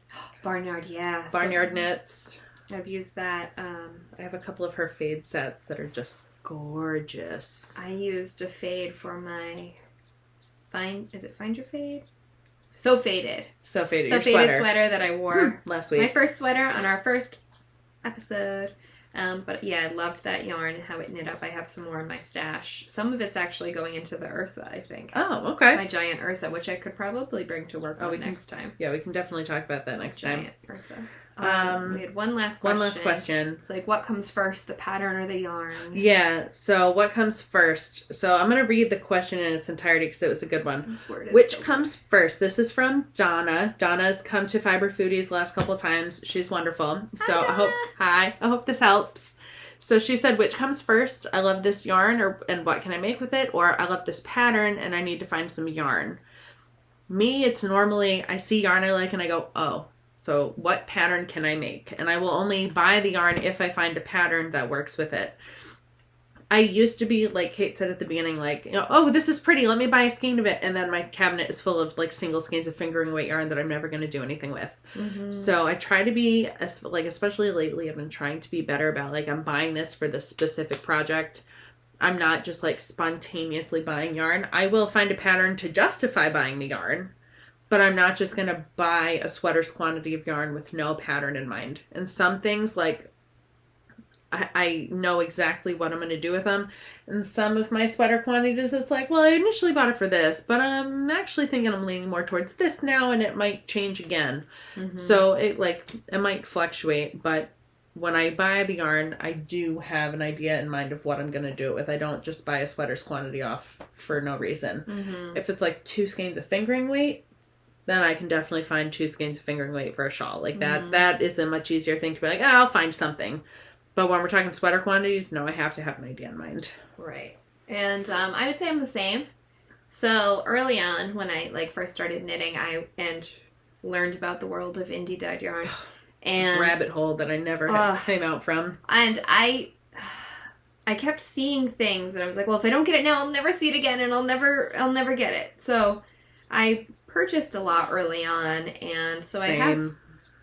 Barnyard, yeah. Barnyard knits. I've used that. I have a couple of her fade sets that are just gorgeous. I used a fade for my Find Your Fade? So Faded. So Faded. So Your Faded sweater that I wore last week. My first sweater on our first episode. But yeah, I loved that yarn and how it knit up. I have some more in my stash. Some of it's actually going into the Ursa, I think. Oh, okay. My giant Ursa, which I could probably bring to work on next time. Yeah, we can definitely talk about that next time. Giant Ursa. We had one last question. It's like, what comes first, the pattern or the yarn? Yeah, so what comes first? So I'm going to read the question in its entirety because it was a good one. Which comes first? This is from Donna. Donna's come to Fiber Foodies the last couple of times. She's wonderful. So I hope this helps. So she said, which comes first? I love this yarn and what can I make with it? Or I love this pattern and I need to find some yarn. Me, it's normally I see yarn I like and I go, oh. So what pattern can I make? And I will only buy the yarn if I find a pattern that works with it. I used to be, like Kate said at the beginning, like, you know, oh, this is pretty. Let me buy a skein of it. And then my cabinet is full of, like, single skeins of fingering weight yarn that I'm never going to do anything with. Mm-hmm. So I try to be, like, especially lately, I've been trying to be better about, like, I'm buying this for this specific project. I'm not just, like, spontaneously buying yarn. I will find a pattern to justify buying the yarn. But I'm not just going to buy a sweater's quantity of yarn with no pattern in mind. And some things, like, I know exactly what I'm going to do with them. And some of my sweater quantities, it's like, well, I initially bought it for this, but I'm actually thinking I'm leaning more towards this now, and it might change again. Mm-hmm. So, it might fluctuate, but when I buy the yarn, I do have an idea in mind of what I'm going to do it with. I don't just buy a sweater's quantity off for no reason. Mm-hmm. If it's, like, 2 skeins of fingering weight, then I can definitely find 2 skeins of fingering weight for a shawl. Like that is a much easier thing to be like, I'll find something. But when we're talking sweater quantities, no, I have to have an idea in mind. Right. And I would say I'm the same. So early on, when I first started knitting, I learned about the world of indie dyed yarn. And rabbit hole that I never came out from. And I kept seeing things and I was like, well, if I don't get it now, I'll never see it again and I'll never get it. So I purchased a lot early on, and so Same.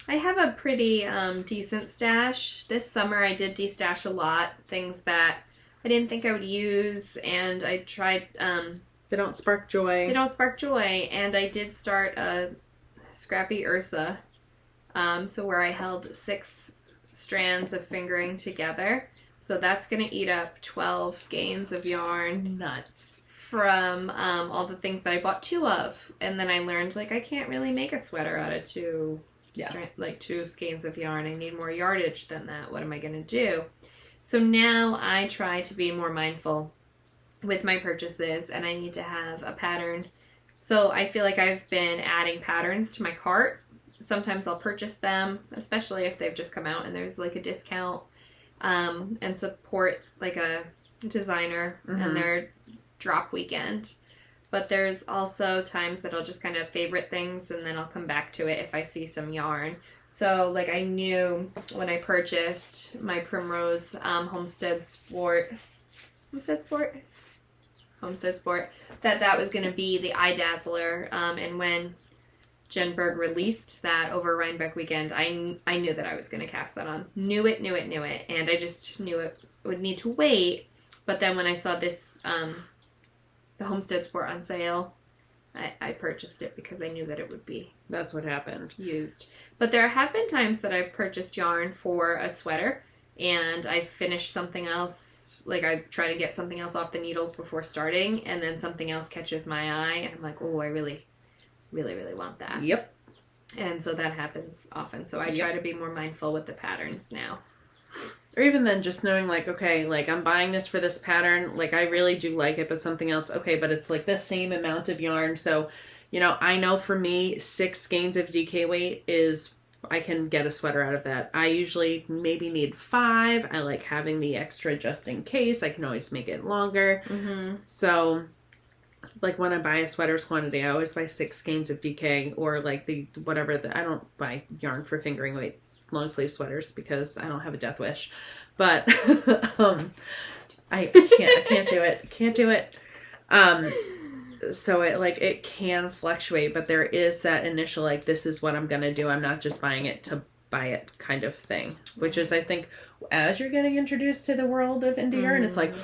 I have a pretty decent stash. This summer I did destash a lot, things that I didn't think I would use, and I tried they don't spark joy. And I did start a scrappy Ursa, so where I held 6 strands of fingering together. So that's gonna eat up 12 skeins of yarn. Nuts. From all the things that I bought 2 of. And then I learned, I can't really make a sweater out of 2 skeins of yarn. I need more yardage than that. What am I going to do? So now I try to be more mindful with my purchases, and I need to have a pattern. So I feel like I've been adding patterns to my cart. Sometimes I'll purchase them, especially if they've just come out and there's a discount, and support a designer and their drop weekend. But there's also times that I'll just kind of favorite things and then I'll come back to it if I see some yarn. So I knew when I purchased my Primrose Homestead Sport that was going to be the eye dazzler, and when Jenberg released that over Rhinebeck weekend, I knew that I was going to cast that on. Knew it. And I just knew it would need to wait. But then when I saw this, the Homestead Sport on sale, I purchased it because I knew that it would be That's what happened. used. But there have been times that I've purchased yarn for a sweater and I finish something else. Like I try to get something else off the needles before starting, and then something else catches my eye and I'm like, oh, I really want that. Yep. And so that happens often. So I try to be more mindful with the patterns now. Or even then just knowing like, okay, like I'm buying this for this pattern. Like I really do like it, but something else. Okay, but it's like the same amount of yarn. So, you know, I know for me, 6 skeins of DK weight is, I can get a sweater out of that. I usually maybe need 5. I like having the extra just in case. I can always make it longer. Mm-hmm. So like when I buy a sweater's quantity, I always buy 6 skeins of DK or like the whatever. I don't buy yarn for fingering weight long sleeve sweaters because I don't have a death wish. But I can't do it. Can't do it. So it can fluctuate, but there is that initial like, this is what I'm gonna do. I'm not just buying it to buy it kind of thing, which is, I think, as you're getting introduced to the world of indie yarn, it's like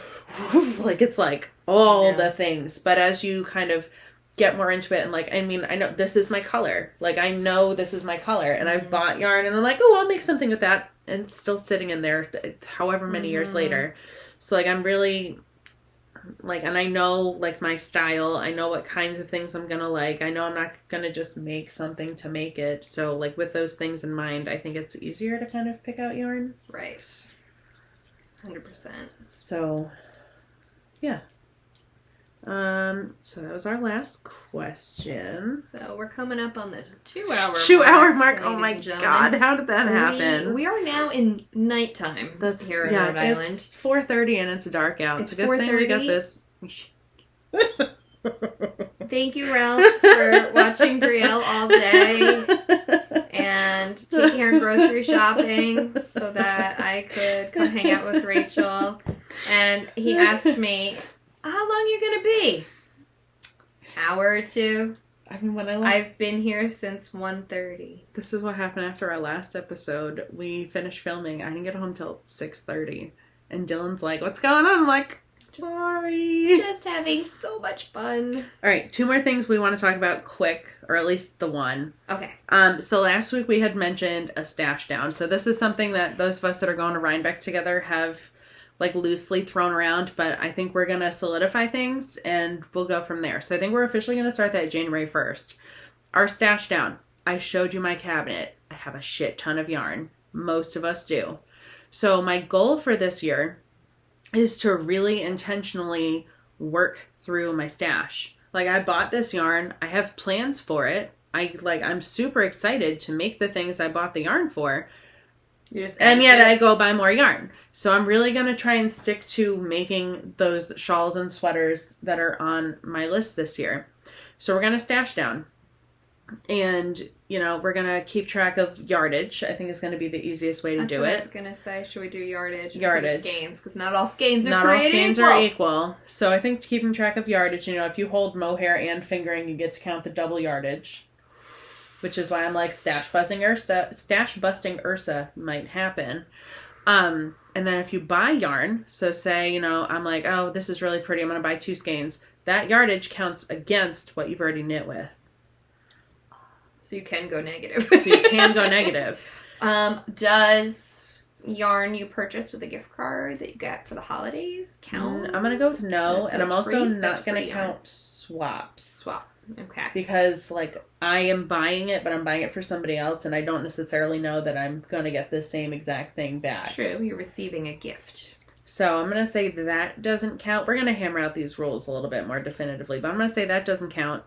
it's like all the things. But as you kind of get more into it and like, I mean, I know this is my color. Like I know this is my color, and I've bought yarn and I'm like, oh, I'll make something with that, and it's still sitting in there however many years later. So like I'm really like, and I know like my style, I know what kinds of things I'm gonna like. I know I'm not gonna just make something to make it. So like with those things in mind, I think it's easier to kind of pick out yarn. Right. 100%. So yeah. So that was our last question. So we're coming up on the 2-hour 2-hour mark. Oh ladies my and gentlemen. God, how did that happen? We are now in nighttime here in Rhode Island. It's 4:30 and it's dark out. It's a good thing we got 4:30. this. Thank you, Ralph, for watching Brielle all day and taking her grocery shopping so that I could come hang out with Rachel. And he asked me, how long are you going to be? Hour or 2? I mean, when I left, I've been here since 1:30. This is what happened after our last episode. We finished filming. I didn't get home till 6:30. And Dylan's like, what's going on? I'm like, sorry. Just having so much fun. All right, 2 more things we want to talk about quick, or at least the one. Okay. So last week we had mentioned a stash down. So this is something that those of us that are going to Rhinebeck together have like loosely thrown around, but I think we're going to solidify things and we'll go from there. So I think we're officially going to start that January 1st. Our stash down. I showed you my cabinet. I have a shit ton of yarn. Most of us do. So my goal for this year is to really intentionally work through my stash. Like I bought this yarn. I have plans for it. I'm super excited to make the things I bought the yarn for. And yet I go buy more yarn. So I'm really going to try and stick to making those shawls and sweaters that are on my list this year. So we're going to stash down. And, you know, we're going to keep track of yardage. I think is going to be the easiest way to do it. I was going to say, should we do yardage? Yardage. Skeins, because not all skeins are Not all created skeins equal. are equal. So I think keeping track of yardage, you know, if you hold mohair and fingering, you get to count the double yardage. Which is why I'm like, stash busting Ursa might happen. And then if you buy yarn, so say, you know, I'm like, oh, this is really pretty, I'm going to buy 2 skeins. That yardage counts against what you've already knit with. So you can go negative. Does yarn you purchase with a gift card that you get for the holidays count? I'm going to go with no, and I'm also not going to yarn. count swaps. Swap. Okay. Because, like, I am buying it, but I'm buying it for somebody else, and I don't necessarily know that I'm going to get the same exact thing back. True. You're receiving a gift. So I'm going to say that doesn't count. We're going to hammer out these rules a little bit more definitively, but I'm going to say that doesn't count.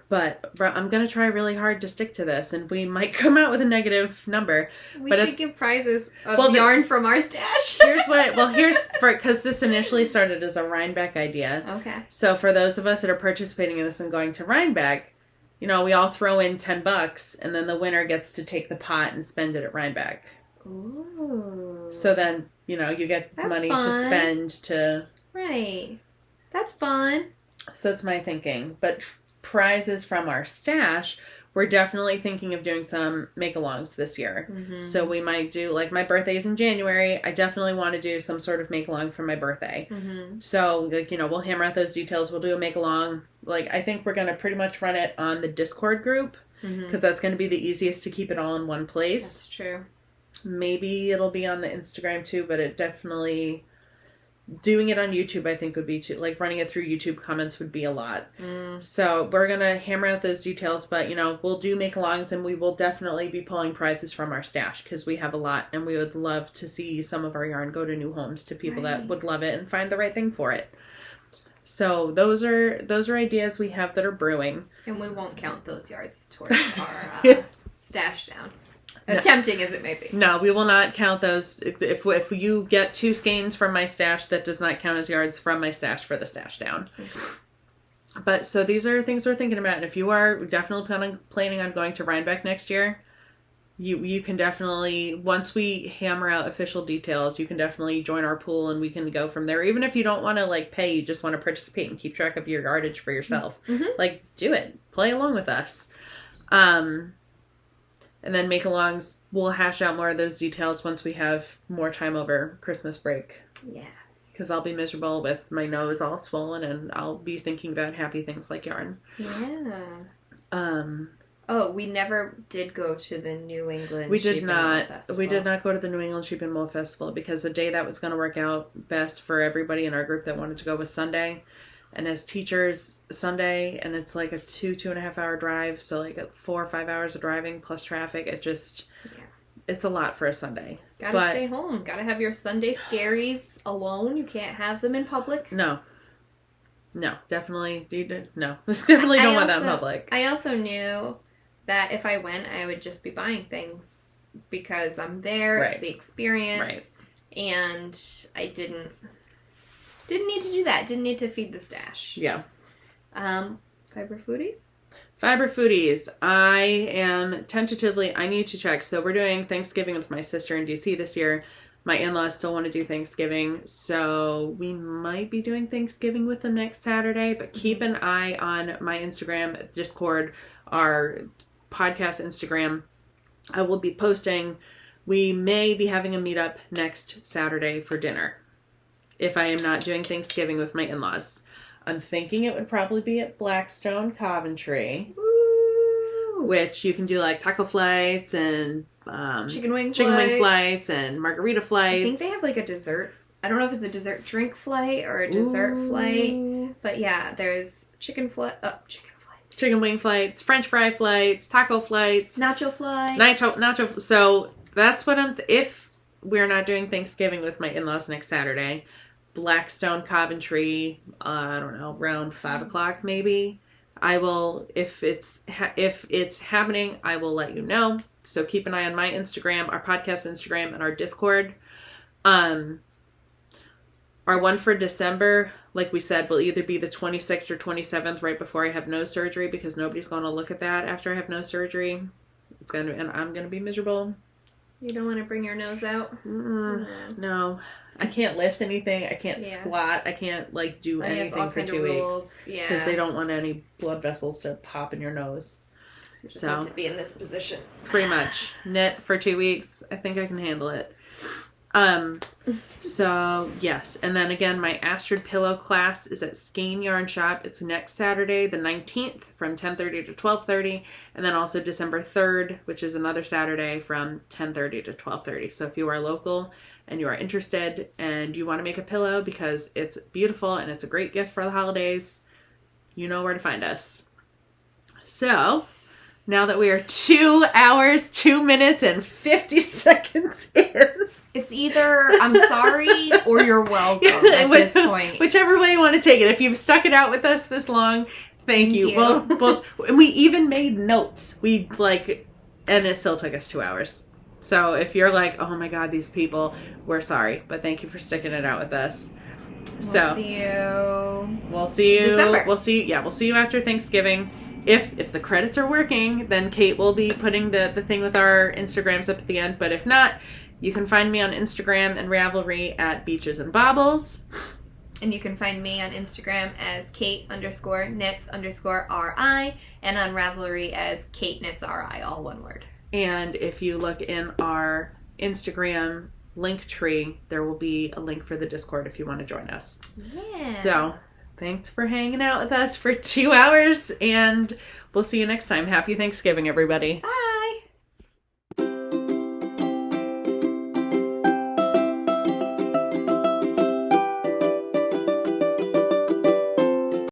But I'm going to try really hard to stick to this, and we might come out with a negative number. We should give prizes of yarn from our stash. Because this initially started as a Rhinebeck idea. Okay. So for those of us that are participating in this and going to Rhinebeck, you know, we all throw in $10, and then the winner gets to take the pot and spend it at Rhinebeck. Ooh. So then, you know, you get money to spend to... Right. That's fun. So that's my thinking. But prizes from our stash, we're definitely thinking of doing some make-alongs this year. Mm-hmm. So we might do, like, my birthday's in January. I definitely want to do some sort of make-along for my birthday. Mm-hmm. So, like, you know, we'll hammer out those details. We'll do a make-along. Like, I think we're going to pretty much run it on the Discord group, because that's going to be the easiest to keep it all in one place. That's true. Maybe it'll be on the Instagram too, but it definitely... Doing it on YouTube, I think, would be too... Like, running it through YouTube comments would be a lot. So, we're going to hammer out those details, but, you know, we'll do make-alongs, and we will definitely be pulling prizes from our stash, because we have a lot, and we would love to see some of our yarn go to new homes, to people that would love it and find the right thing for it. So, those are ideas we have that are brewing. And we won't count those yards towards our stash down. As tempting as it may be. No, we will not count those. If you get 2 skeins from my stash, that does not count as yards from my stash for the stash down. But, so these are things we're thinking about. And if you are definitely planning on going to Rhinebeck next year, you can definitely, once we hammer out official details, you can definitely join our pool and we can go from there. Even if you don't want to, like, pay, you just want to participate and keep track of your yardage for yourself. Like, do it. Play along with us. And then make-alongs, we'll hash out more of those details once we have more time over Christmas break. Yes. Because I'll be miserable with my nose all swollen, and I'll be thinking about happy things like yarn. Yeah. Oh, we never did go to the New England We did Sheep and Wool not. Festival. We did not go to the New England Sheep and Wool Festival because the day that was going to work out best for everybody in our group that wanted to go was Sunday. And as teachers, Sunday, and it's like a 2.5 hour drive, so like 4 or 5 hours of driving plus traffic. It just, it's a lot for a Sunday. Gotta stay home. Gotta have your Sunday scaries alone. You can't have them in public. No, definitely, no. Definitely don't want that in public. I also knew that if I went, I would just be buying things because I'm there. It's the experience. Right. And I didn't need to do that. Didn't need to feed the stash. Yeah. Fiber Foodies? Fiber Foodies. I am tentatively, I need to check. So we're doing Thanksgiving with my sister in DC this year. My in-laws still want to do Thanksgiving. So we might be doing Thanksgiving with them next Saturday. But keep an eye on my Instagram, Discord, our podcast Instagram. I will be posting. We may be having a meetup next Saturday for dinner. If I am not doing Thanksgiving with my in-laws. I'm thinking it would probably be at Blackstone, Coventry. Woo! Which you can do like taco flights and chicken wing flights and margarita flights. I think they have like a dessert. I don't know if it's a dessert drink flight or a dessert flight. But yeah, there's chicken wing flights, French fry flights, taco flights. Nacho flights. Nacho. So that's what if we're not doing Thanksgiving with my in-laws next Saturday, Blackstone, Coventry, I don't know, around 5 o'clock maybe. I will, if it's happening, I will let you know. So keep an eye on my Instagram, our podcast Instagram, and our Discord. Our one for December, like we said, will either be the 26th or 27th, right before I have nose surgery, because nobody's going to look at that after I have nose surgery. And I'm gonna be miserable. You don't want to bring your nose out? No. I can't lift anything. I can't squat. I can't, like, do anything for 2 weeks. Yeah. Because they don't want any blood vessels to pop in your nose. You just have to be in this position. Pretty much. Knit for 2 weeks. I think I can handle it. So, yes. And then, again, my Astrid Pillow class is at Skein Yarn Shop. It's next Saturday, the 19th, from 10:30 to 12:30. And then also December 3rd, which is another Saturday, from 10:30 to 12:30. So if you are local and you are interested and you want to make a pillow because it's beautiful and it's a great gift for the holidays, you know where to find us. So, now that we are 2 hours, 2 minutes, and 50 seconds in. It's either I'm sorry or you're welcome at this point. Whichever way you want to take it. If you've stuck it out with us this long, thank you. Well, we even made notes. And it still took us 2 hours. So if you're like, oh my God, these people, we're sorry. But thank you for sticking it out with us. We'll see you. We'll see you. December. We'll see you after Thanksgiving. If the credits are working, then Kate will be putting the thing with our Instagrams up at the end. But if not, you can find me on Instagram and Ravelry at beachesandbobbles. And you can find me on Instagram as Kait_knits_RI and on Ravelry as KaitKnitsRI, all one word. And if you look in our Instagram link tree, there will be a link for the Discord if you want to join us. Yeah. So, thanks for hanging out with us for 2 hours, and we'll see you next time. Happy Thanksgiving, everybody. Bye.